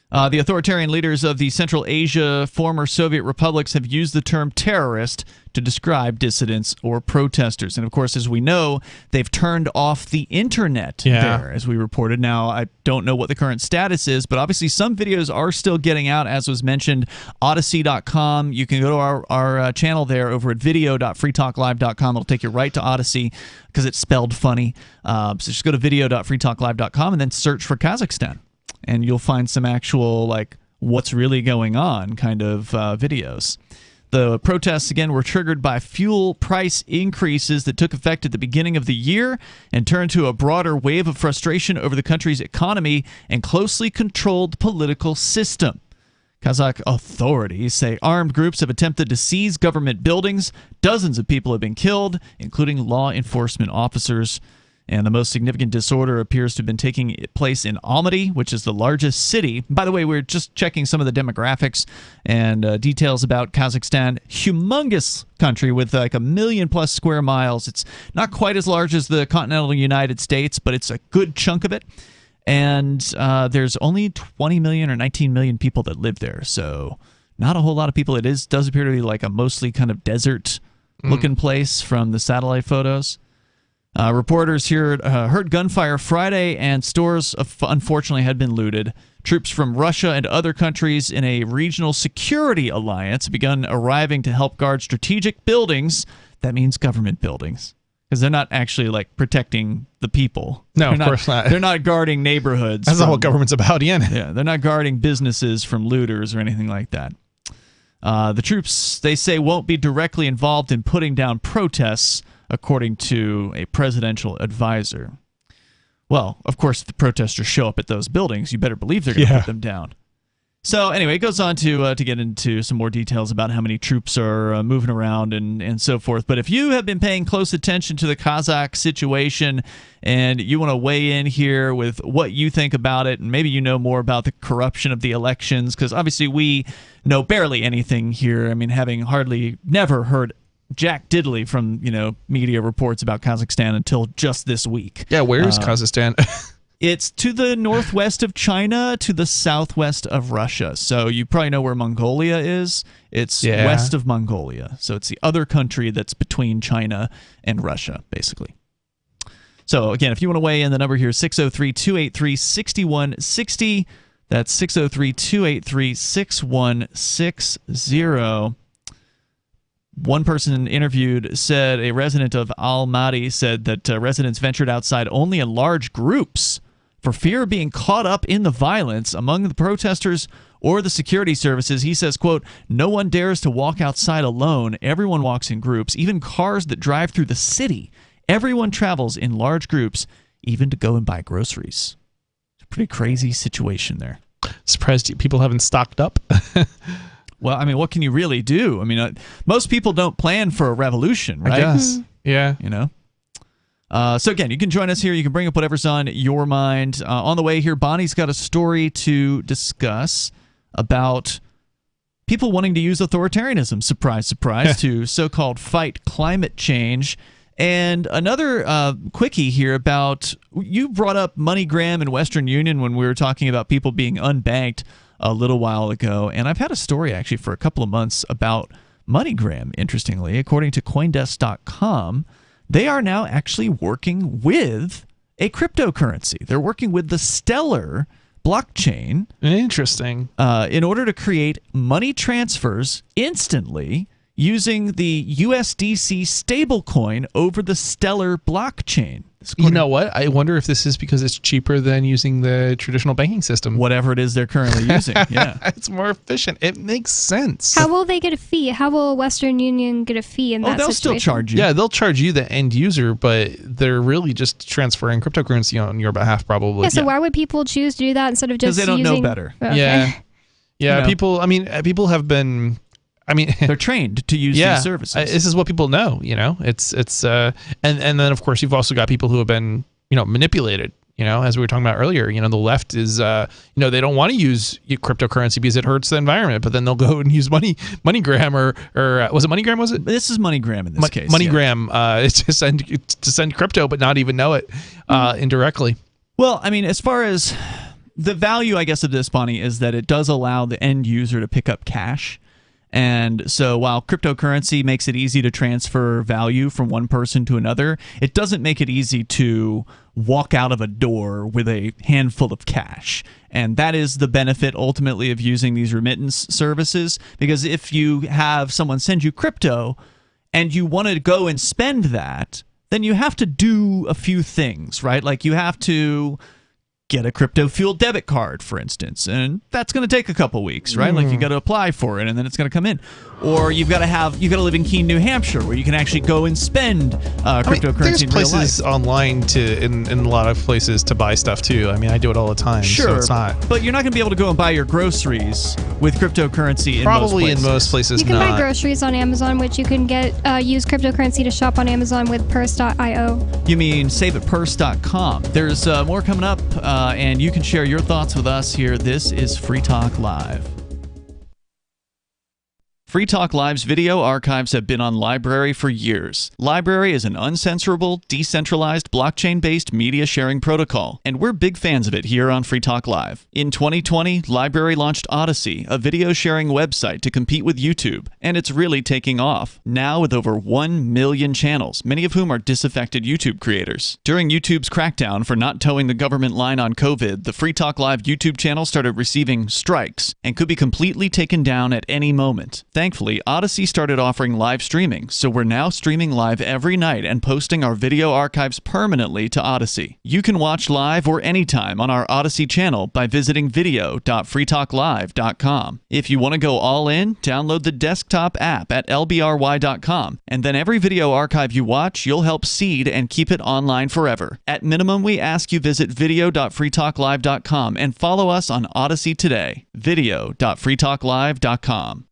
The authoritarian leaders of the Central Asia former Soviet republics have used the term terrorist to describe dissidents or protesters. And of course, as we know, they've turned off the internet there, as we reported. Now, I don't know what the current status is, but obviously some videos are still getting out, as was mentioned. Odyssey.com. You can go to our channel there over at video.freetalklive.com. It'll take you right to Odyssey because it's spelled funny. So just go to video.freetalklive.com and then search for Kazakhstan. And you'll find some actual, like, what's really going on kind of videos. The protests, again, were triggered by fuel price increases that took effect at the beginning of the year and turned to a broader wave of frustration over the country's economy and closely controlled political system. Kazakh authorities say armed groups have attempted to seize government buildings. Dozens of people have been killed, including law enforcement officers. And the most significant disorder appears to have been taking place in Almaty, which is the largest city. By the way, we're just checking some of the demographics and details about Kazakhstan. Humongous country with like 1 million plus square miles. It's not quite as large as the continental United States, but it's a good chunk of it. And there's only 20 million or 19 million people that live there. So not a whole lot of people. It does appear to be like a mostly kind of desert-looking place from the satellite photos. Reporters here heard gunfire Friday, and stores unfortunately had been looted. Troops from Russia and other countries in a regional security alliance begun arriving to help guard strategic buildings. That means government buildings. Because they're not actually like protecting the people. No, of course not. They're not guarding neighborhoods. That's not what government's about, Yeah, they're not guarding businesses from looters or anything like that. The troops, they say, won't be directly involved in putting down protests, according to a presidential advisor. Well, of course, if the protesters show up at those buildings, you better believe they're going to put them down. So anyway, it goes on to get into some more details about how many troops are moving around and so forth. But if you have been paying close attention to the Kazakh situation and you want to weigh in here with what you think about it, and maybe you know more about the corruption of the elections, because obviously we know barely anything here. I mean, having hardly never heard jack diddly from media reports about Kazakhstan until just this week. Yeah, where is Kazakhstan? It's to the northwest of China, to the southwest of Russia. So you probably know where Mongolia is. It's west of Mongolia. So it's the other country that's between China and Russia, basically. So again, if you want to weigh in, the number here is 603-283-6160. That's 603-283-6160. One person interviewed said, a resident of Almaty said that residents ventured outside only in large groups for fear of being caught up in the violence among the protesters or the security services. He says, quote, no one dares to walk outside alone. Everyone walks in groups, even cars that drive through the city. Everyone travels in large groups, even to go and buy groceries. It's a pretty crazy situation there. Surprised people haven't stocked up. Well, I mean, what can you really do? I mean, most people don't plan for a revolution, right? I guess. Yeah. So again, you can join us here. You can bring up whatever's on your mind. On the way here, Bonnie's got a story to discuss about people wanting to use authoritarianism, surprise, surprise, to so-called fight climate change. And another quickie here about, you brought up MoneyGram and Western Union when we were talking about people being unbanked a little while ago. And I've had a story actually for a couple of months about MoneyGram, interestingly. According to Coindesk.com, they are now actually working with a cryptocurrency. They're working with the Stellar blockchain. Interesting. In order to create money transfers instantly using the USDC stablecoin over the Stellar blockchain. You know what? I wonder if this is because it's cheaper than using the traditional banking system. Whatever it is they're currently using, yeah. It's more efficient. It makes sense. How will they get a fee? How will Western Union get a fee in that situation? They'll still charge you. Yeah, they'll charge you, the end user, but they're really just transferring cryptocurrency on your behalf, probably. Yeah, so why would people choose to do that instead of just using... Because they don't know better. Okay. Yeah, people have been... they're trained to use these services. This is what people know, It's and then of course you've also got people who have been, manipulated, as we were talking about earlier. The left is they don't want to use cryptocurrency because it hurts the environment, but then they'll go and use MoneyGram or was it MoneyGram? Was it? This is MoneyGram in this case. MoneyGram to send crypto, but not even know it indirectly. Well, I mean, as far as the value, I guess, of this, Bonnie, is that it does allow the end user to pick up cash. And so while cryptocurrency makes it easy to transfer value from one person to another, it doesn't make it easy to walk out of a door with a handful of cash. And that is the benefit ultimately of using these remittance services, because if you have someone send you crypto and you want to go and spend that, then you have to do a few things, right? Like you have to get a crypto fuel debit card, for instance, and that's going to take a couple weeks, right? Like you got to apply for it, and then it's going to come in. Or you've got to live in Keene, New Hampshire, where you can actually go and spend cryptocurrency in real life. There's places online in a lot of places to buy stuff too. I mean, I do it all the time. Sure, so it's not. But you're not going to be able to go and buy your groceries with cryptocurrency. Probably in most places. You can buy groceries on Amazon, which you can get use cryptocurrency to shop on Amazon with Purse.io. You mean saveatpurse.com. There's more coming up, and you can share your thoughts with us here. This is Free Talk Live. Free Talk Live's video archives have been on LBRY for years. LBRY is an uncensorable, decentralized, blockchain-based media sharing protocol, and we're big fans of it here on Free Talk Live. In 2020, LBRY launched Odyssey, a video sharing website to compete with YouTube, and it's really taking off, now with over 1 million channels, many of whom are disaffected YouTube creators. During YouTube's crackdown for not towing the government line on COVID, the Free Talk Live YouTube channel started receiving strikes and could be completely taken down at any moment. thankfully, Odyssey started offering live streaming, so we're now streaming live every night and posting our video archives permanently to Odyssey. You can watch live or anytime on our Odyssey channel by visiting video.freetalklive.com. If you want to go all in, download the desktop app at lbry.com, and then every video archive you watch, you'll help seed and keep it online forever. At minimum, we ask you visit video.freetalklive.com and follow us on Odyssey today. video.freetalklive.com.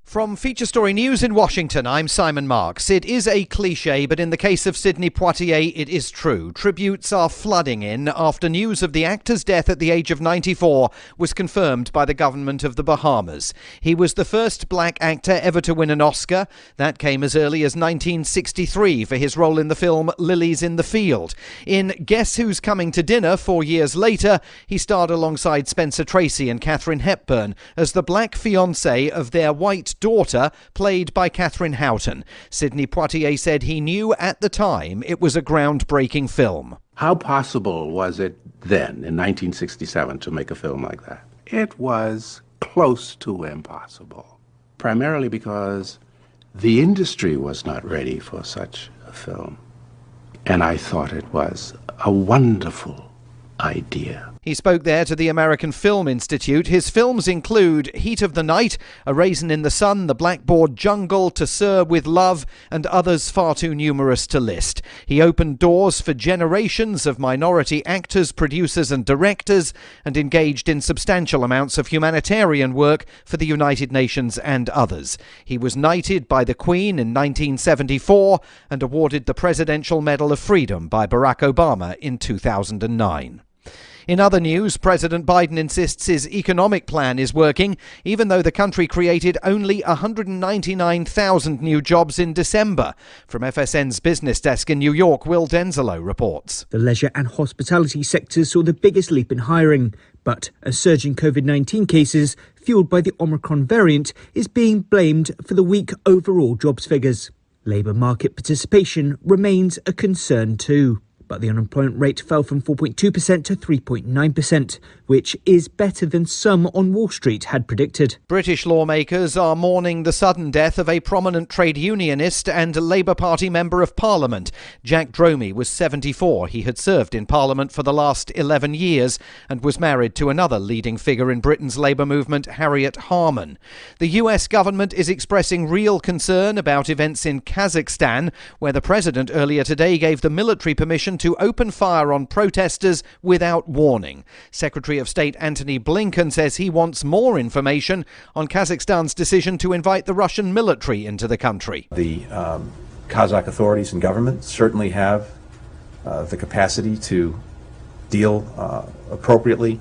From Feature Story News in Washington, I'm Simon Marks. It is a cliche, but in the case of Sidney Poitier, it is true. Tributes are flooding in after news of the actor's death at the age of 94 was confirmed by the government of the Bahamas. He was the first black actor ever to win an Oscar. That came as early as 1963 for his role in the film Lilies in the Field. In Guess Who's Coming to Dinner 4 years later, he starred alongside Spencer Tracy and Katharine Hepburn as the black fiancé of their white daughter, played by Catherine Houghton. Sidney Poitier said he knew at the time it was a groundbreaking film. How possible was it then, in 1967, to make a film like that? It was close to impossible, primarily because the industry was not ready for such a film. And I thought it was a wonderful idea. He spoke there to the American Film Institute. His films include Heat of the Night, A Raisin in the Sun, The Blackboard Jungle, To Sir with Love, and others far too numerous to list. He opened doors for generations of minority actors, producers and directors, and engaged in substantial amounts of humanitarian work for the United Nations and others. He was knighted by the Queen in 1974 and awarded the Presidential Medal of Freedom by Barack Obama in 2009. In other news, President Biden insists his economic plan is working, even though the country created only 199,000 new jobs in December. From FSN's business desk in New York, Will Denzelo reports. The leisure and hospitality sectors saw the biggest leap in hiring, but a surge in COVID-19 cases, fueled by the Omicron variant, is being blamed for the weak overall jobs figures. Labour market participation remains a concern too. But the unemployment rate fell from 4.2% to 3.9%, which is better than some on Wall Street had predicted. British lawmakers are mourning the sudden death of a prominent trade unionist and Labour Party Member of Parliament. Jack Dromey was 74. He had served in Parliament for the last 11 years and was married to another leading figure in Britain's Labour movement, Harriet Harman. The US government is expressing real concern about events in Kazakhstan, where the president earlier today gave the military permission to open fire on protesters without warning. Secretary of State Antony Blinken says he wants more information on Kazakhstan's decision to invite the Russian military into the country. The Kazakh authorities and government certainly have the capacity to deal appropriately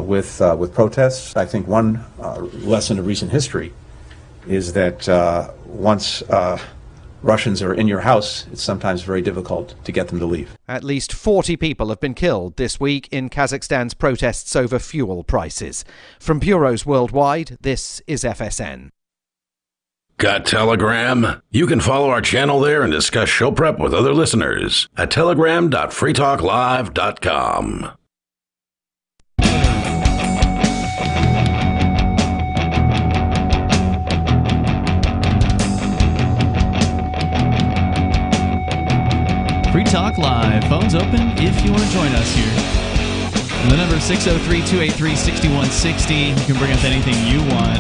with protests. I think one lesson of recent history is that once Russians are in your house, it's sometimes very difficult to get them to leave. At least 40 people have been killed this week in Kazakhstan's protests over fuel prices. From bureaus worldwide, this is FSN. Got Telegram? You can follow our channel there and discuss show prep with other listeners at telegram.freetalklive.com. Free Talk Live. Phones open if you want to join us here. The number is 603-283-6160. You can bring up anything you want.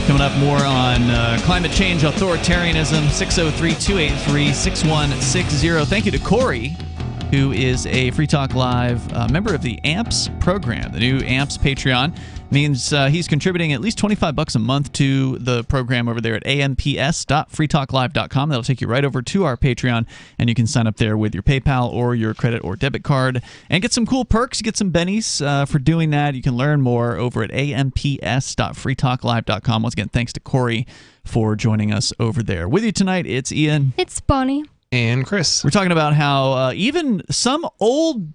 Coming up more on climate change, authoritarianism, 603-283-6160. Thank you to Corey, who is a Free Talk Live member of the AMPS program. The new AMPS Patreon means he's contributing at least $25 a month to the program over there at amps.freetalklive.com. That'll take you right over to our Patreon, and you can sign up there with your PayPal or your credit or debit card and get some cool perks. Get some bennies for doing that. You can learn more over at amps.freetalklive.com. Once again, thanks to Corey for joining us over there. With you tonight, it's Ian. It's Bonnie. And Chris. We're talking about how even some old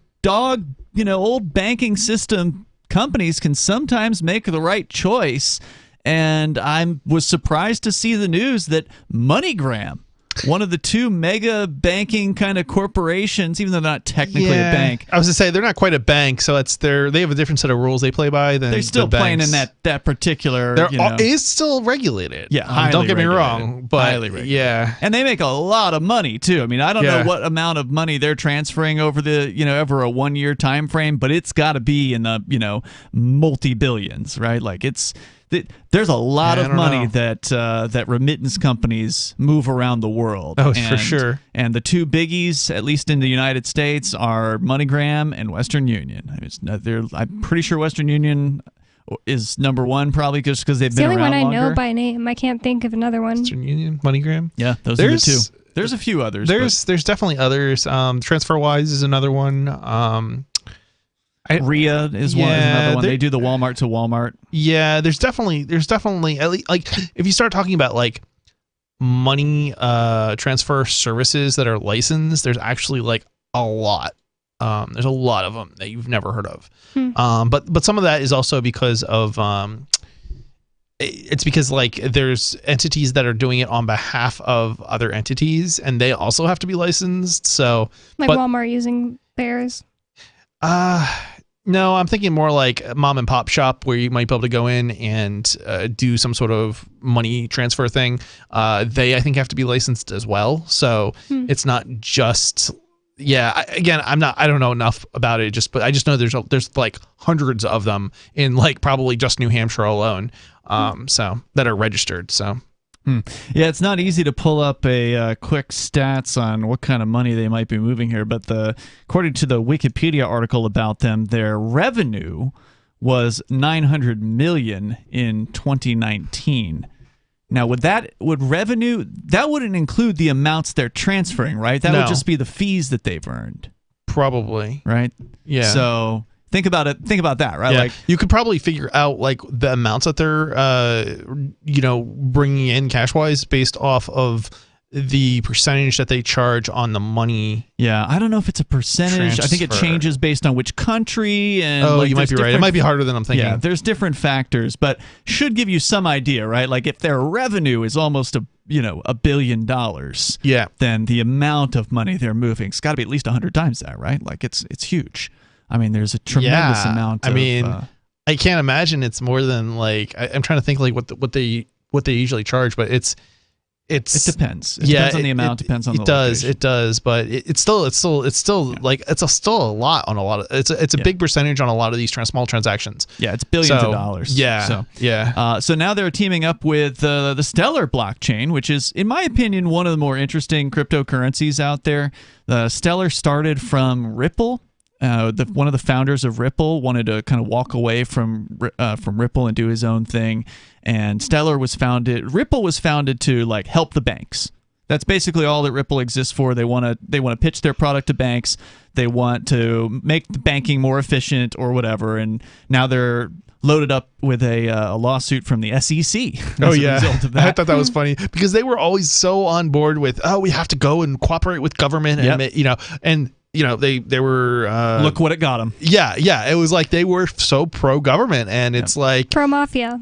banking system companies can sometimes make the right choice. And I was surprised to see the news that MoneyGram one of the two mega banking kind of corporations, even though they're not technically a bank. I was to say they're not quite a bank, so they have a different set of rules they play by than they're still the playing banks. in that particular. It is still regulated. Yeah, highly don't get me regulated. wrong, but Highly regulated. And they make a lot of money too. I mean, I don't know what amount of money they're transferring over over a 1 year time frame, but it's got to be in the multi-billions, right? Like there's a lot of money that remittance companies move around the world. Oh, for sure. And the two biggies, at least in the United States, are MoneyGram and Western Union. I'm pretty sure Western Union is number one, probably just because they've been around longer. It's the only one I know by name. I can't think of another one. Western Union, MoneyGram. Yeah, those are the two. There's a few others. There's definitely others. TransferWise is another one. RIA is another one. They do the Walmart to Walmart. Yeah, there's definitely at least, like, if you start talking about like money transfer services that are licensed, there's actually like a lot. There's a lot of them that you've never heard of. But some of that is also because of it's because like there's entities that are doing it on behalf of other entities, and they also have to be licensed. So Walmart using theirs. No, I'm thinking more like mom and pop shop where you might be able to go in and do some sort of money transfer thing. They, I think, have to be licensed as well. So it's not just, I don't know enough about it, but I just know there's like hundreds of them in like probably just New Hampshire alone. So that are registered. So. Yeah, it's not easy to pull up a quick stats on what kind of money they might be moving here, but according to the Wikipedia article about them, their revenue was $900 million in 2019. Now, revenue that wouldn't include the amounts they're transferring, right? That would just be the fees that they've earned, probably, right? Yeah. So. Think about it. Think about that, right? Yeah. Like you could probably figure out like the amounts that they're, bringing in cash wise based off of the percentage that they charge on the money. Yeah, I don't know if it's a percentage. I think it changes based on which country. And you might be right. It might be harder than I'm thinking. Yeah, there's different factors, but should give you some idea, right? Like if their revenue is almost $1 billion, then the amount of money they're moving, it's got to be at least 100 times that, right? Like it's huge. I mean, there's a tremendous amount. I can't imagine it's more than like I'm trying to think like what they usually charge, but it depends. It depends on the amount. Depends on the location. It does, but it's still like still a lot on a lot of it's a big percentage on a lot of these small transactions. Yeah, it's billions of dollars. Yeah, so now they're teaming up with the Stellar blockchain, which is, in my opinion, one of the more interesting cryptocurrencies out there. The Stellar started from Ripple. One of the founders of Ripple wanted to kind of walk away from Ripple and do his own thing, and Ripple was founded to like help the banks. That's basically all that Ripple exists for. They want to pitch their product to banks. They want to make the banking more efficient or whatever, and now they're loaded up with a lawsuit from the SEC. Oh yeah, result of that. I thought that was funny because they were always so on board with we have to go and cooperate with government and they were look what it got them. Yeah, it was like they were so pro government, and it's like pro mafia.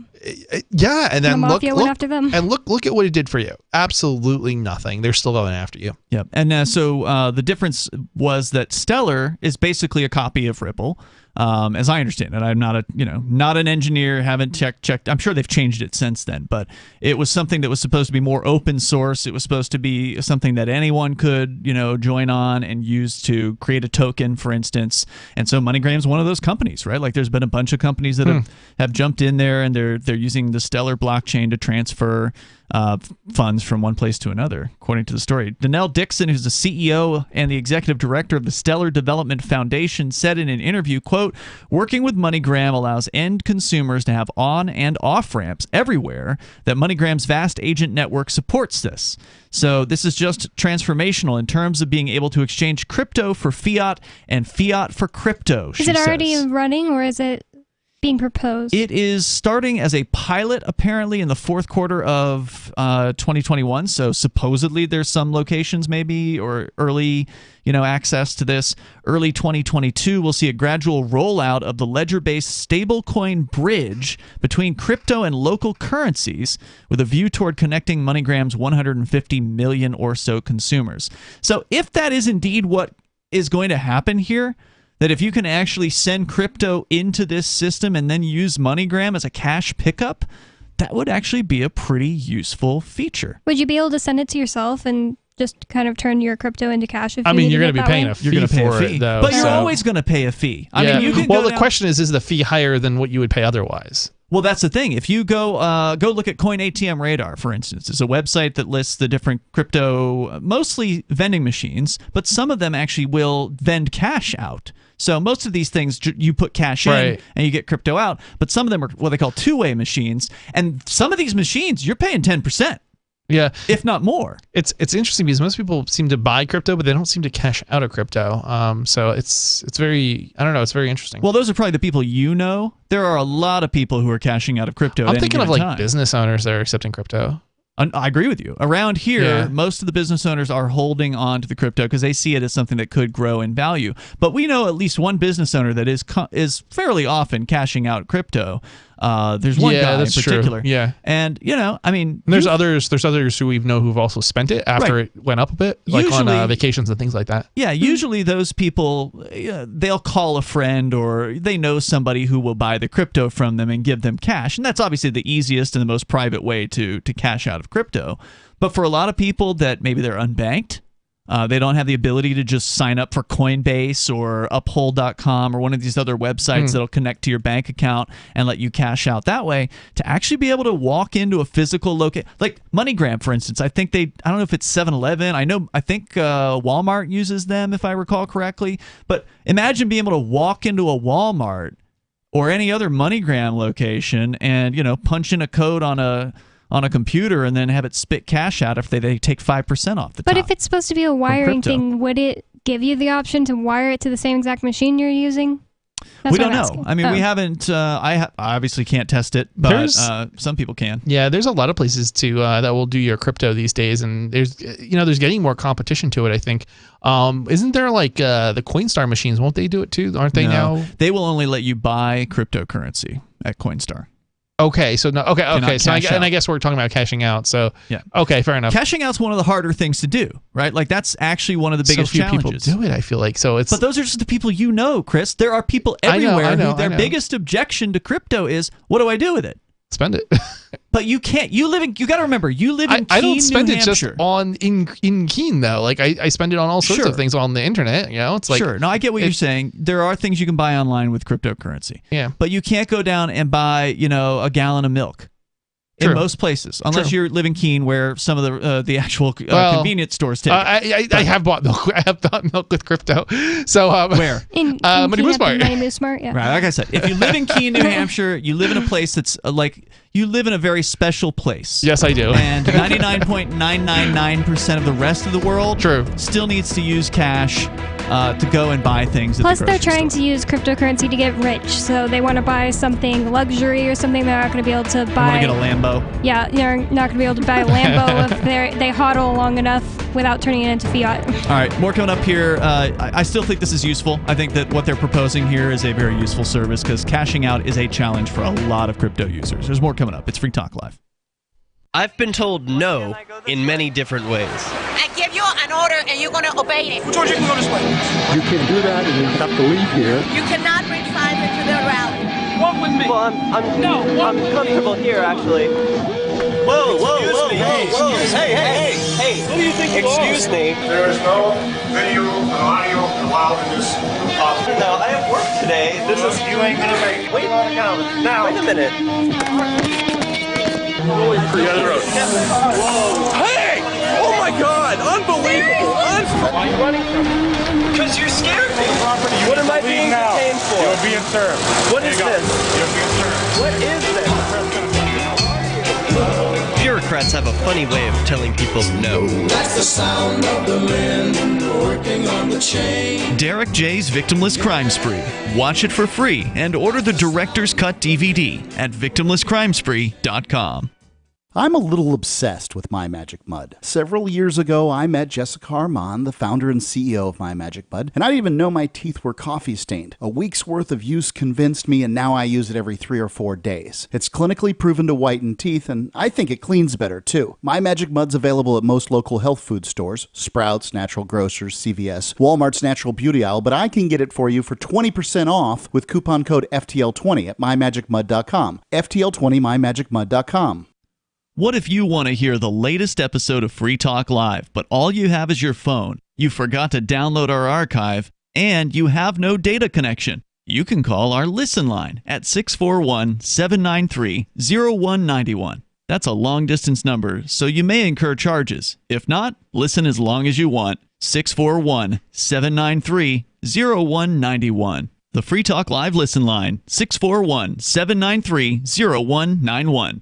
Yeah, and then the mafia went after them. And look at what it did for you. Absolutely nothing. They're still going after you. Yep. And so the difference was that Stellar is basically a copy of Ripple. As I understand it, I'm not an engineer, haven't checked. I'm sure they've changed it since then, but it was something that was supposed to be more open source. It was supposed to be something that anyone could, join on and use to create a token, for instance. And so MoneyGram's one of those companies, right? Like there's been a bunch of companies that have jumped in there, and they're using the Stellar blockchain to transfer funds from one place to another, according to the story. Donnell Dixon, who's the CEO and the executive director of the Stellar Development Foundation, said in an interview, quote, "Working with MoneyGram allows end consumers to have on and off ramps everywhere that MoneyGram's vast agent network supports this. So this is just transformational in terms of being able to exchange crypto for fiat and fiat for crypto." Is it already running, or is it being proposed? It is starting as a pilot, apparently, in the fourth quarter of 2021. So supposedly there's some locations maybe or early access to this. Early 2022, we'll see a gradual rollout of the ledger-based stablecoin bridge between crypto and local currencies with a view toward connecting MoneyGram's 150 million or so consumers. So if that is indeed what is going to happen here, that if you can actually send crypto into this system and then use MoneyGram as a cash pickup, that would actually be a pretty useful feature. Would you be able to send it to yourself and just kind of turn your crypto into cash? If I mean, you're going to be paying a fee for it, though. But you're always going to pay a fee. I mean, you can the question is the fee higher than what you would pay otherwise? Well, that's the thing. If you go look at Coin ATM Radar, for instance, it's a website that lists the different crypto, mostly vending machines, but some of them actually will vend cash out. So most of these things, you put cash in and you get crypto out, but some of them are what they call two-way machines, and some of these machines, you're paying 10%. Yeah, if not more. It's interesting because most people seem to buy crypto, but they don't seem to cash out of crypto. So it's very, I don't know, it's very interesting. Well, those are probably the people you know. There are a lot of people who are cashing out of crypto. I'm thinking of like business owners that are accepting crypto. I agree with you. Around here, most of the business owners are holding on to the crypto because they see it as something that could grow in value. But we know at least one business owner that is fairly often cashing out crypto. There's one guy in particular. True. Yeah, and I mean, there's others who we know who've also spent it after it went up a bit, like usually, on vacations and things like that. Yeah, usually those people they'll call a friend or they know somebody who will buy the crypto from them and give them cash, and that's obviously the easiest and the most private way to cash out of crypto. But for a lot of people that maybe they're unbanked, they don't have the ability to just sign up for Coinbase or Uphold.com or one of these other websites that'll connect to your bank account and let you cash out that way. To actually be able to walk into a physical location, like MoneyGram, for instance, I don't know if it's 7-Eleven. I think Walmart uses them, if I recall correctly. But imagine being able to walk into a Walmart or any other MoneyGram location and punch in a code on a computer and then have it spit cash out if they take 5% off the top. But if it's supposed to be a wiring thing, would it give you the option to wire it to the same exact machine you're using? We don't know. I mean, we haven't. I obviously can't test it, but some people can. Yeah, there's a lot of places that will do your crypto these days, and there's getting more competition to it. I think. Isn't there like the Coinstar machines? Won't they do it too? Aren't they now? They will only let you buy cryptocurrency at Coinstar. Okay, so no, okay. So I guess we're talking about cashing out. So yeah, okay, fair enough. Cashing out's one of the harder things to do, right? Like that's actually one of the biggest challenges. People do it. I feel like so. But those are just the people you know, Chris. There are people everywhere who their biggest objection to crypto is, "What do I do with it?" Spend it. But you can't. You got to remember, you live in Keene, I don't spend New it just in Keene though. Like I spend it on all sorts of things on the internet. It's like No, I get what you're saying. There are things you can buy online with cryptocurrency. Yeah, but you can't go down and buy a gallon of milk. In most places, unless you live in Keene, where some of the actual convenience stores take. I have bought milk. I have bought milk with crypto. So where? In Money Moose Mart. Money Moose Mart, yeah. Right, like I said, if you live in Keene, New Hampshire, you live in a place that's you live in a very special place. Yes, I do. And 99.999% of the rest of the world still needs to use cash to go and buy things. Plus, they're trying to use cryptocurrency to get rich, so they want to buy something luxury or something they're not going to be able to buy. You want to get a Lambo? Yeah, you're not going to be able to buy a Lambo if they hodl long enough without turning it into fiat. All right, more coming up here. I still think this is useful. I think that what they're proposing here is a very useful service because cashing out is a challenge for a lot of crypto users. There's more coming up. It's Free Talk Live. I've been told no in many different ways. I give you an order and you're going to obey it. George, you can go this way. You can do that and you have to leave here. You cannot bring Simon to the rally. Walk with me. Well, I'm comfortable here, actually. Whoa. Hey. Who do you think you are? Excuse me. There is no video and audio allowed in this office. No, I have work today. You ain't going to make it. Wait a minute. Hey! Oh my God! Unbelievable! Why are you running from me? Because you scared me. What am I being detained for? You're being served. What is this? You're being served. What is this? If you're a Democrats have a funny way of telling people no. That's the sound of the men working on the chain. Derek J's Victimless Crime Spree. Watch it for free and order the Director's Cut DVD at victimlesscrimespree.com. I'm a little obsessed with My Magic Mud. Several years ago, I met Jessica Armand, the founder and CEO of My Magic Mud, and I didn't even know my teeth were coffee stained. A week's worth of use convinced me, and now I use it every 3 or 4 days. It's clinically proven to whiten teeth, and I think it cleans better, too. My Magic Mud's available at most local health food stores, Sprouts, Natural Grocers, CVS, Walmart's Natural Beauty Aisle, but I can get it for you for 20% off with coupon code FTL20 at mymagicmud.com. FTL20 mymagicmud.com. What if you want to hear the latest episode of Free Talk Live, but all you have is your phone, you forgot to download our archive, and you have no data connection? You can call our Listen line at 641-793-0191. That's a long-distance number, so you may incur charges. If not, listen as long as you want. 641-793-0191. The Free Talk Live Listen line, 641-793-0191.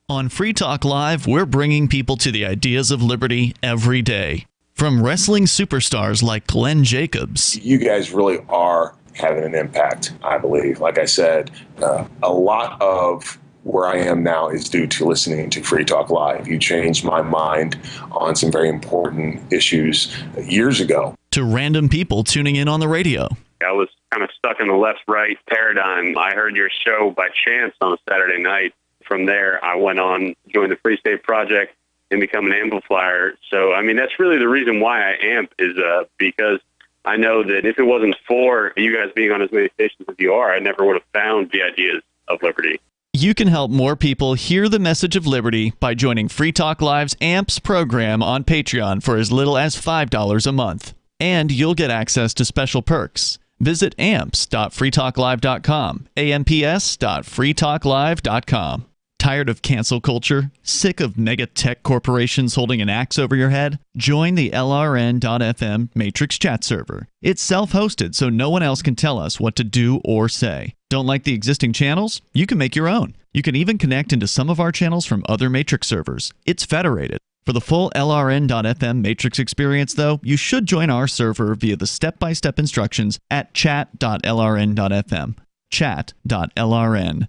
On Free Talk Live, we're bringing people to the ideas of liberty every day. From wrestling superstars like Glenn Jacobs. You guys really are having an impact, I believe. Like I said, a lot of where I am now is due to listening to Free Talk Live. You changed my mind on some very important issues years ago. To random people tuning in on the radio. I was kind of stuck in the left-right paradigm. I heard your show by chance on a Saturday night. From there, I went on, joined the Free State Project, and become an amplifier. So, I mean, that's really the reason why I amp is because I know that if it wasn't for you guys being on as many stations as you are, I never would have found the ideas of liberty. You can help more people hear the message of liberty by joining Free Talk Live's AMPS program on Patreon for as little as $5 a month. And you'll get access to special perks. Visit amps.freetalklive.com, amps.freetalklive.com. Tired of cancel culture? Sick of mega tech corporations holding an axe over your head? Join the LRN.FM Matrix chat server. It's self-hosted, so no one else can tell us what to do or say. Don't like the existing channels? You can make your own. You can even connect into some of our channels from other Matrix servers. It's federated. For the full LRN.FM Matrix experience, though, you should join our server via the step-by-step instructions at chat.lrn.fm. Chat.lrn.fm.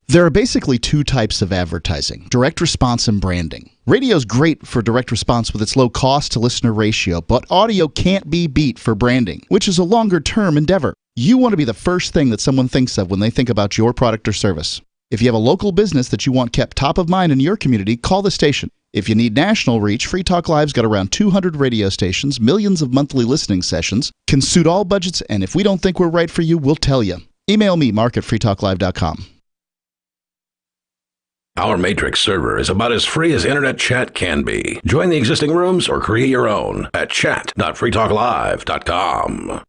There are basically 2 types of advertising, direct response and branding. Radio's great for direct response with its low cost to listener ratio, but audio can't be beat for branding, which is a longer-term endeavor. You want to be the first thing that someone thinks of when they think about your product or service. If you have a local business that you want kept top of mind in your community, call the station. If you need national reach, Free Talk Live's got around 200 radio stations, millions of monthly listening sessions, can suit all budgets, and if we don't think we're right for you, we'll tell you. Email me, mark@freetalklive.com. Our Matrix server is about as free as internet chat can be. Join the existing rooms or create your own at chat.freetalklive.com.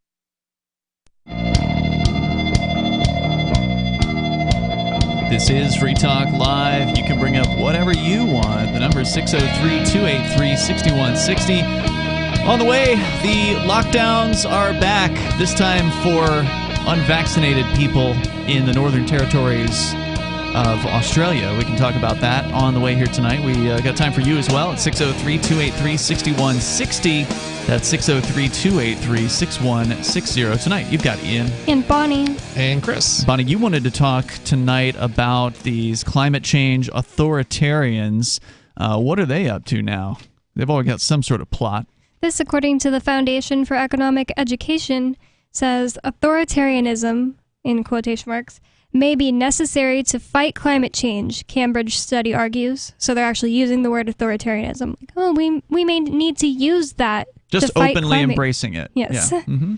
This is Free Talk Live. You can bring up whatever you want. The number is 603-283-6160. On the way, the lockdowns are back, this time for unvaccinated people in the Northern Territories of Australia. We can talk about that on the way here tonight. We got time for you as well at 603-283-6160. That's 603-283-6160. Tonight, you've got Ian. And Bonnie. And Chris. Bonnie, you wanted to talk tonight about these climate change authoritarians. What are they up to now? They've all got some sort of plot. This, according to the Foundation for Economic Education, says authoritarianism, in quotation marks, may be necessary to fight climate change, Cambridge study argues. So they're actually using the word authoritarianism. Like, oh, we may need to use that just to fight openly climate. Embracing it. Yes. Yeah. Mm-hmm.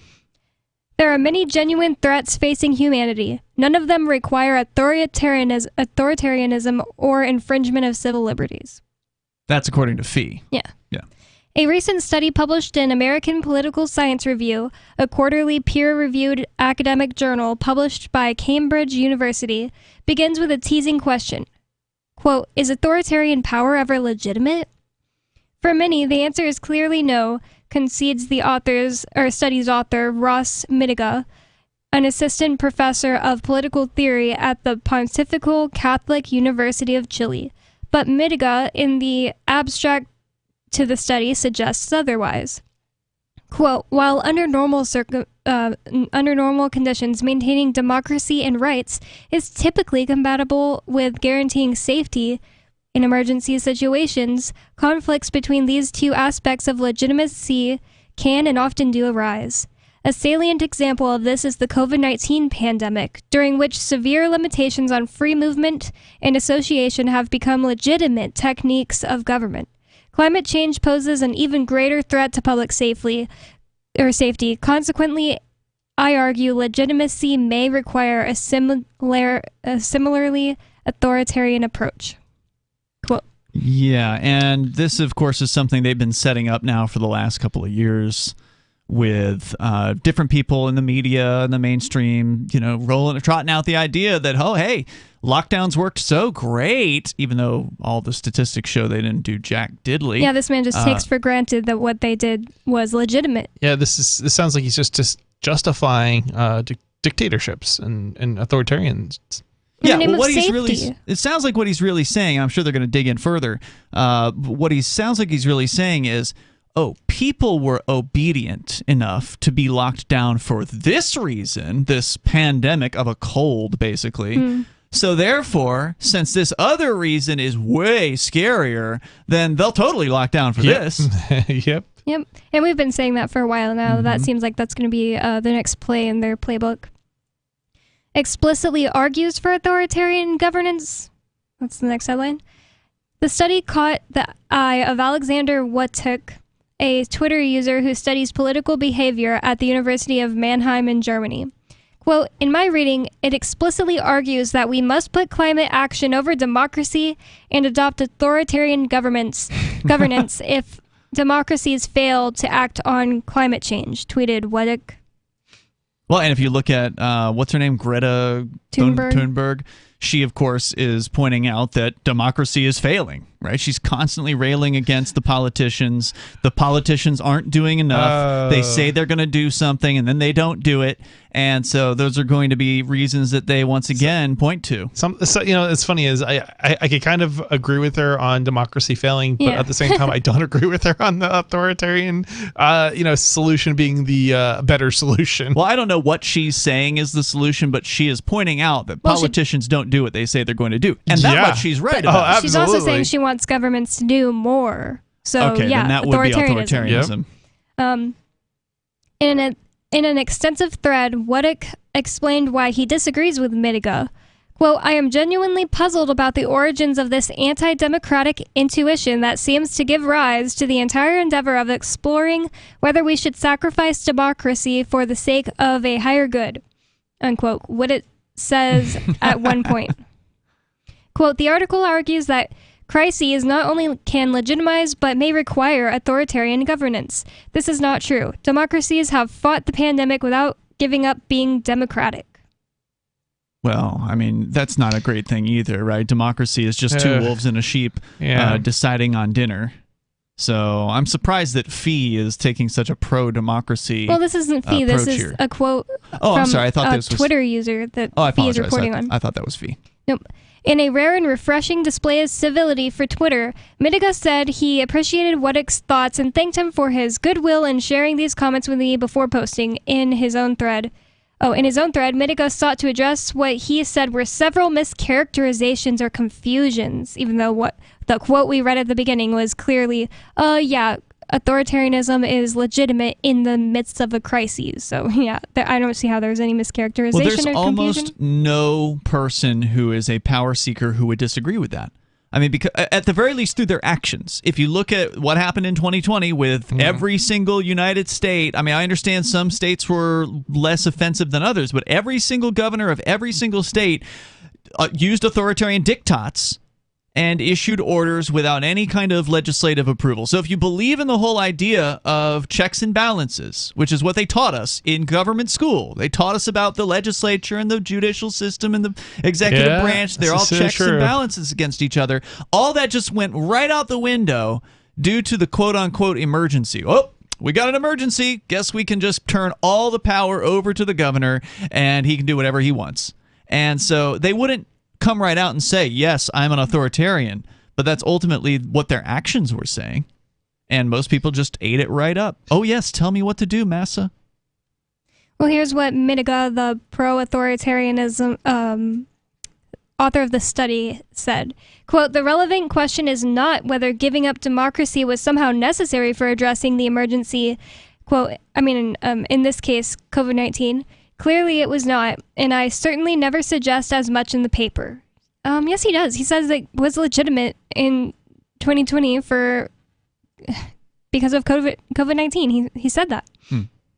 There are many genuine threats facing humanity. None of them require authoritarianism or infringement of civil liberties. That's according to Fee. Yeah. Yeah. A recent study published in American Political Science Review, a quarterly peer-reviewed academic journal published by Cambridge University, begins with a teasing question. Quote, is authoritarian power ever legitimate? For many, the answer is clearly no, concedes the study's author, Ross Midiga. an assistant professor of political theory at the Pontifical Catholic University of Chile. But Mitiga, in the abstract to the study, suggests otherwise. Quote, while under normal conditions, maintaining democracy and rights is typically compatible with guaranteeing safety in emergency situations, conflicts between these two aspects of legitimacy can and often do arise. A salient example of this is the COVID-19 pandemic, during which severe limitations on free movement and association have become legitimate techniques of government. Climate change poses an even greater threat to public safety. Consequently, I argue legitimacy may require a similarly authoritarian approach. Quote. Yeah, and this, of course, is something they've been setting up now for the last couple of years with different people in the media and the mainstream, trotting out the idea that, oh, hey, lockdowns worked so great, even though all the statistics show they didn't do jack diddly. Yeah, this man just takes for granted that what they did was legitimate. Yeah, this sounds like he's just justifying dictatorships and authoritarians. Yeah, well, it sounds like what he's really saying, I'm sure they're going to dig in further, what he sounds like he's really saying is, people were obedient enough to be locked down for this reason, this pandemic of a cold, basically. So therefore, since this other reason is way scarier, then they'll totally lock down for this. Yep. And we've been saying that for a while now. Mm-hmm. That seems like that's going to be the next play in their playbook. Explicitly argues for authoritarian governance. That's the next headline. The study caught the eye of Alexander Wuttke, a Twitter user who studies political behavior at the University of Mannheim in Germany. Quote, in my reading, it explicitly argues that we must put climate action over democracy and adopt authoritarian governance if democracies fail to act on climate change, tweeted Wuttke. Well, and if you look at, what's her name, Greta Thunberg, she, of course, is pointing out that democracy is failing, right? She's constantly railing against the politicians. The politicians aren't doing enough. They say they're going to do something, and then they don't do it. And so those are going to be reasons that they once again point to. It's funny is I could kind of agree with her on democracy failing, but at the same time I don't agree with her on the authoritarian solution being the better solution. Well, I don't know what she's saying is the solution, but she is pointing out that politicians don't do what they say they're going to do, and that much she's right about. Absolutely. She's also saying she wants governments to do more. So then that would be authoritarianism. In an extensive thread, Wuttke explained why he disagrees with Mitiga. Quote, I am genuinely puzzled about the origins of this anti-democratic intuition that seems to give rise to the entire endeavor of exploring whether we should sacrifice democracy for the sake of a higher good, unquote. Wuttke says at one point. Quote, the article argues that crises not only can legitimize but may require authoritarian governance. This is not true. Democracies have fought the pandemic without giving up being democratic. Well, I mean, that's not a great thing either, right? Democracy is just two wolves and a sheep deciding on dinner. So I'm surprised that Fee is taking such a pro-democracy Well, this isn't Fee. This is a quote I'm sorry. I thought this was Twitter user that Fee is reporting on. I thought that was Fee. Nope. In a rare and refreshing display of civility for Twitter, Mitiga said he appreciated Wuttke's thoughts and thanked him for his goodwill in sharing these comments with me before posting in his own thread. In his own thread, Mitiga sought to address what he said were several mischaracterizations or confusions, even though what the quote we read at the beginning was clearly, authoritarianism is legitimate in the midst of a crisis. So, I don't see how there's any mischaracterization or confusion. Well, there's almost no person who is a power seeker who would disagree with that. I mean, because at the very least through their actions. If you look at what happened in 2020 with every single United state, I mean, I understand some states were less offensive than others, but every single governor of every single state used authoritarian diktats and issued orders without any kind of legislative approval. So if you believe in the whole idea of checks and balances, which is what they taught us in government school, they taught us about the legislature and the judicial system and the executive branch. They're all checks and balances against each other. All that just went right out the window due to the quote-unquote emergency. we got an emergency. Guess we can just turn all the power over to the governor, and he can do whatever he wants. And so they wouldn't come right out and say, yes, I'm an authoritarian, but that's ultimately what their actions were saying. And most people just ate it right up. Oh, yes, tell me what to do, Massa. Well, here's what Mitiga, the pro-authoritarianism author of the study, said. Quote, the relevant question is not whether giving up democracy was somehow necessary for addressing the emergency, quote, in this case, COVID-19. Clearly it was not, and I certainly never suggest as much in the paper. Yes, he does. He says it was legitimate in 2020 because of COVID-19. He said that.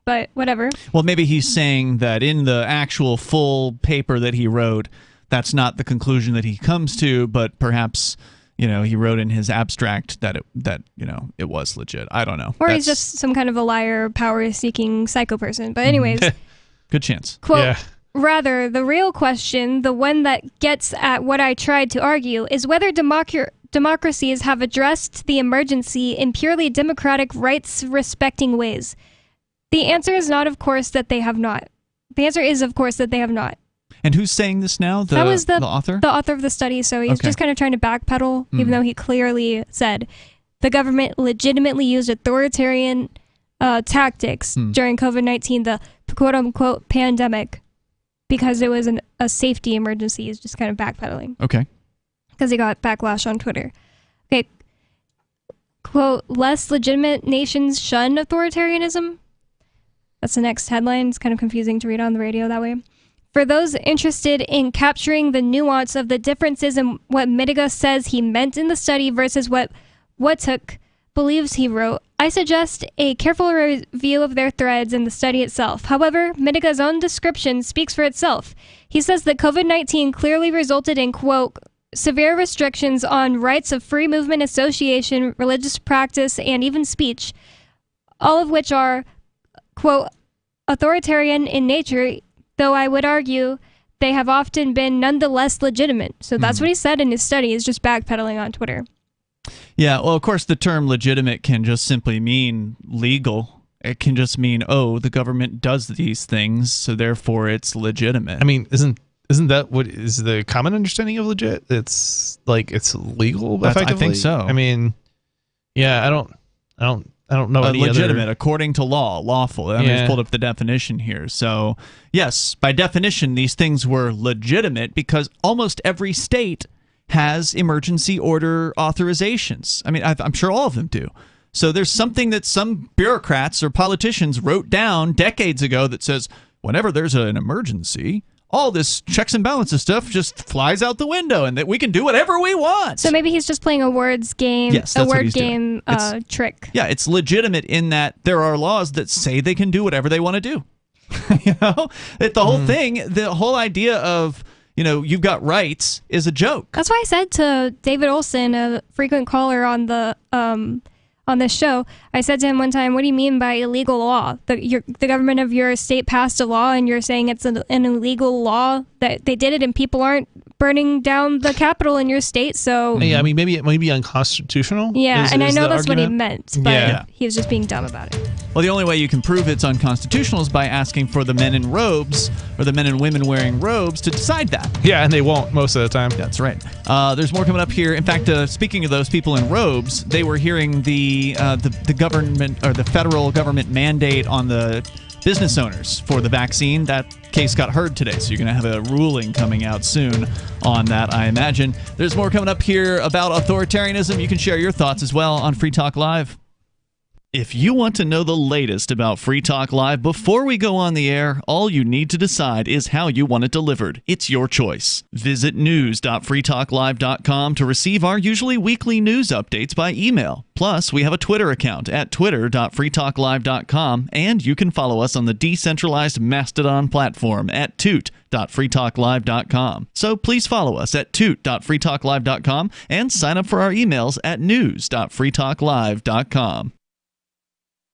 But whatever. Well, maybe he's saying that in the actual full paper that he wrote, that's not the conclusion that he comes to, but perhaps, he wrote in his abstract that it was legit. I don't know. Or he's just some kind of a liar, power-seeking psycho person. But anyways. Good chance. Quote, rather, the real question, the one that gets at what I tried to argue, is whether democracies have addressed the emergency in purely democratic, rights-respecting ways. The answer is not, of course, that they have not. The answer is, of course, that they have not. And who's saying this now? That was the author? The author of the study, so he's just kind of trying to backpedal, even though he clearly said the government legitimately used authoritarian tactics during COVID-19, the quote-unquote pandemic, because it was a safety emergency. He's just kind of backpedaling. Okay. Because he got backlash on Twitter. Okay. Quote, less legitimate nations shun authoritarianism. That's the next headline. It's kind of confusing to read on the radio that way. For those interested in capturing the nuance of the differences in what Mitiga says he meant in the study versus what Wotuk believes he wrote, I suggest a careful review of their threads in the study itself. However, Mitiga's own description speaks for itself. He says that COVID-19 clearly resulted in, quote, severe restrictions on rights of free movement, association, religious practice, and even speech, all of which are, quote, authoritarian in nature, though I would argue they have often been nonetheless legitimate. So that's what he said in his study, is just backpedaling on Twitter. Yeah, well, of course, the term legitimate can just simply mean legal. It can just mean, the government does these things, so therefore it's legitimate. I mean, isn't that what is the common understanding of legit? It's like it's legal, effectively? I think so. I mean, yeah, I don't know any legitimate, other... according to law, lawful. I just pulled up the definition here. So, yes, by definition, these things were legitimate because almost every state has emergency order authorizations. I mean, I'm sure all of them do. So there's something that some bureaucrats or politicians wrote down decades ago that says, whenever there's an emergency, all this checks and balances stuff just flies out the window and that we can do whatever we want. So maybe he's just playing a words game, yes, that's a word game trick. Yeah, it's legitimate in that there are laws that say they can do whatever they want to do. The whole thing, the whole idea of, you've got rights is a joke. That's why I said to David Olson, a frequent caller on the on this show, I said to him one time, what do you mean by illegal law? The government of your state passed a law and you're saying it's an illegal law, that they did it and people aren't burning down the Capitol in your state, so... Yeah, I mean, maybe it might be unconstitutional. Yeah, and I know that's what he meant, but yeah. He was just being dumb about it. Well, the only way you can prove it's unconstitutional is by asking for the men in robes, or the men and women wearing robes, to decide that. Yeah, and they won't most of the time. That's right. There's more coming up here. In fact, speaking of those people in robes, they were hearing the government, or the federal government mandate on the business owners for the vaccine. That case got heard today, so you're going to have a ruling coming out soon on that, I imagine. There's more coming up here about authoritarianism. You can share your thoughts as well on Free Talk Live. If you want to know the latest about Free Talk Live before we go on the air, all you need to decide is how you want it delivered. It's your choice. Visit news.freetalklive.com to receive our usually weekly news updates by email. Plus, we have a Twitter account at twitter.freetalklive.com, and you can follow us on the decentralized Mastodon platform at toot.freetalklive.com. So please follow us at toot.freetalklive.com and sign up for our emails at news.freetalklive.com.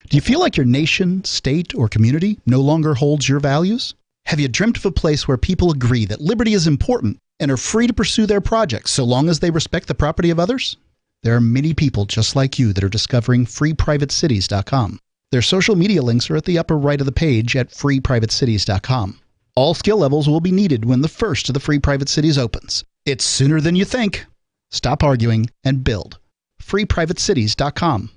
Do you feel like your nation, state, or community no longer holds your values? Have you dreamt of a place where people agree that liberty is important and are free to pursue their projects so long as they respect the property of others? There are many people just like you that are discovering freeprivatecities.com. Their social media links are at the upper right of the page at freeprivatecities.com. All skill levels will be needed when the first of the Free Private Cities opens. It's sooner than you think. Stop arguing and build. freeprivatecities.com.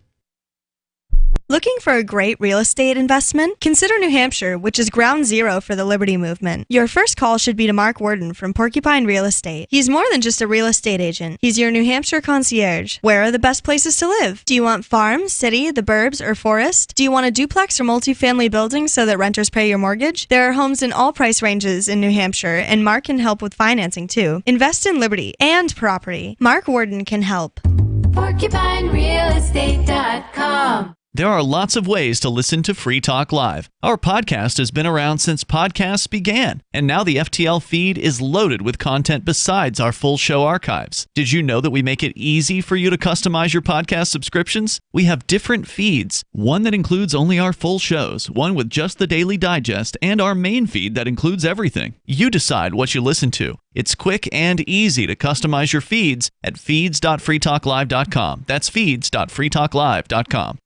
Looking for a great real estate investment? Consider New Hampshire, which is ground zero for the Liberty Movement. Your first call should be to Mark Worden from Porcupine Real Estate. He's more than just a real estate agent. He's your New Hampshire concierge. Where are the best places to live? Do you want farm, city, the burbs, or forest? Do you want a duplex or multifamily building so that renters pay your mortgage? There are homes in all price ranges in New Hampshire, and Mark can help with financing too. Invest in liberty and property. Mark Worden can help. PorcupineRealEstate.com. There are lots of ways to listen to Free Talk Live. Our podcast has been around since podcasts began, and now the FTL feed is loaded with content besides our full show archives. Did you know that we make it easy for you to customize your podcast subscriptions? We have different feeds, one that includes only our full shows, one with just the Daily Digest, and our main feed that includes everything. You decide what you listen to. It's quick and easy to customize your feeds at feeds.freetalklive.com. That's feeds.freetalklive.com.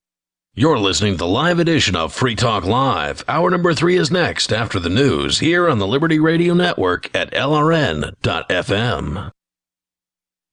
You're listening to the live edition of Free Talk Live. Hour number 3 is next after the news here on the Liberty Radio Network at LRN.FM.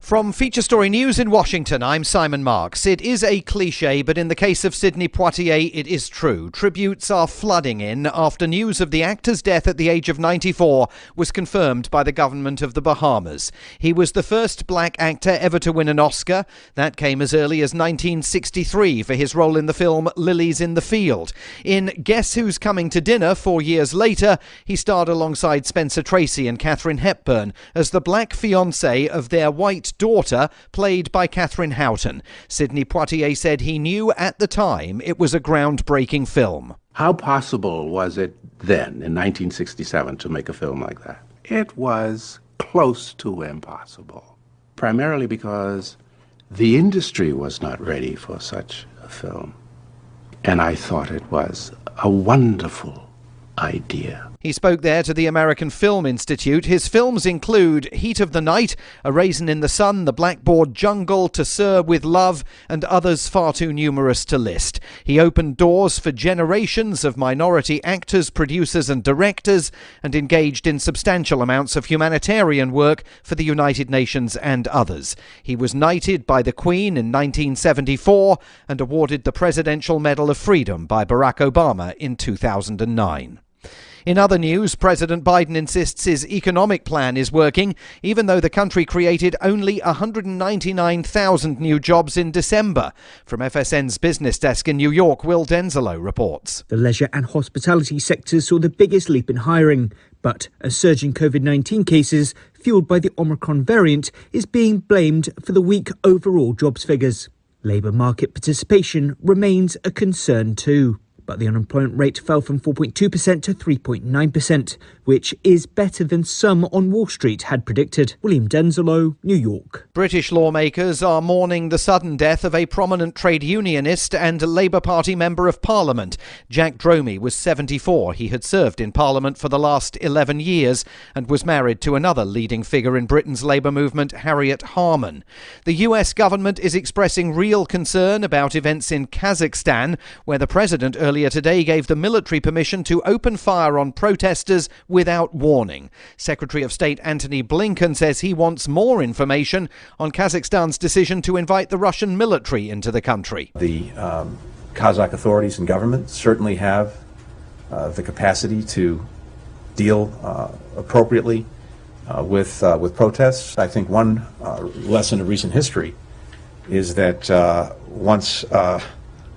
From Feature Story News in Washington, I'm Simon Marks. It is a cliche, but in the case of Sidney Poitier, it is true. Tributes are flooding in after news of the actor's death at the age of 94 was confirmed by the government of the Bahamas. He was the first black actor ever to win an Oscar. That came as early as 1963 for his role in the film Lilies in the Field. In Guess Who's Coming to Dinner 4 years later, he starred alongside Spencer Tracy and Katharine Hepburn as the black fiancé of their white daughter, played by Catherine Houghton. Sidney Poitier said he knew at the time it was a groundbreaking film. How possible was it then, in 1967, to make a film like that? It was close to impossible, primarily because the industry was not ready for such a film. And I thought it was a wonderful idea. He spoke there to the American Film Institute. His films include Heat of the Night, A Raisin in the Sun, The Blackboard Jungle, To Sir with Love, and others far too numerous to list. He opened doors for generations of minority actors, producers and directors, and engaged in substantial amounts of humanitarian work for the United Nations and others. He was knighted by the Queen in 1974 and awarded the Presidential Medal of Freedom by Barack Obama in 2009. In other news, President Biden insists his economic plan is working, even though the country created only 199,000 new jobs in December. From FSN's business desk in New York, Will Denzelo reports. The leisure and hospitality sectors saw the biggest leap in hiring, but a surge in COVID-19 cases, fueled by the Omicron variant, is being blamed for the weak overall jobs figures. Labour market participation remains a concern too. But the unemployment rate fell from 4.2% to 3.9%, which is better than some on Wall Street had predicted. William Denzelo, New York. British lawmakers are mourning the sudden death of a prominent trade unionist and Labour Party Member of Parliament. Jack Dromey was 74. He had served in Parliament for the last 11 years and was married to another leading figure in Britain's Labour movement, Harriet Harman. The US government is expressing real concern about events in Kazakhstan, where the president earlier today gave the military permission to open fire on protesters without warning. Secretary of State Antony Blinken says he wants more information on Kazakhstan's decision to invite the Russian military into the country. The Kazakh authorities and government certainly have the capacity to deal appropriately with protests. I think one lesson of recent history is that once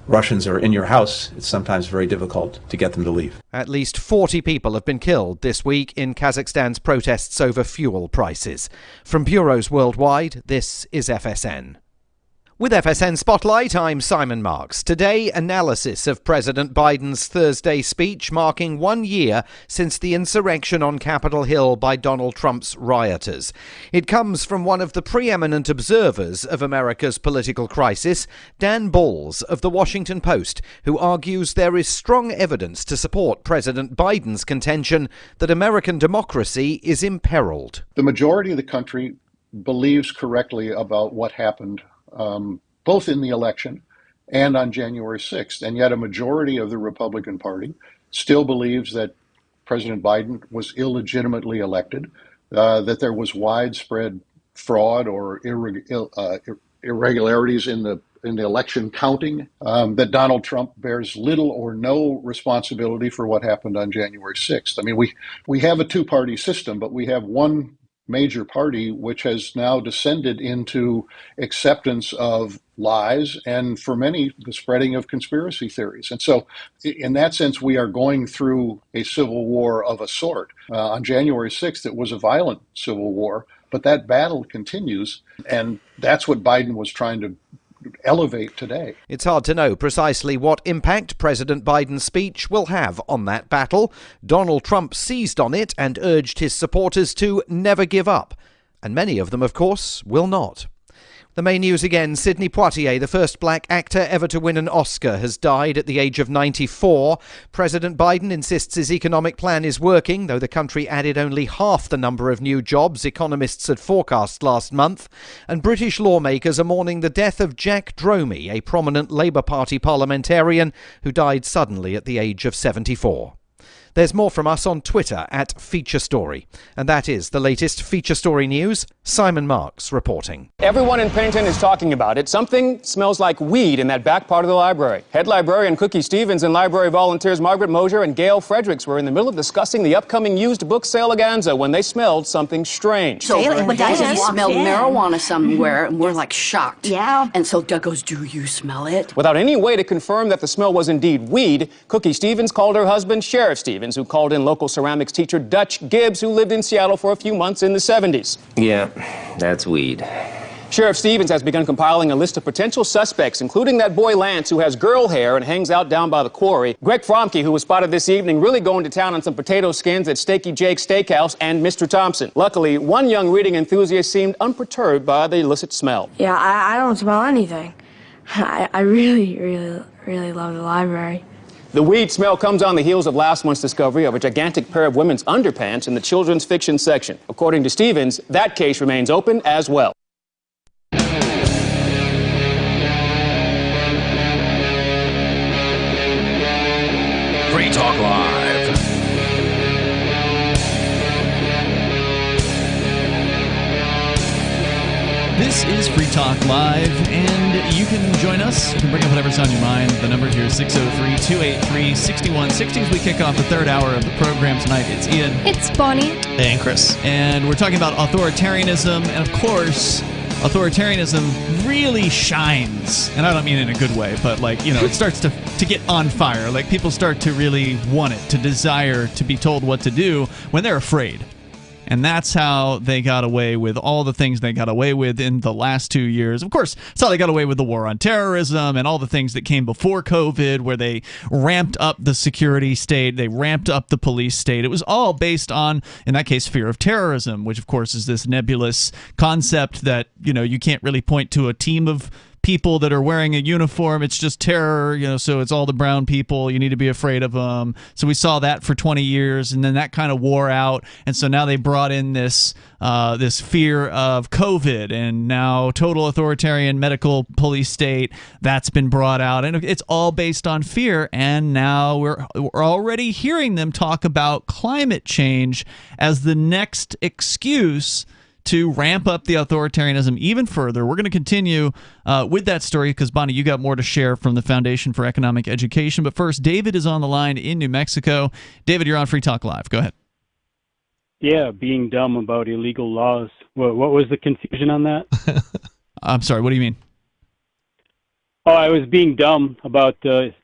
Russians are in your house, it's sometimes very difficult to get them to leave. At least 40 people have been killed this week in Kazakhstan's protests over fuel prices. From bureaus worldwide, this is FSN. With FSN Spotlight, I'm Simon Marks. Today, analysis of President Biden's Thursday speech marking 1 year since the insurrection on Capitol Hill by Donald Trump's rioters. It comes from one of the preeminent observers of America's political crisis, Dan Balls of The Washington Post, who argues there is strong evidence to support President Biden's contention that American democracy is imperiled. The majority of the country believes correctly about what happened both in the election and on January 6th. And yet a majority of the Republican Party still believes that President Biden was illegitimately elected, that there was widespread fraud or irregularities in the election counting, that Donald Trump bears little or no responsibility for what happened on January 6th. I mean, we have a two-party system, but we have one major party which has now descended into acceptance of lies and, for many, the spreading of conspiracy theories. And so in that sense, we are going through a civil war of a sort. On January 6th, it was a violent civil war, but that battle continues, and that's what Biden was trying to elevate today. It's hard to know precisely what impact President Biden's speech will have on that battle. Donald Trump seized on it and urged his supporters to never give up. And many of them, of course, will not. The main news again, Sidney Poitier, the first black actor ever to win an Oscar, has died at the age of 94. President Biden insists his economic plan is working, though the country added only half the number of new jobs economists had forecast last month. And British lawmakers are mourning the death of Jack Dromey, a prominent Labour Party parliamentarian who died suddenly at the age of 74. There's more from us on Twitter at Feature Story. And that is the latest Feature Story news. Simon Marks reporting. Everyone in Pennington is talking about it. Something smells like weed in that back part of the library. Head librarian Cookie Stevens and library volunteers Margaret Mosier and Gail Fredericks were in the middle of discussing the upcoming used book sale againza when they smelled something strange. So he smelled marijuana somewhere, and we're like shocked. Yeah. And so Doug goes, "Do you smell it?" Without any way to confirm that the smell was indeed weed, Cookie Stevens called her husband Sheriff Stevens, who called in local ceramics teacher Dutch Gibbs, who lived in Seattle for a few months in the 70s. Yeah, that's weed. Sheriff Stevens has begun compiling a list of potential suspects, including that boy Lance, who has girl hair and hangs out down by the quarry, Greg Fromke, who was spotted this evening really going to town on some potato skins at Steaky Jake's Steakhouse, and Mr. Thompson. Luckily, one young reading enthusiast seemed unperturbed by the illicit smell. Yeah, I don't smell anything. I really love the library. The weed smell comes on the heels of last month's discovery of a gigantic pair of women's underpants in the children's fiction section. According to Stevens, that case remains open as well. Free Talk Live. This is Free Talk Live, and you can join us. You can bring up whatever's on your mind. The number here is 603-283-6160 as we kick off the third hour of the program tonight. It's Ian. It's Bonnie. And Chris. And we're talking about authoritarianism, and of course, authoritarianism really shines. And I don't mean in a good way, but it starts to get on fire. Like, people start to really want it, to desire to be told what to do when they're afraid. And that's how they got away with all the things they got away with in the last 2 years. Of course, that's how they got away with the war on terrorism and all the things that came before COVID, where they ramped up the security state, they ramped up the police state. It was all based on, in that case, fear of terrorism, which, of course, is this nebulous concept that, you can't really point to a team of people that are wearing a uniform. It's just terror, so it's all the brown people. You need to be afraid of them. So we saw that for 20 years, and then that kind of wore out. And so now they brought in this fear of COVID, and now total authoritarian medical police state. That's been brought out, and it's all based on fear. And now we're already hearing them talk about climate change as the next excuse to ramp up the authoritarianism even further. We're going to continue with that story because, Bonnie, you got more to share from the Foundation for Economic Education. But first, David is on the line in New Mexico. David, you're on Free Talk Live. Go ahead. Yeah, being dumb about illegal laws. What was the confusion on that? I'm sorry, what do you mean? Oh, I was being dumb about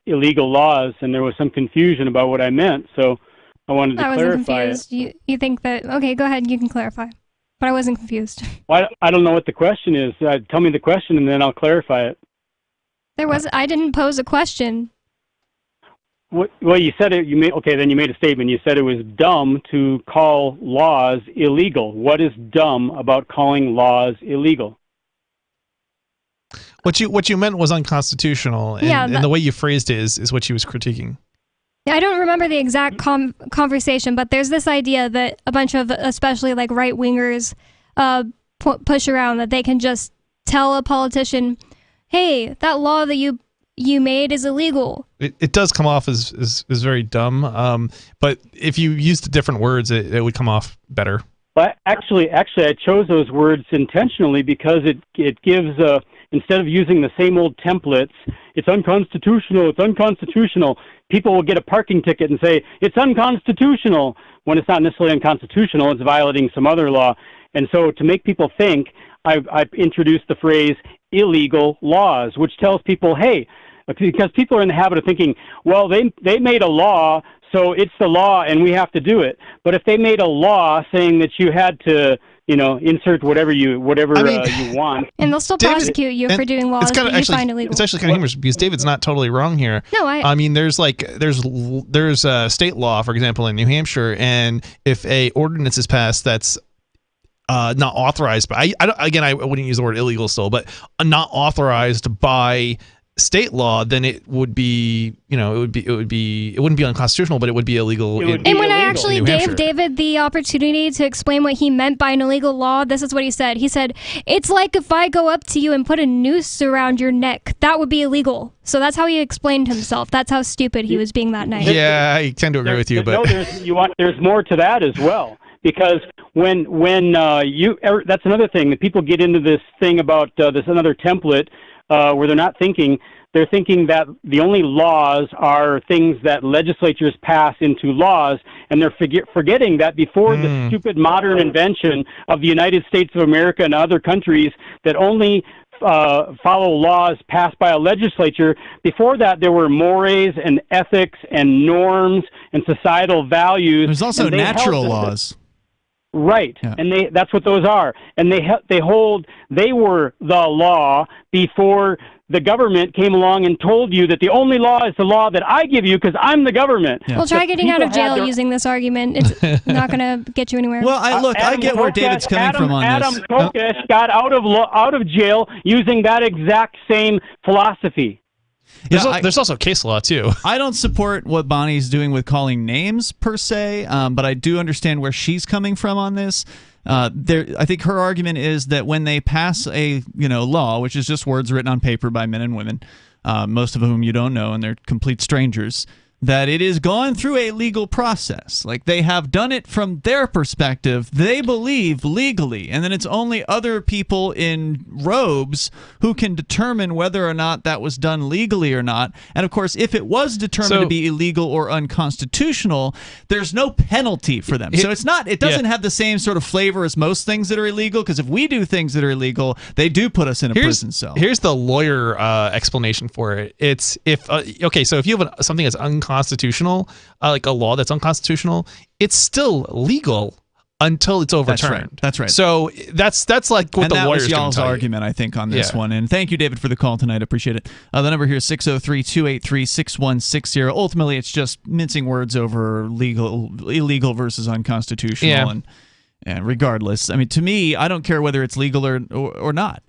illegal laws, and there was some confusion about what I meant, so I wanted to clarify it. You think that... Okay, go ahead, you can clarify. But I wasn't confused. Well, I don't know what the question is. Tell me the question, and then I'll clarify it. I didn't pose a question. Well, you said it. Then you made a statement. You said it was dumb to call laws illegal. What is dumb about calling laws illegal? What you meant was unconstitutional, and the way you phrased it is what she was critiquing. I don't remember the exact conversation, but there's this idea that a bunch of, especially like right-wingers, push around, that they can just tell a politician, hey, that law that you you made is illegal. It does come off as very dumb, but if you used different words, it would come off better. But actually, I chose those words intentionally because it gives, instead of using the same old templates, it's unconstitutional, people will get a parking ticket and say, it's unconstitutional, when it's not necessarily unconstitutional, it's violating some other law. And so to make people think, I've introduced the phrase illegal laws, which tells people, hey, because people are in the habit of thinking, well, they made a law, so it's the law and we have to do it. But if they made a law saying that you had to, insert whatever you want, and they'll still prosecute you for doing laws that you find illegal. It's actually kind of humorous because David's not totally wrong here. No, I mean, there's a state law, for example, in New Hampshire, and if a ordinance is passed that's not authorized by, I wouldn't use the word illegal still, but not authorized by state law, then it would be, it wouldn't be unconstitutional, but it would be illegal. And when I actually gave David the opportunity to explain what he meant by an illegal law, this is what he said. He said, it's like if I go up to you and put a noose around your neck, that would be illegal. So that's how he explained himself. That's how stupid he was being that night. Yeah, I tend to agree with you, but there's more to that as well. Because when that's another thing that people get into this thing about this another template where they're not thinking. They're thinking that the only laws are things that legislatures pass into laws, and they're forgetting that before the stupid modern invention of the United States of America and other countries that only follow laws passed by a legislature, before that there were mores and ethics and norms and societal values. There's also natural laws. Right, yeah. And that's what those are. And they were the law before the government came along and told you that the only law is the law that I give you because I'm the government. Yeah. Well, try getting out of jail using this argument. It's not going to get you anywhere. Well, I get where David's coming from on Adam this. Kokesh got out of jail using that exact same philosophy. There's also case law, too. I don't support what Bonnie's doing with calling names, per se, but I do understand where she's coming from on this. I think her argument is that when they pass a law, which is just words written on paper by men and women, most of whom you don't know, and they're complete strangers, that it is gone through a legal process. Like, they have done it from their perspective, they believe legally, and then it's only other people in robes who can determine whether or not that was done legally or not. And of course, if it was determined to be illegal or unconstitutional, there's no penalty for them. So it doesn't have the same sort of flavor as most things that are illegal, because if we do things that are illegal, they do put us in a prison cell. Here's the lawyer explanation for it. It's so if you have something that's unconstitutional, like a law that's unconstitutional, it's still legal until it's overturned. That's right. So that's like what the lawyers do. That was y'all's argument, I think, on this one. And thank you, David, for the call tonight. Appreciate it. The number here is 603-283-6160. Ultimately, it's just mincing words over illegal versus unconstitutional. Yeah. And regardless, I mean, to me, I don't care whether it's legal or not.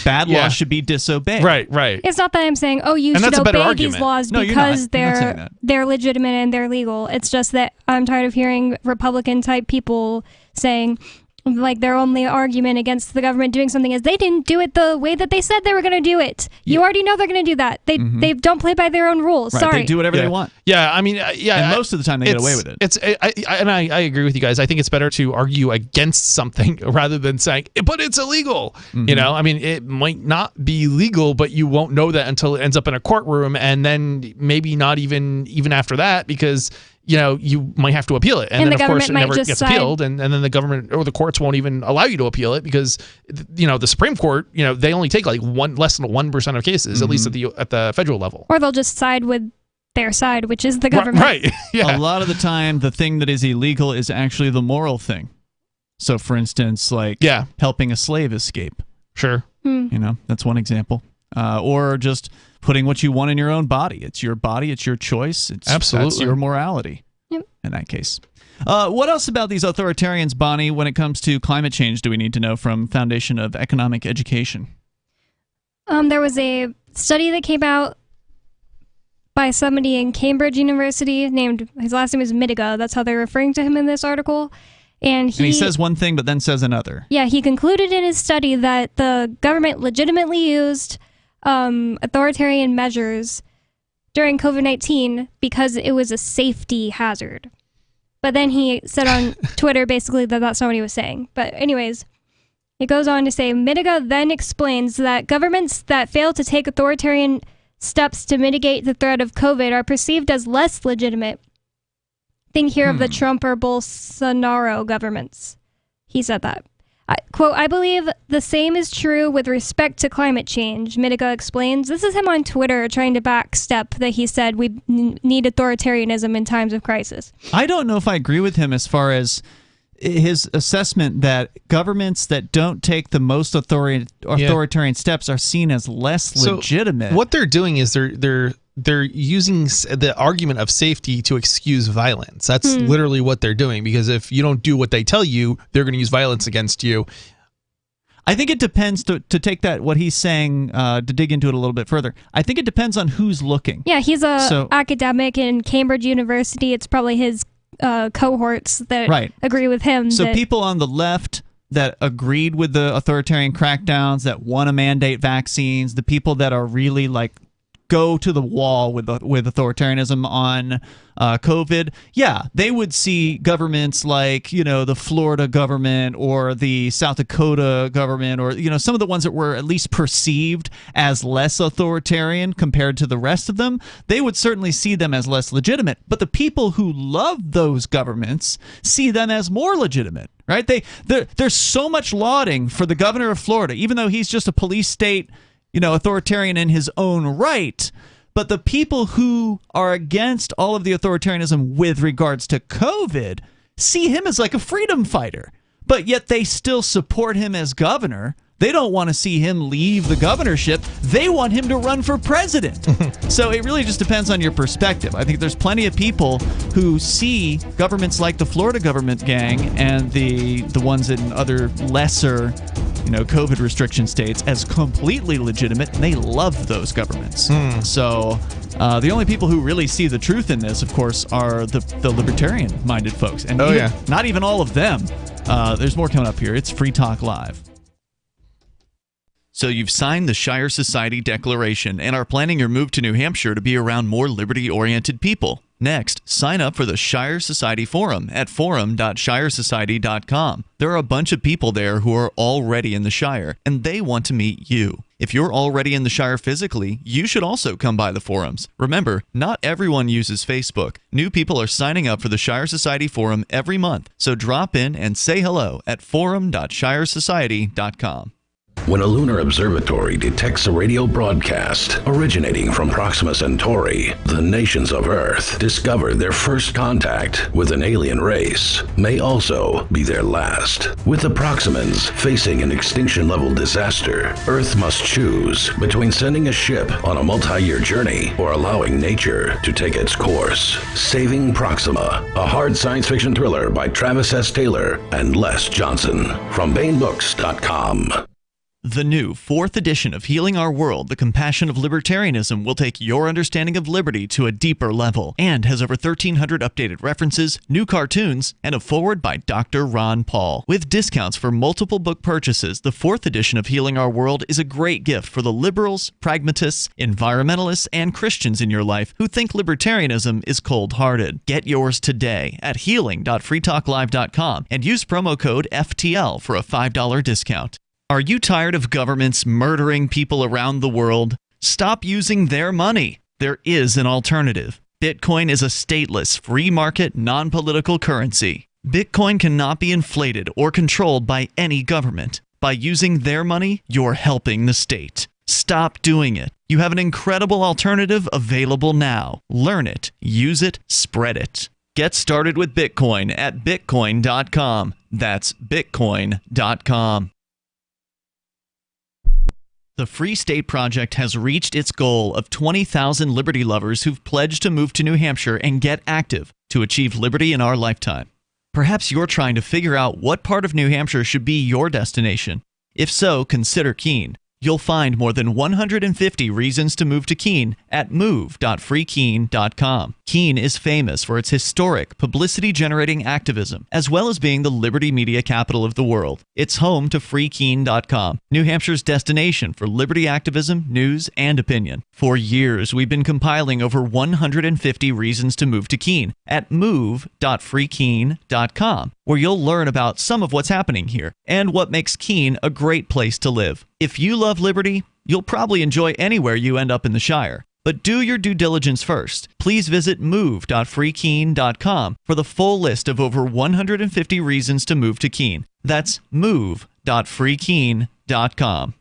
Bad laws should be disobeyed. Right. It's not that I'm saying, you should obey these laws because they're legitimate and they're legal. It's just that I'm tired of hearing Republican-type people saying, like, their only argument against the government doing something is they didn't do it the way that they said they were going to do it. You already know they're going to do that. They don't play by their own rules. Right. Sorry. They do whatever they want. Yeah, I mean, and most of the time they get away with it. I agree with you guys. I think it's better to argue against something rather than saying, but it's illegal. I mean, it might not be legal, but you won't know that until it ends up in a courtroom, and then maybe not even after that, because you might have to appeal it. And then, of course, it never gets appealed. And then the government or the courts won't even allow you to appeal it because, the Supreme Court, they only take like less than 1% of cases, at least at the federal level. Or they'll just side with their side, which is the government. Right. Yeah. A lot of the time, the thing that is illegal is actually the moral thing. So, for instance, like helping a slave escape. Sure. That's one example. Or just putting what you want in your own body. It's your body. It's your choice. Absolutely. That's your morality in that case. What else about these authoritarians, Bonnie, when it comes to climate change, do we need to know from Foundation of Economic Education? There was a study that came out by somebody in Cambridge University named, his last name is Mitiga. That's how they're referring to him in this article. And he says one thing but then says another. Yeah, he concluded in his study that the government legitimately used authoritarian measures during COVID-19 because it was a safety hazard. But then he said on Twitter basically that that's not what he was saying. But anyways, it goes on to say, Mitiga then explains that governments that fail to take authoritarian steps to mitigate the threat of COVID are perceived as less legitimate. Think here of the Trump or Bolsonaro governments. He said that. Quote, I believe the same is true with respect to climate change, Mitiga explains. This is him on Twitter trying to backstep that he said we need authoritarianism in times of crisis. I don't know if I agree with him as far as his assessment that governments that don't take the most authoritarian steps are seen as less legitimate. What they're doing is they're using the argument of safety to excuse violence. That's literally what they're doing, because if you don't do what they tell you, they're going to use violence against you. I think it depends, to take that, what he's saying, to dig into it a little bit further. I think it depends on who's looking. Yeah, he's a academic in Cambridge University. It's probably his cohorts that agree with him. So people on the left that agreed with the authoritarian crackdowns, that want to mandate vaccines, the people that are really like go to the wall with authoritarianism on COVID, they would see governments like, the Florida government or the South Dakota government, or, some of the ones that were at least perceived as less authoritarian compared to the rest of them. They would certainly see them as less legitimate. But the people who love those governments see them as more legitimate, right? There's so much lauding for the governor of Florida, even though he's just a police state, authoritarian in his own right. But the people who are against all of the authoritarianism with regards to COVID see him as like a freedom fighter, but yet they still support him as governor. They don't want to see him leave the governorship. They want him to run for president. So it really just depends on your perspective. I think there's plenty of people who see governments like the Florida government gang and the ones in other lesser, COVID restriction states as completely legitimate, and they love those governments. So the only people who really see the truth in this, of course, are the libertarian-minded folks. And not even all of them. There's more coming up here. It's Free Talk Live. So you've signed the Shire Society Declaration and are planning your move to New Hampshire to be around more liberty-oriented people. Next, sign up for the Shire Society Forum at forum.shiresociety.com. There are a bunch of people there who are already in the Shire, and they want to meet you. If you're already in the Shire physically, you should also come by the forums. Remember, not everyone uses Facebook. New people are signing up for the Shire Society Forum every month, so drop in and say hello at forum.shiresociety.com. When a lunar observatory detects a radio broadcast originating from Proxima Centauri, the nations of Earth discover their first contact with an alien race may also be their last. With the Proximans facing an extinction-level disaster, Earth must choose between sending a ship on a multi-year journey or allowing nature to take its course. Saving Proxima, a hard science fiction thriller by Travis S. Taylor and Les Johnson from BaneBooks.com. The new 4th edition of Healing Our World, The Compassion of Libertarianism, will take your understanding of liberty to a deeper level and has over 1,300 updated references, new cartoons, and a foreword by Dr. Ron Paul. With discounts for multiple book purchases, the 4th edition of Healing Our World is a great gift for the liberals, pragmatists, environmentalists, and Christians in your life who think libertarianism is cold-hearted. Get yours today at healing.freetalklive.com and use promo code FTL for a $5 discount. Are you tired of governments murdering people around the world? Stop using their money. There is an alternative. Bitcoin is a stateless, free market, non-political currency. Bitcoin cannot be inflated or controlled by any government. By using their money, you're helping the state. Stop doing it. You have an incredible alternative available now. Learn it, use it, spread it. Get started with Bitcoin at bitcoin.com. That's bitcoin.com. The Free State Project has reached its goal of 20,000 liberty lovers who've pledged to move to New Hampshire and get active to achieve liberty in our lifetime. Perhaps you're trying to figure out what part of New Hampshire should be your destination. If so, consider Keene. You'll find more than 150 reasons to move to Keene at move.freekeene.com. Keene is famous for its historic, publicity-generating activism, as well as being the liberty media capital of the world. It's home to freekeene.com, New Hampshire's destination for liberty activism, news, and opinion. For years, we've been compiling over 150 reasons to move to Keene at move.freekeene.com, where you'll learn about some of what's happening here and what makes Keene a great place to live. If you love liberty, you'll probably enjoy anywhere you end up in the Shire. But do your due diligence first. Please visit move.freekeene.com for the full list of over 150 reasons to move to Keene. That's move.freekeene.com.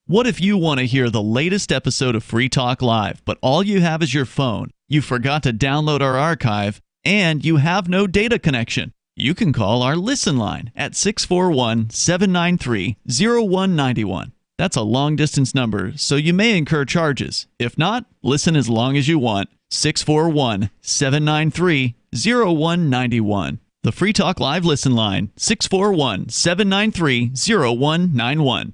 What if you want to hear the latest episode of Free Talk Live, but all you have is your phone, you forgot to download our archive, and you have no data connection? You can call our Listen line at 641-793-0191. That's a long-distance number, so you may incur charges. If not, listen as long as you want. 641-793-0191. The Free Talk Live Listen line, 641-793-0191.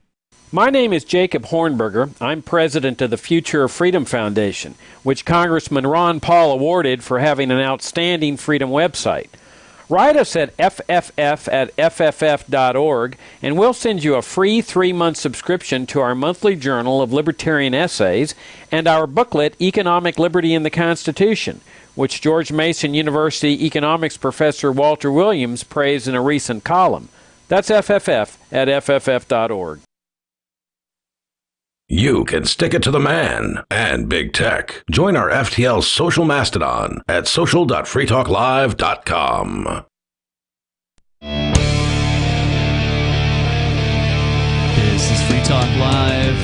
My name is Jacob Hornberger. I'm president of the Future of Freedom Foundation, which Congressman Ron Paul awarded for having an outstanding freedom website. Write us at fff@fff.org, and we'll send you a free 3-month subscription to our monthly journal of libertarian essays and our booklet, Economic Liberty in the Constitution, which George Mason University economics professor Walter Williams praised in a recent column. That's fff@fff.org. You can stick it to the man and big tech. Join our FTL social mastodon at social.freetalklive.com. This is Free Talk Live.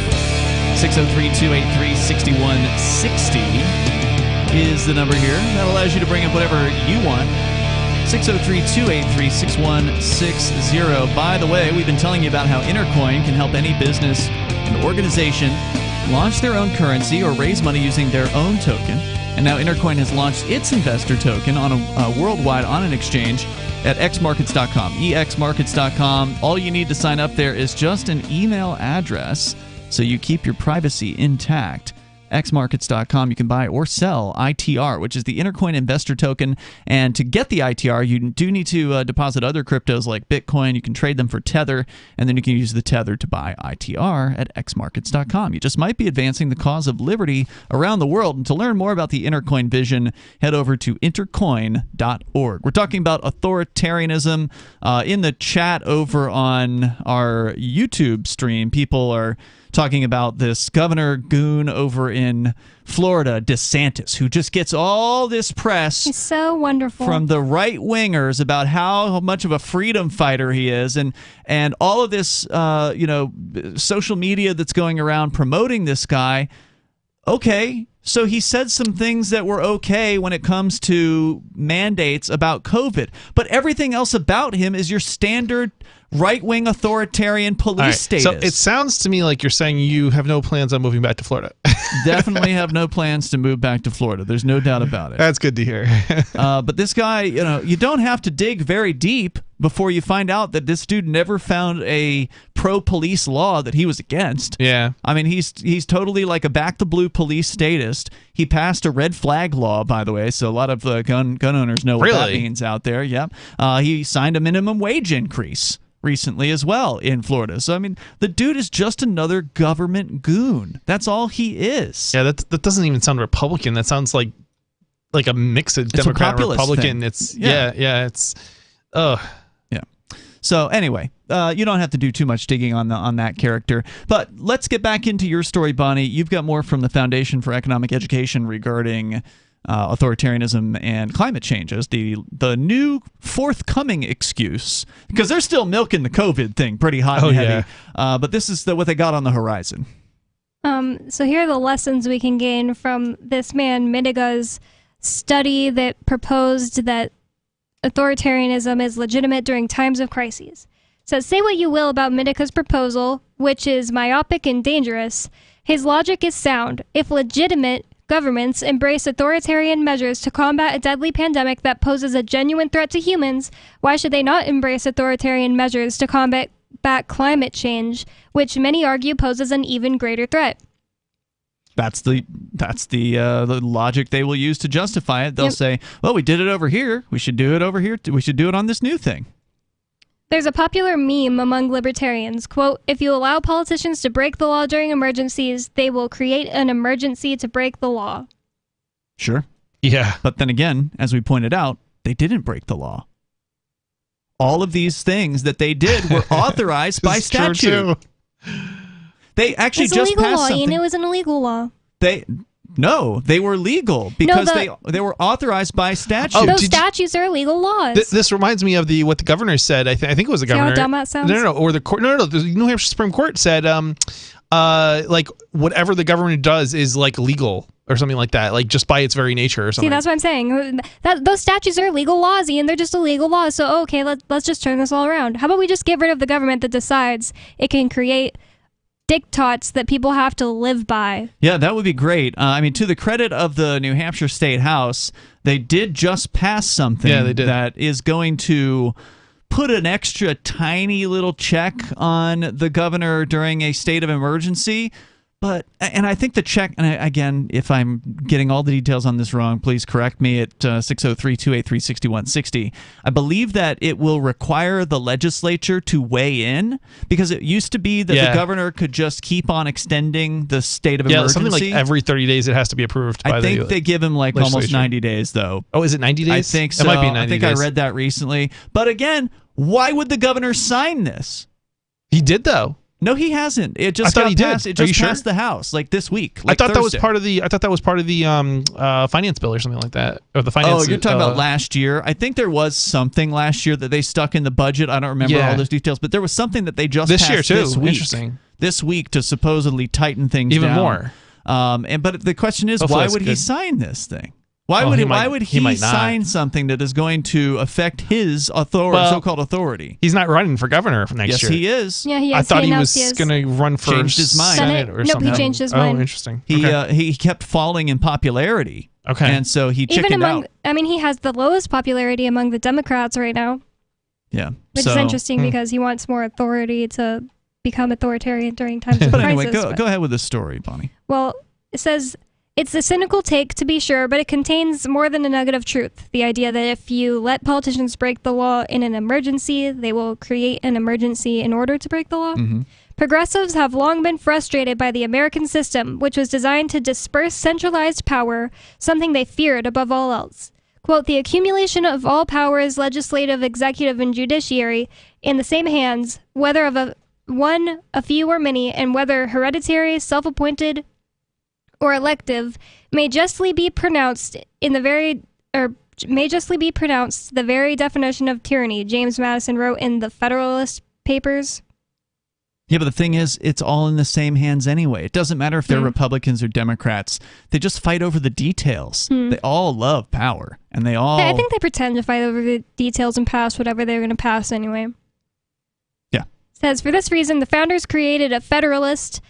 603-283-6160 is the number here. That allows you to bring up whatever you want. 603-283-6160. By the way, we've been telling you about how Intercoin can help any business and organization launch their own currency or raise money using their own token. And now Intercoin has launched its investor token on a worldwide on an exchange at xmarkets.com, exmarkets.com. All you need to sign up there is just an email address, so you keep your privacy intact. xmarkets.com. You can buy or sell ITR, which is the Intercoin Investor Token. And to get the ITR, you do need to deposit other cryptos like Bitcoin. You can trade them for Tether, and then you can use the Tether to buy ITR at xmarkets.com. You just might be advancing the cause of liberty around the world. And to learn more about the Intercoin vision, head over to intercoin.org. We're talking about authoritarianism. In the chat over on our YouTube stream, people are talking about this governor goon over in Florida, DeSantis, who just gets all this press. He's so wonderful. From the right-wingers about how much of a freedom fighter he is, and all of this social media that's going around promoting this guy. Okay, so he said some things that were okay when it comes to mandates about COVID, but everything else about him is your standard right-wing authoritarian police status. So it sounds to me like you're saying you have no plans on moving back to Florida. Definitely have no plans to move back to Florida. There's no doubt about it. That's good to hear. But this guy, you don't have to dig very deep before you find out that this dude never found a pro-police law that he was against. Yeah. I mean, he's totally like a back-the-blue police statist. He passed a red flag law, by the way, so a lot of gun owners know what that means out there. Yep. He signed a minimum wage increase recently as well in Florida. So, I mean, the dude is just another government goon. That's all he is. Yeah, that doesn't even sound Republican. That sounds like a mix of Democrat and Republican. Thing. It's it's yeah. So anyway, you don't have to do too much digging on that character. But let's get back into your story, Bonnie. You've got more from the Foundation for Economic Education regarding authoritarianism and climate changes, the new forthcoming excuse, because they're still milking the COVID thing pretty hot and heavy. Yeah. But this is what they got on the horizon. So here are the lessons we can gain from this man Mitiga's study that proposed that authoritarianism is legitimate during times of crises. So say what you will about Mitiga's proposal, which is myopic and dangerous. His logic is sound. If legitimate governments embrace authoritarian measures to combat a deadly pandemic that poses a genuine threat to humans, why should they not embrace authoritarian measures to combat climate change, which many argue poses an even greater threat? That's the logic they will use to justify it. They'll say, well, we did it over here. We should do it over here. We should do it on this new thing. There's a popular meme among libertarians, quote, if you allow politicians to break the law during emergencies, they will create an emergency to break the law. Sure. Yeah. But then again, as we pointed out, they didn't break the law. All of these things that they did were authorized by statute. They actually just passed something. You know, it was an illegal law. They were legal because they were authorized by statute. Oh, those statutes are illegal laws. This reminds me of what the governor said. I think it was the governor. See how dumb that sounds? No, or the court. No. The New Hampshire Supreme Court said, like whatever the government does is like legal or something like that, like just by its very nature or something. See, that's what I'm saying. Those statutes are illegal laws, Ian. They're just illegal laws. So okay, let's just turn this all around. How about we just get rid of the government that decides it can create diktats that people have to live by? Yeah, that would be great. I mean, to the credit of the New Hampshire State House, they did just pass something that is going to put an extra tiny little check on the governor during a state of emergency. And I think the check, and again, if I'm getting all the details on this wrong, please correct me at 603-283-6160. I believe that it will require the legislature to weigh in, because it used to be that the governor could just keep on extending the state of emergency. Something like every 30 days it has to be approved by the I think they give him like almost 90 days, though. Oh, is it 90 days? I think so. It might be 90 I think days. I read that recently. But again, why would the governor sign this? He did, though. No, he hasn't. It just got passed. It just passed the House like this week. I thought that was part of the finance bill or something like that, or the finance. Oh, you're talking about last year. I think there was something last year that they stuck in the budget. I don't remember all those details, but there was something that they just this passed year too. This week. Interesting. This week to supposedly tighten things even down. more. But the question is, Hopefully why would he sign this thing? Why would he sign something that is going to affect his so-called authority? He's not running for governor for next year. Yes, he is. Yeah, he is. I thought he was going to run for changed his mind. Senate or something. Nope, he changed his mind. Oh, interesting. He kept falling in popularity. Okay. And so he chickened out. I mean, he has the lowest popularity among the Democrats right now. Yeah. Which is interesting because he wants more authority to become authoritarian during times of but crisis. Anyway, go ahead with the story, Bonnie. Well, it says, it's a cynical take, to be sure, but it contains more than a nugget of truth. The idea that if you let politicians break the law in an emergency, they will create an emergency in order to break the law. Mm-hmm. Progressives have long been frustrated by the American system, which was designed to disperse centralized power, something they feared above all else. Quote, the accumulation of all powers, legislative, executive, and judiciary, in the same hands, whether of a few or many, and whether hereditary, self-appointed, or elective, may justly be pronounced the very definition of tyranny, James Madison wrote in the Federalist Papers. Yeah, but the thing is, it's all in the same hands anyway. It doesn't matter if they're Republicans or Democrats. They just fight over the details. They all love power, and they all... I think they pretend to fight over the details and pass whatever they're going to pass anyway. Yeah. It says, for this reason, the founders created a federalist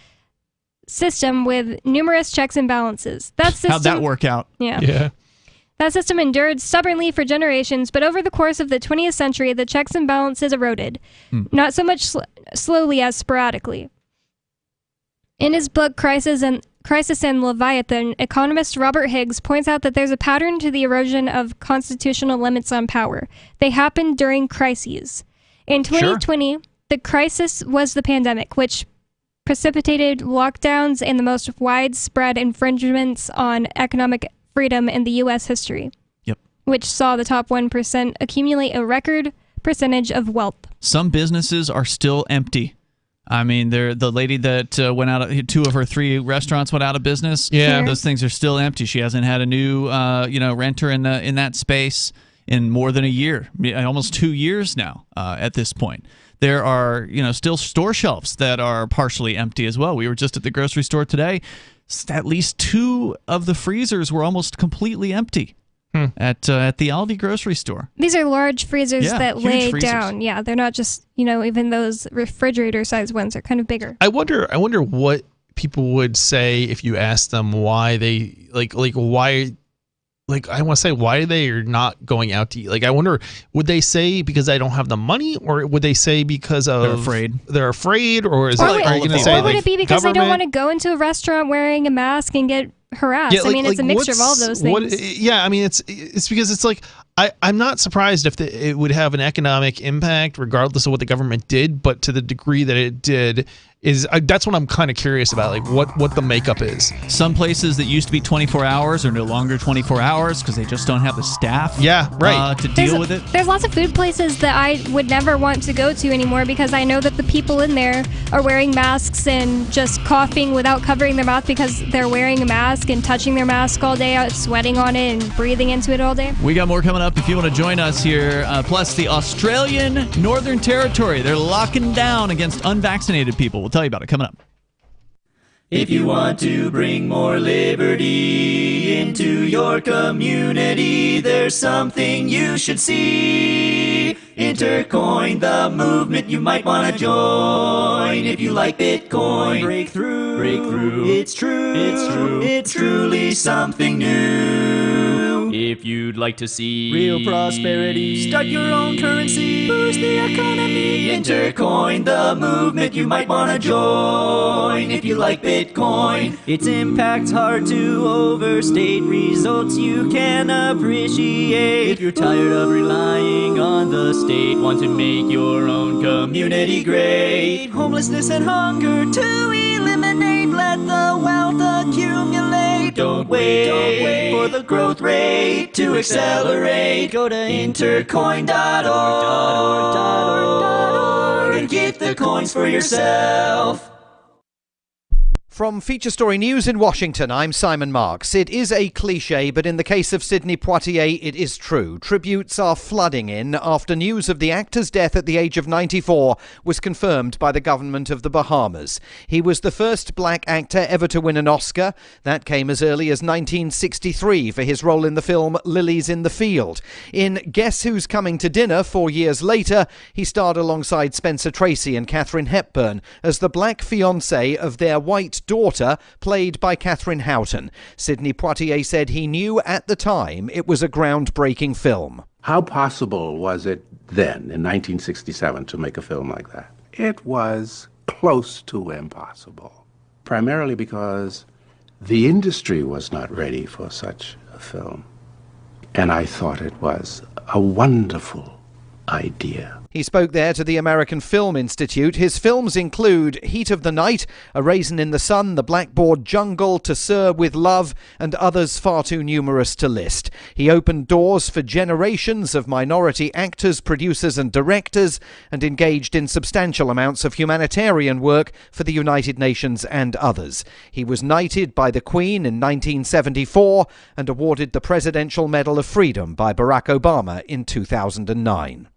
system with numerous checks and balances. How'd that work out? Yeah. That system endured stubbornly for generations, but over the course of the 20th century, the checks and balances eroded, not so much slowly as sporadically. In his book, Crisis and Leviathan, economist Robert Higgs points out that there's a pattern to the erosion of constitutional limits on power. They happen during crises. In 2020, the crisis was the pandemic, which precipitated lockdowns and the most widespread infringements on economic freedom in the U.S. history. Yep. Which saw the top 1% accumulate a record percentage of wealth. Some businesses are still empty. I mean, the lady that went out, 2 of her 3 restaurants went out of business. Yeah, those things are still empty. She hasn't had a new, renter in that space in more than a year, almost 2 years now. At this point, there are still store shelves that are partially empty as well. We were just at the grocery store today. At least 2 of the freezers were almost completely empty. At the Aldi grocery store. These are large freezers that lay freezers. down. Yeah, they're not just, even those refrigerator-sized ones. They're kind of bigger. I wonder what people would say if you asked them why they like, I want to say, why they are not going out to eat? Like, I wonder, would they say because I don't have the money, or would they say because of they're afraid, or is it like, are you going to say, or would like, it be because they don't government? want to go into a restaurant wearing a mask and get harassed? Yeah, I mean, it's a mixture of all those things. I mean, it's because it's like, I'm not surprised if it would have an economic impact regardless of what the government did, but to the degree that it did that's what I'm kind of curious about, like what the makeup is. Some places that used to be 24 hours are no longer 24 hours because they just don't have the staff to deal with it. There's lots of food places that I would never want to go to anymore because I know that the people in there are wearing masks and just coughing without covering their mouth because they're wearing a mask and touching their mask all day, sweating on it and breathing into it all day. We got more coming up if you want to join us here. Plus, the Australian Northern Territory, they're locking down against unvaccinated people. We'll tell you about it coming up. If you want to bring more liberty into your community, there's something you should see. Intercoin, the movement you might want to join. If you like Bitcoin, break through. It's true. It's truly something new. If you'd like to see real prosperity, start your own currency, boost the economy. Intercoin, the movement you might want to join. If you like Bitcoin, its impact's hard to overstate, results you can appreciate. If you're tired of relying on the state, want to make your own community great, homelessness and hunger to eliminate, let the wealth accumulate. Don't wait for the growth rate to accelerate. Go to intercoin.org and get the coins for yourself. From Feature Story News in Washington, I'm Simon Marks. It is a cliché, but in the case of Sidney Poitier, it is true. Tributes are flooding in after news of the actor's death at the age of 94 was confirmed by the government of the Bahamas. He was the first black actor ever to win an Oscar. That came as early as 1963 for his role in the film Lilies in the Field. In Guess Who's Coming to Dinner 4 years later, he starred alongside Spencer Tracy and Katharine Hepburn as the black fiancé of their white daughter, played by Catherine Houghton. Sidney Poitier said he knew at the time it was a groundbreaking film. How possible was it then, in 1967, to make a film like that? It was close to impossible, primarily because the industry was not ready for such a film. And I thought it was a wonderful idea. He spoke there to the American Film Institute. His films include Heat of the Night, A Raisin in the Sun, The Blackboard Jungle, To Sir with Love, and others far too numerous to list. He opened doors for generations of minority actors, producers and directors, and engaged in substantial amounts of humanitarian work for the United Nations and others. He was knighted by the Queen in 1974 and awarded the Presidential Medal of Freedom by Barack Obama in 2009.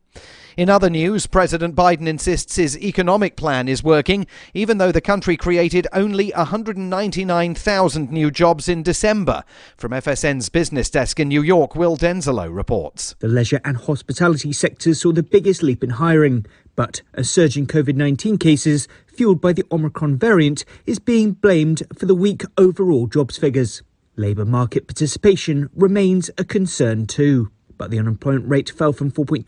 In other news, President Biden insists his economic plan is working, even though the country created only 199,000 new jobs in December. From FSN's business desk in New York, Will Denzelo reports. The leisure and hospitality sectors saw the biggest leap in hiring, but a surge in COVID-19 cases, fueled by the Omicron variant, is being blamed for the weak overall jobs figures. Labour market participation remains a concern too. But the unemployment rate fell from 4.2%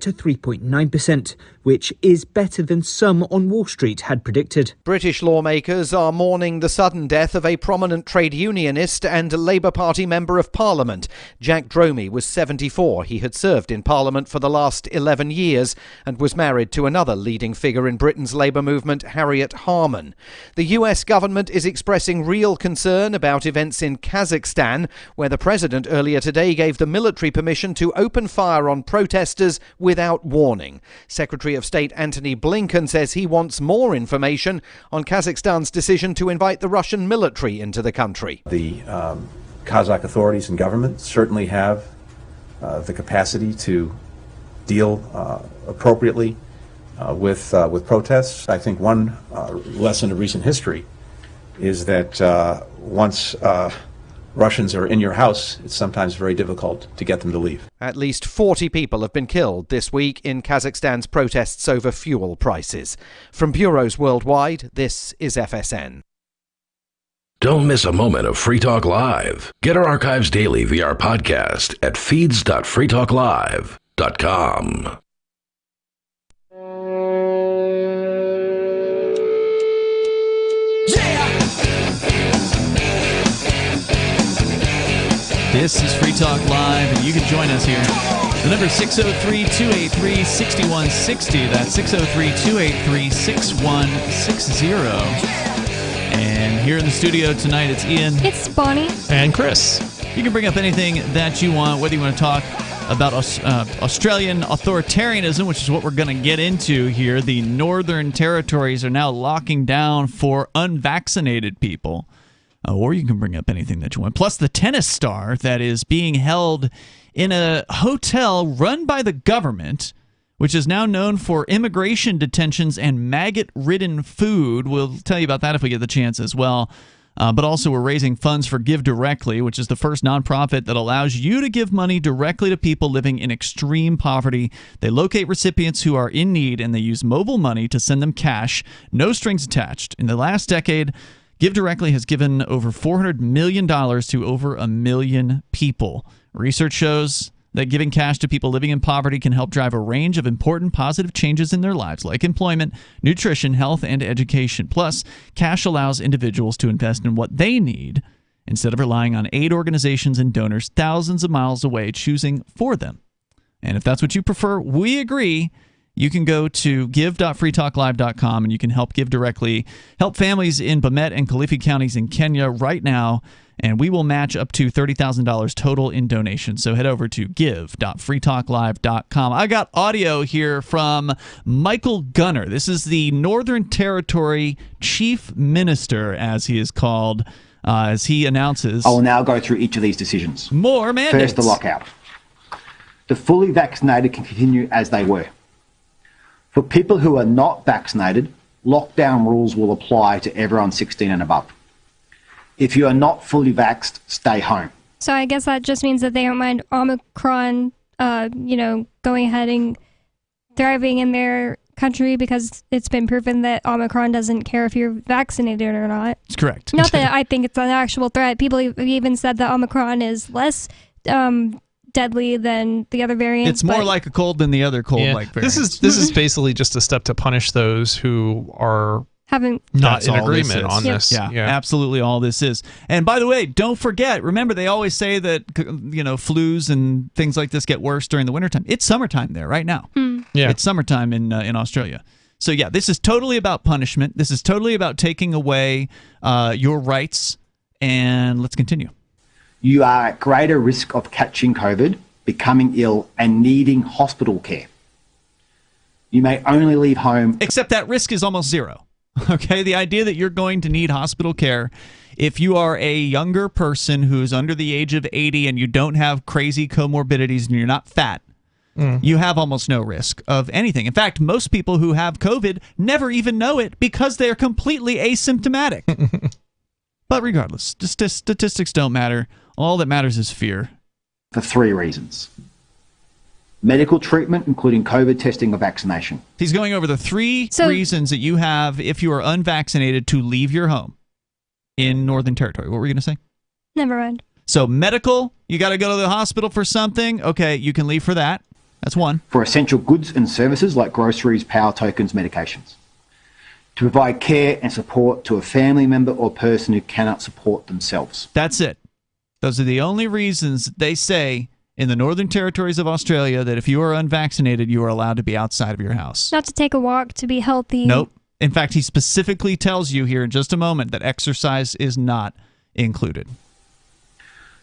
to 3.9%, which is better than some on Wall Street had predicted. British lawmakers are mourning the sudden death of a prominent trade unionist and Labour Party Member of Parliament. Jack Dromey was 74. He had served in Parliament for the last 11 years and was married to another leading figure in Britain's Labour movement, Harriet Harman. The US government is expressing real concern about events in Kazakhstan, where the president earlier today gave the military permission to open fire on protesters without warning. Secretary of State Antony Blinken says he wants more information on Kazakhstan's decision to invite the Russian military into the country. The Kazakh authorities and government certainly have the capacity to deal appropriately with protests. I think one lesson of recent history is that once Russians are in your house, it's sometimes very difficult to get them to leave. At least 40 people have been killed this week in Kazakhstan's protests over fuel prices. From bureaus worldwide, this is FSN. Don't miss a moment of Free Talk Live. Get our archives daily via our podcast at feeds.freetalklive.com. This is Free Talk Live, and you can join us here. The number is 603-283-6160. That's 603-283-6160. And here in the studio tonight, it's Ian. It's Bonnie. And Chris. You can bring up anything that you want, whether you want to talk about Australian authoritarianism, which is what we're going to get into here. The Northern Territories are now locking down for unvaccinated people. Or you can bring up anything that you want. Plus the tennis star that is being held in a hotel run by the government, which is now known for immigration detentions and maggot-ridden food. We'll tell you about that if we get the chance as well. But also we're raising funds for Give Directly, which is the first nonprofit that allows you to give money directly to people living in extreme poverty. They locate recipients who are in need, and they use mobile money to send them cash, no strings attached. In the last decade, Give Directly has given over $400 million to over 1 million people. Research shows that giving cash to people living in poverty can help drive a range of important positive changes in their lives, like employment, nutrition, health, and education. Plus, cash allows individuals to invest in what they need instead of relying on aid organizations and donors thousands of miles away choosing for them. And if that's what you prefer, we agree. You can go to give.freetalklive.com and you can help Give Directly, help families in Bomet and Kilifi counties in Kenya right now, and we will match up to $30,000 total in donations. So head over to give.freetalklive.com. I got audio here from Michael Gunner. This is the Northern Territory Chief Minister, as he is called, as he announces. I will now go through each of these decisions. More mandates. First, the lockout. The fully vaccinated can continue as they were. For people who are not vaccinated, lockdown rules will apply to everyone 16 and above. If you are not fully vaxxed, stay home. So I guess that just means that they don't mind Omicron, going ahead and thriving in their country because it's been proven that Omicron doesn't care if you're vaccinated or not. That's correct. Not that I think it's an actual threat. People even said that Omicron is less deadly than the other variants. It's more like a cold than the other cold-like variants. This is basically just a step to punish those who are not in agreement on this. Yeah, absolutely all this is. And by the way, don't forget, remember they always say that flus and things like this get worse during the wintertime. It's summertime there right now. Yeah. It's summertime in Australia. So yeah, this is totally about punishment. This is totally about taking away your rights. And let's continue. You are at greater risk of catching COVID, becoming ill, and needing hospital care. You may only leave home. Except that risk is almost zero. Okay, the idea that you're going to need hospital care if you are a younger person who's under the age of 80 and you don't have crazy comorbidities and you're not fat, you have almost no risk of anything. In fact, most people who have COVID never even know it because they're completely asymptomatic. But regardless, statistics don't matter. All that matters is fear. For 3 reasons. Medical treatment, including COVID testing or vaccination. He's going over the 3 reasons that you have if you are unvaccinated to leave your home in Northern Territory. What were you going to say? Never mind. So medical, you got to go to the hospital for something. Okay, you can leave for that. That's 1. For essential goods and services like groceries, power tokens, medications. To provide care and support to a family member or person who cannot support themselves. That's it. Those are the only reasons they say in the Northern Territories of Australia that if you are unvaccinated, you are allowed to be outside of your house. Not to take a walk, to be healthy. Nope. In fact, he specifically tells you here in just a moment that exercise is not included.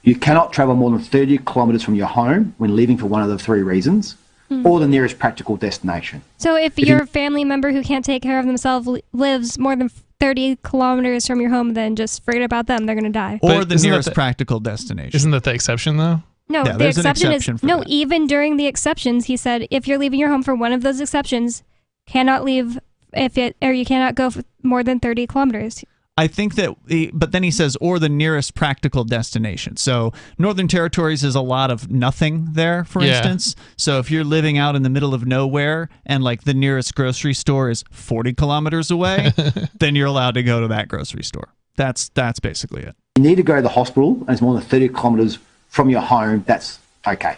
You cannot travel more than 30 kilometres from your home when leaving for one of the 3 reasons, or the nearest practical destination. So if your family member who can't take care of themselves lives more than 30 kilometers from your home, then just forget about them. They're going to die. Or the nearest practical destination. Isn't that the exception, though? No, yeah, the exception is that. Even during the exceptions, he said if you're leaving your home for one of those exceptions, cannot leave or you cannot go for more than 30 kilometers. I think that, but then he says, or the nearest practical destination. So Northern Territories is a lot of nothing there, for instance. So if you're living out in the middle of nowhere and like the nearest grocery store is 40 kilometers away, then you're allowed to go to that grocery store. That's basically it. You need to go to the hospital and it's more than 30 kilometres from your home, that's okay.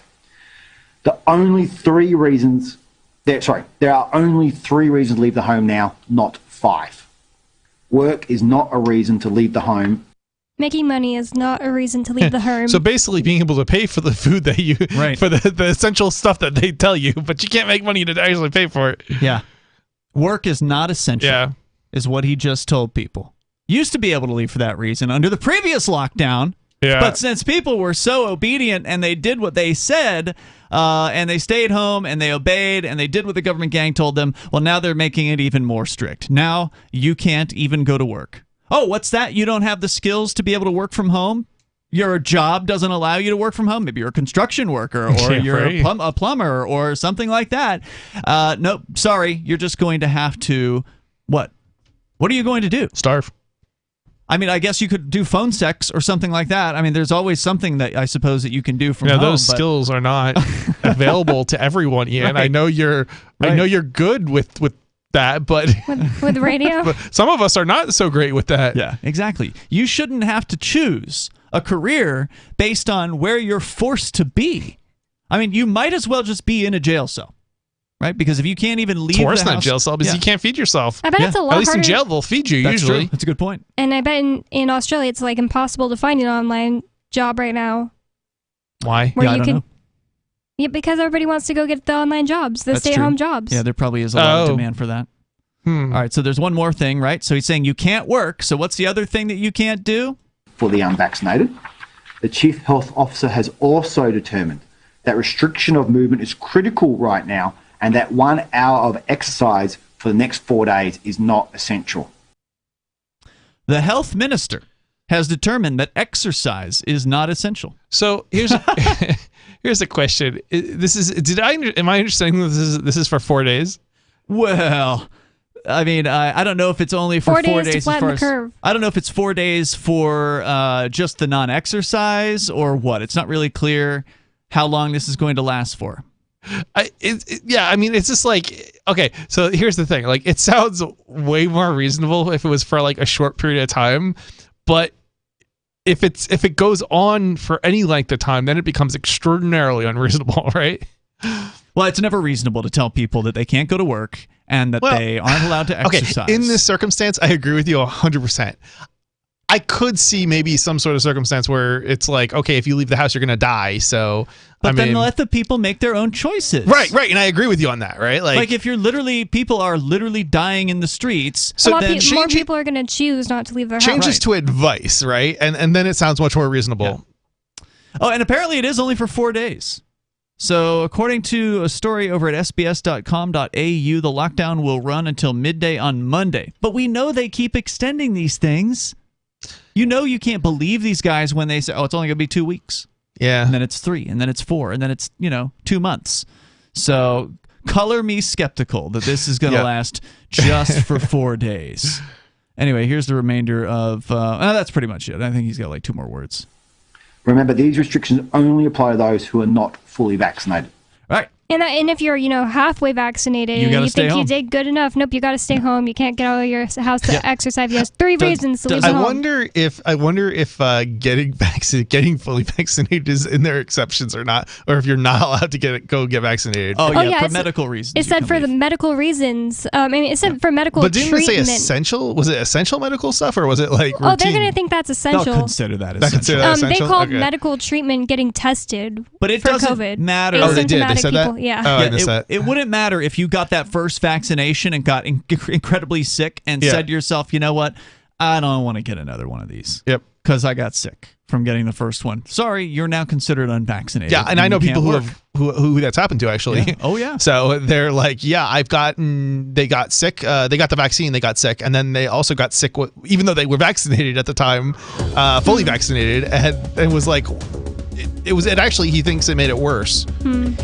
There are only 3 reasons to leave the home now, not 5. Work is not a reason to leave the home. Making money is not a reason to leave the home. So basically being able to pay for the food that you, for the essential stuff that they tell you, but you can't make money to actually pay for it. Yeah. Work is not essential, is what he just told people. Used to be able to leave for that reason under the previous lockdown. Yeah. But since people were so obedient and they did what they said, and they stayed home and they obeyed and they did what the government gang told them, well, now they're making it even more strict. Now you can't even go to work. Oh, what's that? You don't have the skills to be able to work from home? Your job doesn't allow you to work from home? Maybe you're a construction worker or you're a plumber or something like that. Nope, sorry. You're just going to have to, what? What are you going to do? Starve. I mean, I guess you could do phone sex or something like that. I mean, there's always something that I suppose that you can do from home. Those skills are not available to everyone, Ian. Right. I know you're good with that, but with radio, but some of us are not so great with that. Yeah, exactly. You shouldn't have to choose a career based on where you're forced to be. I mean, you might as well just be in a jail cell. Right? Because if you can't even leave it's worse the than house, a jail cell because you can't feed yourself. I bet it's a lot At least harder. in jail, they'll feed you That's usually. True. That's a good point. And I bet in Australia, it's like impossible to find an online job right now. Why? Where I you don't can. know. Yeah, because everybody wants to go get the online jobs, the That's stay-at-home true. jobs. Yeah, there probably is a lot of demand for that. All right, so there's one more thing, right? So he's saying you can't work. So what's the other thing that you can't do? For the unvaccinated, the Chief Health Officer has also determined that restriction of movement is critical right now and that 1 hour of exercise for the next 4 days is not essential. The health minister has determined that exercise is not essential. So here's a question. Am I understanding this is for 4 days? Well, I mean, I don't know if it's only for 4 days. To flatten the curve. I don't know if it's 4 days for just the non-exercise or what. It's not really clear how long this is going to last for. I mean, it's just like, okay, so here's the thing. Like, it sounds way more reasonable if it was for like a short period of time, but if it goes on for any length of time, then it becomes extraordinarily unreasonable, right? Well, it's never reasonable to tell people that they can't go to work and that they aren't allowed to exercise. Okay, in this circumstance, I agree with you 100%. I could see maybe some sort of circumstance where it's like, okay, if you leave the house, you're going to die. So, but then let the people make their own choices. Right. And I agree with you on that, right? Like if people are literally dying in the streets. So then more people are going to choose not to leave their house. Changes to advice, right? And then it sounds much more reasonable. Yeah. Oh, and apparently it is only for 4 days. So according to a story over at sbs.com.au, the lockdown will run until midday on Monday. But we know they keep extending these things. You know you can't believe these guys when they say, oh, it's only going to be 2 weeks. Yeah. And then it's 3, and then it's 4, and then it's, 2 months. So color me skeptical that this is going to last just for 4 days. Anyway, here's the remainder of... that's pretty much it. I think he's got like 2 more words. Remember, these restrictions only apply to those who are not fully vaccinated. Right. And if you're, halfway vaccinated you and you think home. you did good enough, nope, you got to stay home. You can't get out of your house to exercise. He has 3 reasons to leave home. I wonder if getting fully vaccinated is in their exceptions or not, or if you're not allowed to go get vaccinated. Oh yeah, for medical reasons. It said for the medical reasons. It said for medical treatment. But didn't it say essential? Was it essential medical stuff or was it like routine? Oh, they're going to think that's essential. They'll consider that essential. They called medical treatment getting tested but it for doesn't COVID. matter. Oh, they did. They said people, that? Yeah. Oh, I missed that. It wouldn't matter if you got that first vaccination and got incredibly sick and said to yourself, you know what, I don't want to get another one of these. Yep. Because I got sick from getting the first one. Sorry, you're now considered unvaccinated. Yeah, and I know people who that's happened to actually. Yeah. Oh yeah. So they're like, they got sick. They got the vaccine, they got sick, and then they also got sick even though they were vaccinated at the time, fully vaccinated, and it was like. It actually, he thinks it made it worse.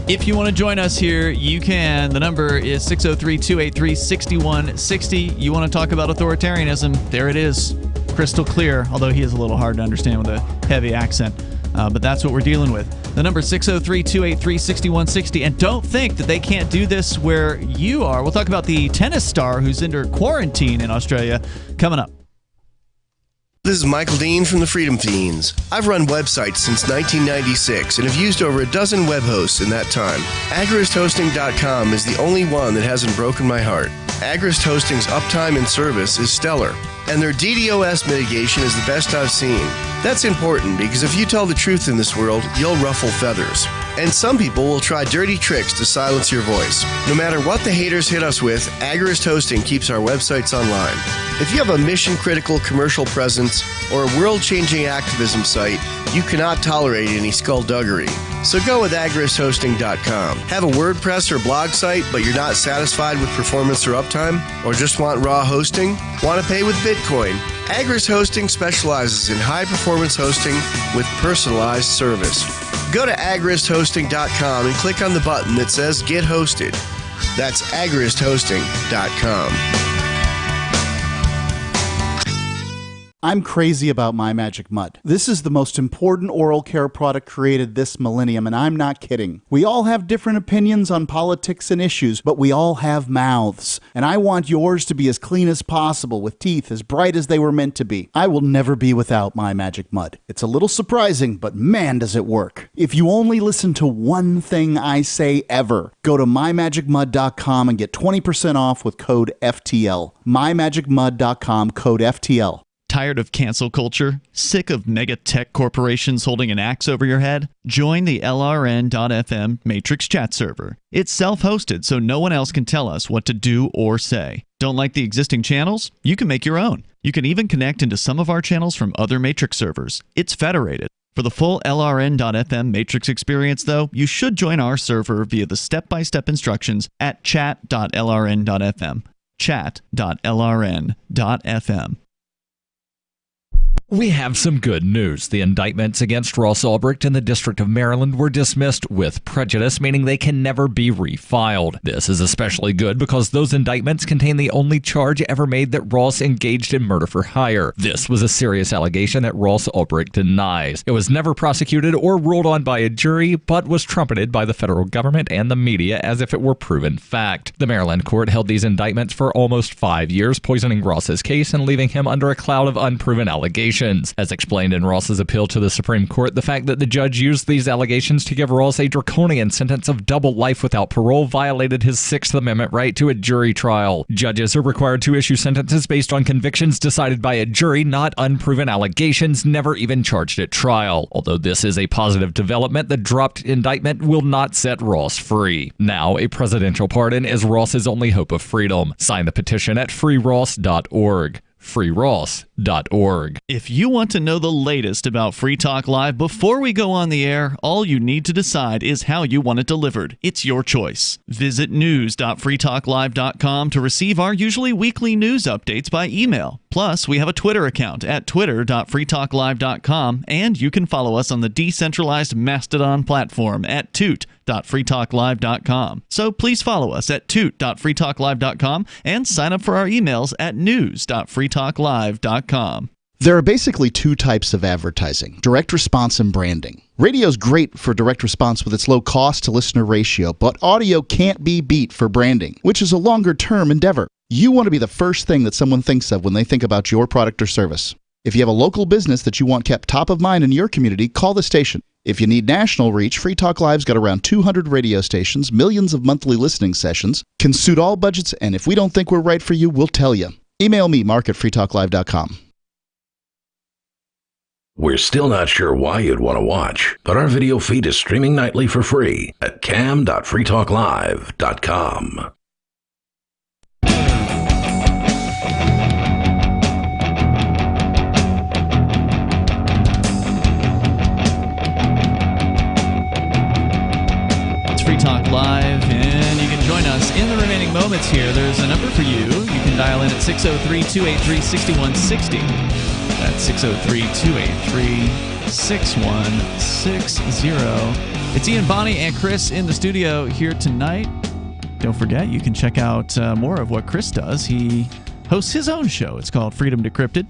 If you want to join us here, you can. The number is 603-283-6160. You want to talk about authoritarianism? There it is. Crystal clear, although he is a little hard to understand with a heavy accent. But that's what we're dealing with. The number is 603-283-6160. And don't think that they can't do this where you are. We'll talk about the tennis star who's under quarantine in Australia coming up. This is Michael Dean from the Freedom Fiends. I've run websites since 1996 and have used over a dozen web hosts in that time. AgristHosting.com is the only one that hasn't broken my heart. Agrist Hosting's uptime and service is stellar, and their DDoS mitigation is the best I've seen. That's important because if you tell the truth in this world, you'll ruffle feathers. And some people will try dirty tricks to silence your voice. No matter what the haters hit us with, Agrist Hosting keeps our websites online. If you have a mission-critical commercial presence or a world-changing activism site, you cannot tolerate any skullduggery. So go with agristhosting.com. Have a WordPress or blog site, but you're not satisfied with performance or uptime? Or just want raw hosting? Want to pay with Bitcoin? Agrist Hosting specializes in high-performance hosting with personalized service. Go to agristhosting.com and click on the button that says Get Hosted. That's agristhosting.com. I'm crazy about My Magic Mud. This is the most important oral care product created this millennium, and I'm not kidding. We all have different opinions on politics and issues, but we all have mouths. And I want yours to be as clean as possible, with teeth as bright as they were meant to be. I will never be without My Magic Mud. It's a little surprising, but man, does it work. If you only listen to one thing I say ever, go to mymagicmud.com and get 20% off with code FTL. mymagicmud.com, code FTL. Tired of cancel culture? Sick of mega tech corporations holding an axe over your head? Join the LRN.FM Matrix chat server. It's self-hosted, so no one else can tell us what to do or say. Don't like the existing channels? You can make your own. You can even connect into some of our channels from other Matrix servers. It's federated. For the full LRN.FM Matrix experience, though, you should join our server via the step-by-step instructions at chat.lrn.fm. chat.lrn.fm. We have some good news. The indictments against Ross Ulbricht in the District of Maryland were dismissed with prejudice, meaning they can never be refiled. This is especially good because those indictments contain the only charge ever made that Ross engaged in murder for hire. This was a serious allegation that Ross Ulbricht denies. It was never prosecuted or ruled on by a jury, but was trumpeted by the federal government and the media as if it were proven fact. The Maryland court held these indictments for almost 5 years, poisoning Ross's case and leaving him under a cloud of unproven allegations. As explained in Ross's appeal to the Supreme Court, the fact that the judge used these allegations to give Ross a draconian sentence of double life without parole violated his Sixth Amendment right to a jury trial. Judges are required to issue sentences based on convictions decided by a jury, not unproven allegations never even charged at trial. Although this is a positive development, the dropped indictment will not set Ross free. Now, a presidential pardon is Ross's only hope of freedom. Sign the petition at freeross.org. freeross.org. If you want to know the latest about Free Talk Live before we go on the air, all you need to decide is how you want it delivered. It's your choice. Visit news.freetalklive.com to receive our usually weekly news updates by email. Plus, we have a Twitter account at twitter.freetalklive.com, and you can follow us on the decentralized Mastodon platform at toot.freetalklive.com. So please follow us at toot.freetalklive.com and sign up for our emails at news.freetalklive.com. There are basically two types of advertising: direct response and branding. Radio is great for direct response with its low cost to listener ratio, but audio can't be beat for branding, which is a longer term endeavor. You want to be the first thing that someone thinks of when they think about your product or service. If you have a local business that you want kept top of mind in your community, call the station. If you need national reach, Free Talk Live's got around 200 radio stations, millions of monthly listening sessions, can suit all budgets, and if we don't think we're right for you, we'll tell you. Email me, mark@freetalklive.com. We're still not sure why you'd want to watch, but our video feed is streaming nightly for free at cam.freetalklive.com. Free Talk Live, and you can join us in the remaining moments here. There's a number for you. You can dial in at 603-283-6160. That's 603-283-6160. It's Ian, Bonnie, and Chris in the studio here tonight. Don't forget, you can check out more of what Chris does. He hosts his own show. It's called Freedom Decrypted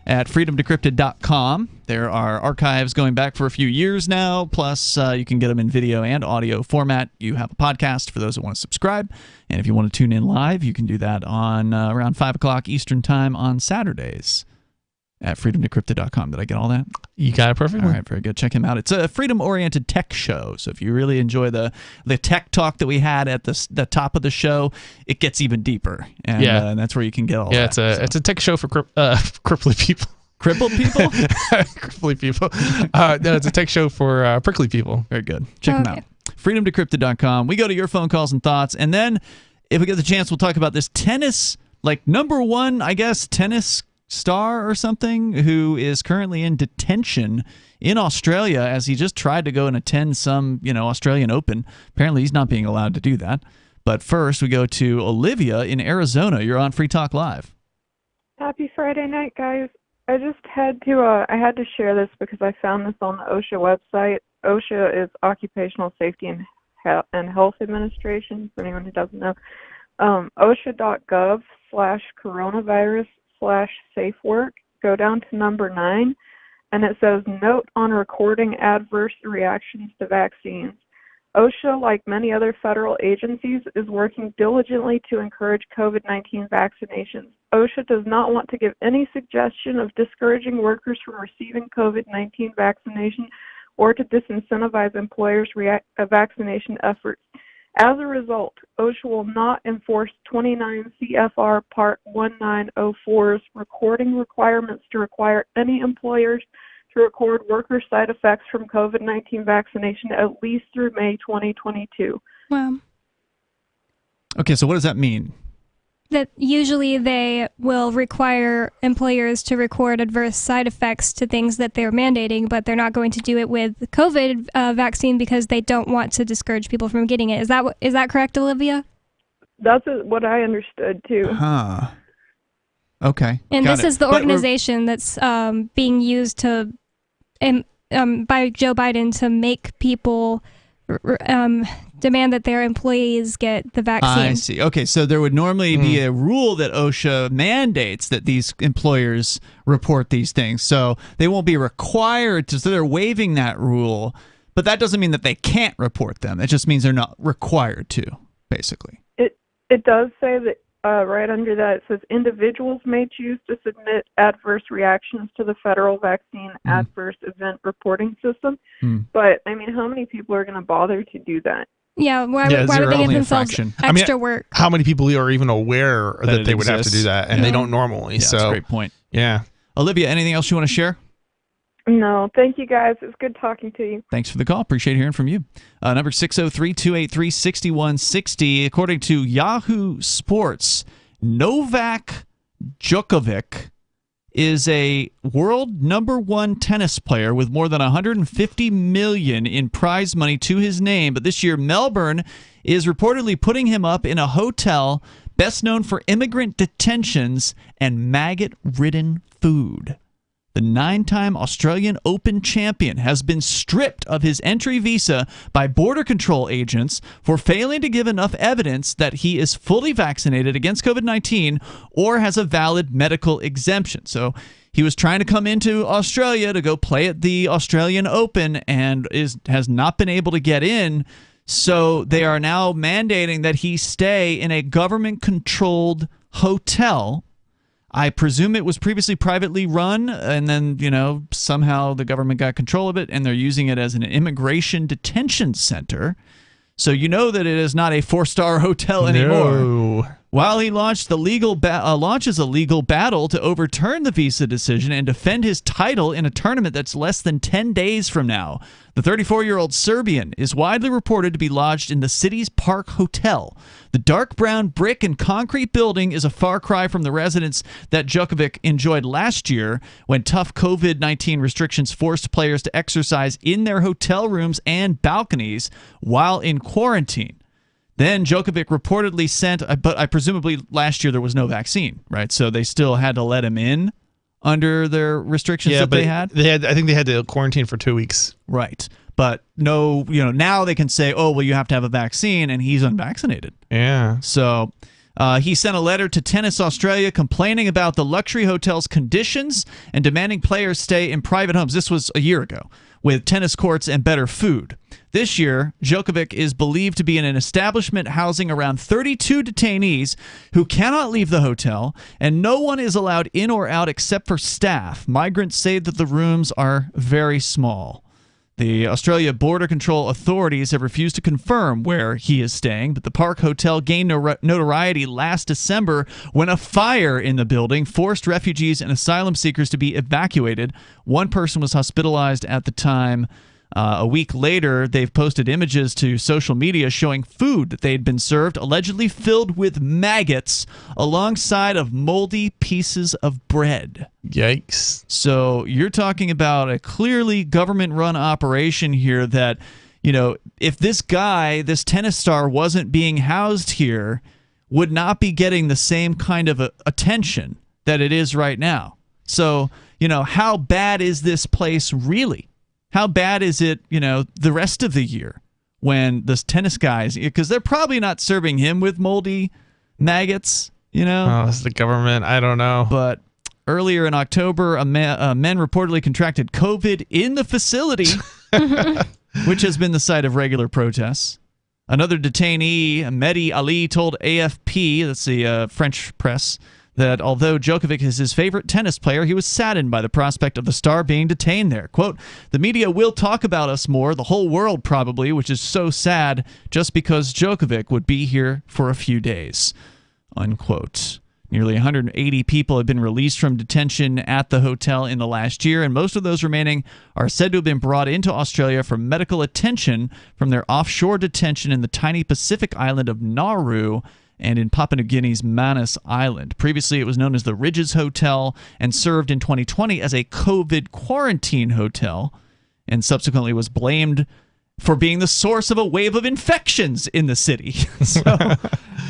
at freedomdecrypted.com. There are archives going back for a few years now, plus you can get them in video and audio format. You have a podcast for those that want to subscribe, and if you want to tune in live, you can do that on around 5 o'clock Eastern Time on Saturdays. at freedomdecrypted.com. Did I get all that? You got it perfectly. All right, very good. Check him out. It's a freedom-oriented tech show. So if you really enjoy the tech talk that we had at the top of the show, it gets even deeper. And, and that's where you can get all that. Yeah, it's a tech show for cripply people. Crippled people? Cripply people. No, it's a tech show for prickly people. Very good. Check them out. freedomdecrypted.com. We go to your phone calls and thoughts. And then if we get the chance, we'll talk about this tennis, number one, I guess, tennis star or something who is currently in detention in Australia as he just tried to go and attend some, Australian Open. Apparently he's not being allowed to do that. But first we go to Olivia in Arizona. You're on Free Talk Live. Happy Friday night, guys. I just had to share this because I found this on the OSHA website. OSHA is Occupational Safety and Health Administration, for anyone who doesn't know. OSHA.gov/coronavirus/safe-work. Go down to number 9, and it says, Note on recording adverse reactions to vaccines. OSHA, like many other federal agencies, is working diligently to encourage COVID-19 vaccinations. OSHA does not want to give any suggestion of discouraging workers from receiving COVID-19 vaccination or to disincentivize employers' vaccination efforts. As a result, OSHA will not enforce 29 CFR Part 1904's recording requirements to require any employers to record worker side effects from COVID-19 vaccination at least through May 2022. Wow. Okay, so what does that mean? That usually they will require employers to record adverse side effects to things that they're mandating, but they're not going to do it with the COVID vaccine because they don't want to discourage people from getting it. Is that correct, Olivia? That's what I understood too. Huh. Okay. And this is the organization that's being used to by Joe Biden to make people demand that their employees get the vaccine. I see. Okay, so there would normally be a rule that OSHA mandates that these employers report these things. So they won't be required to, so they're waiving that rule, but that doesn't mean that they can't report them. It just means they're not required to, basically. It does say that right under that it says individuals may choose to submit adverse reactions to the federal vaccine adverse event reporting system. But I mean, how many people are going to bother to do that? Yeah, why would they give themselves extra work? How many people are even aware that they would have to do that, and they don't normally? Yeah, that's a great point. Yeah. Olivia, anything else you want to share? No, thank you guys. It's good talking to you. Thanks for the call. Appreciate hearing from you. Number 603-283-6160. According to Yahoo Sports, Novak Djokovic is a world number one tennis player with more than $150 million in prize money to his name. But this year, Melbourne is reportedly putting him up in a hotel best known for immigrant detentions and maggot-ridden food. The 9-time Australian Open champion has been stripped of his entry visa by border control agents for failing to give enough evidence that he is fully vaccinated against COVID-19 or has a valid medical exemption. So he was trying to come into Australia to go play at the Australian Open and has not been able to get in. So they are now mandating that he stay in a government-controlled hotel. I presume it was previously privately run, and then, somehow the government got control of it, and they're using it as an immigration detention center. So you know that it is not a 4-star hotel anymore. No. While he launches a legal battle to overturn the visa decision and defend his title in a tournament that's less than 10 days from now, the 34-year-old Serbian is widely reported to be lodged in the city's Park Hotel. The dark brown brick and concrete building is a far cry from the residence that Djokovic enjoyed last year when tough COVID-19 restrictions forced players to exercise in their hotel rooms and balconies while in quarantine. Then Djokovic reportedly sent, but presumably last year there was no vaccine, right? So they still had to let him in under their restrictions that they had. I think they had to quarantine for 2 weeks. Right. But no, now they can say, oh, well, you have to have a vaccine, and he's unvaccinated. Yeah. So he sent a letter to Tennis Australia complaining about the luxury hotel's conditions and demanding players stay in private homes. This was a year ago, with tennis courts and better food. This year, Djokovic is believed to be in an establishment housing around 32 detainees who cannot leave the hotel, and no one is allowed in or out except for staff. Migrants say that the rooms are very small. The Australia Border Control authorities have refused to confirm where he is staying, but the Park Hotel gained notoriety last December when a fire in the building forced refugees and asylum seekers to be evacuated. One person was hospitalized at the time. A week later, they've posted images to social media showing food that they'd been served, allegedly filled with maggots, alongside of moldy pieces of bread. Yikes. So you're talking about a clearly government-run operation here that, you know, if this guy, this tennis star, wasn't being housed here, would not be getting the same kind of attention that it is right now. So, you know, how bad is this place really? How bad is it, you know, the rest of the year when this tennis guys, because they're probably not serving him with moldy maggots, you know? Oh, it's the government. I don't know. But earlier in October, men reportedly contracted COVID in the facility, which has been the site of regular protests. Another detainee, Mehdi Ali, told AFP, that's the French press, that although Djokovic is his favorite tennis player, he was saddened by the prospect of the star being detained there. Quote, "The media will talk about us more, the whole world probably, which is so sad, just because Djokovic would be here for a few days." Unquote. Nearly 180 people have been released from detention at the hotel in the last year, and most of those remaining are said to have been brought into Australia for medical attention from their offshore detention in the tiny Pacific island of Nauru and in Papua New Guinea's Manus Island. Previously, it was known as the Ridges Hotel and served in 2020 as a COVID quarantine hotel, and subsequently was blamed for being the source of a wave of infections in the city. So,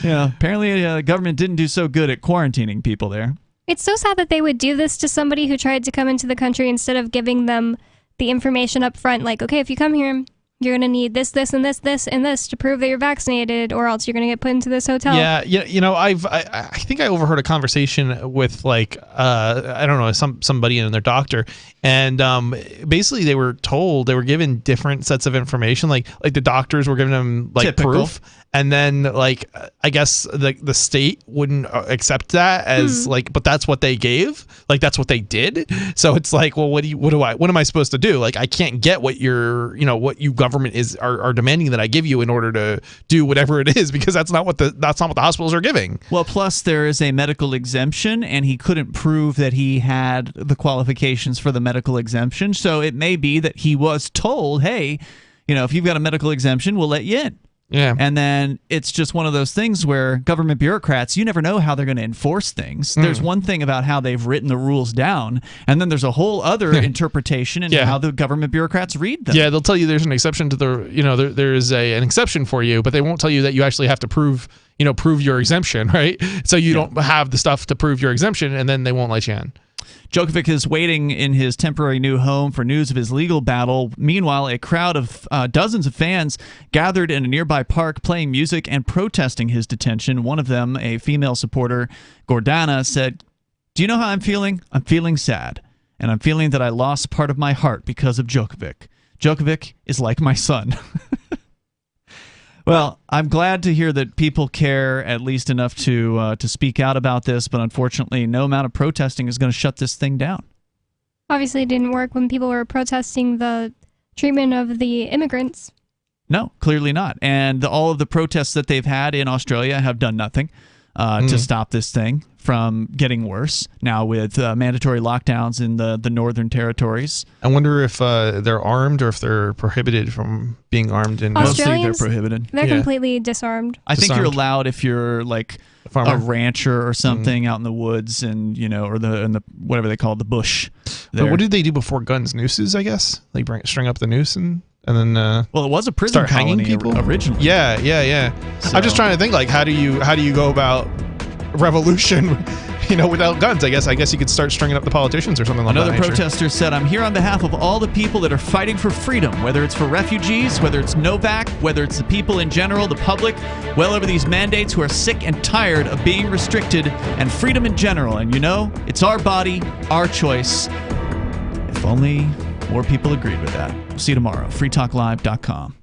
yeah, apparently the government didn't do so good at quarantining people there. It's so sad that they would do this to somebody who tried to come into the country instead of giving them the information up front, like, okay, if you come here, you're going to need this, this, and this, this, and this to prove that you're vaccinated, or else you're going to get put into this hotel. Yeah, you know, I think I overheard a conversation with, like, I don't know, somebody and their doctor, and basically they were given different sets of information, like the doctors were giving them, like, Typical proof, and then, like, I guess the state wouldn't accept that as like, but that's what they gave, like, that's what they did. So it's like, well, what am I supposed to do? Like, I can't get what what you government are demanding that I give you in order to do whatever it is, because that's not what the hospitals are giving. Well, plus there is a medical exemption, and he couldn't prove that he had the qualifications for the medical exemption. So it may be that he was told, hey, you know, if you've got a medical exemption, we'll let you in. Yeah. And then it's just one of those things where government bureaucrats, you never know how they're going to enforce things. There's one thing about how they've written the rules down, and then there's a whole other interpretation in how the government bureaucrats read them. Yeah, they'll tell you there's an exception to the, you know, there is an exception for you, but they won't tell you that you actually have to prove your exemption, right? So you don't have the stuff to prove your exemption, and then they won't let you in. Djokovic is waiting in his temporary new home for news of his legal battle. Meanwhile, a crowd of dozens of fans gathered in a nearby park playing music and protesting his detention. One of them, a female supporter, Gordana, said, "Do you know how I'm feeling? I'm feeling sad. And I'm feeling that I lost part of my heart because of Djokovic. Djokovic is like my son." Well, I'm glad to hear that people care at least enough to speak out about this, but unfortunately, no amount of protesting is going to shut this thing down. Obviously, it didn't work when people were protesting the treatment of the immigrants. No, clearly not. And all of the protests that they've had in Australia have done nothing to stop this thing from getting worse. Now with mandatory lockdowns in the northern territories. I wonder if they're armed or if they're prohibited from being armed. In mostly they're prohibited. They're completely disarmed. I think you're allowed if you're like a rancher or something out in the woods, and you know, or the whatever they call it, the bush. But what did they do before guns? Nooses, I guess. Like string up the noose and then well, it was a prison start colony hanging people originally. Yeah. So, I'm just trying to think, like, how do you go about revolution, you know, without guns? I guess you could start stringing up the politicians or something like that. Another protester said, "I'm here on behalf of all the people that are fighting for freedom, whether it's for refugees, whether it's Novak, whether it's the people in general, the public, well over these mandates who are sick and tired of being restricted, and freedom in general. And you know, it's our body, our choice. If only more people agreed with that." We'll see you tomorrow. freetalklive.com.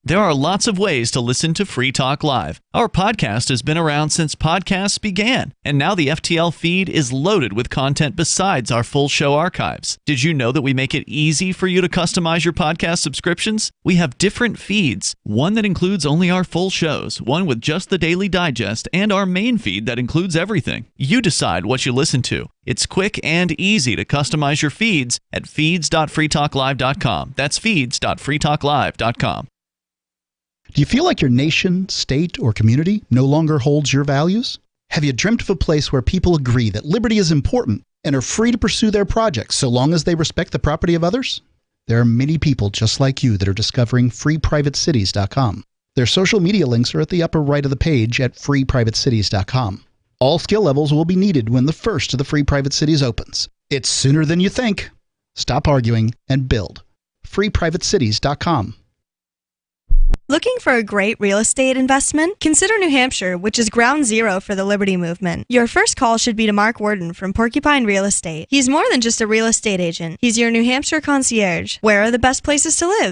There are lots of ways to listen to Free Talk Live. Our podcast has been around since podcasts began, and now the FTL feed is loaded with content besides our full show archives. Did you know that we make it easy for you to customize your podcast subscriptions? We have different feeds, one that includes only our full shows, one with just the Daily Digest, and our main feed that includes everything. You decide what you listen to. It's quick and easy to customize your feeds at feeds.freetalklive.com. That's feeds.freetalklive.com. Do you feel like your nation, state, or community no longer holds your values? Have you dreamt of a place where people agree that liberty is important and are free to pursue their projects so long as they respect the property of others? There are many people just like you that are discovering freeprivatecities.com. Their social media links are at the upper right of the page at freeprivatecities.com. All skill levels will be needed when the first of the Free Private Cities opens. It's sooner than you think. Stop arguing and build. freeprivatecities.com. Looking for a great real estate investment? Consider New Hampshire, which is ground zero for the Liberty Movement. Your first call should be to Mark Worden from Porcupine Real Estate. He's more than just a real estate agent. He's your New Hampshire concierge. Where are the best places to live?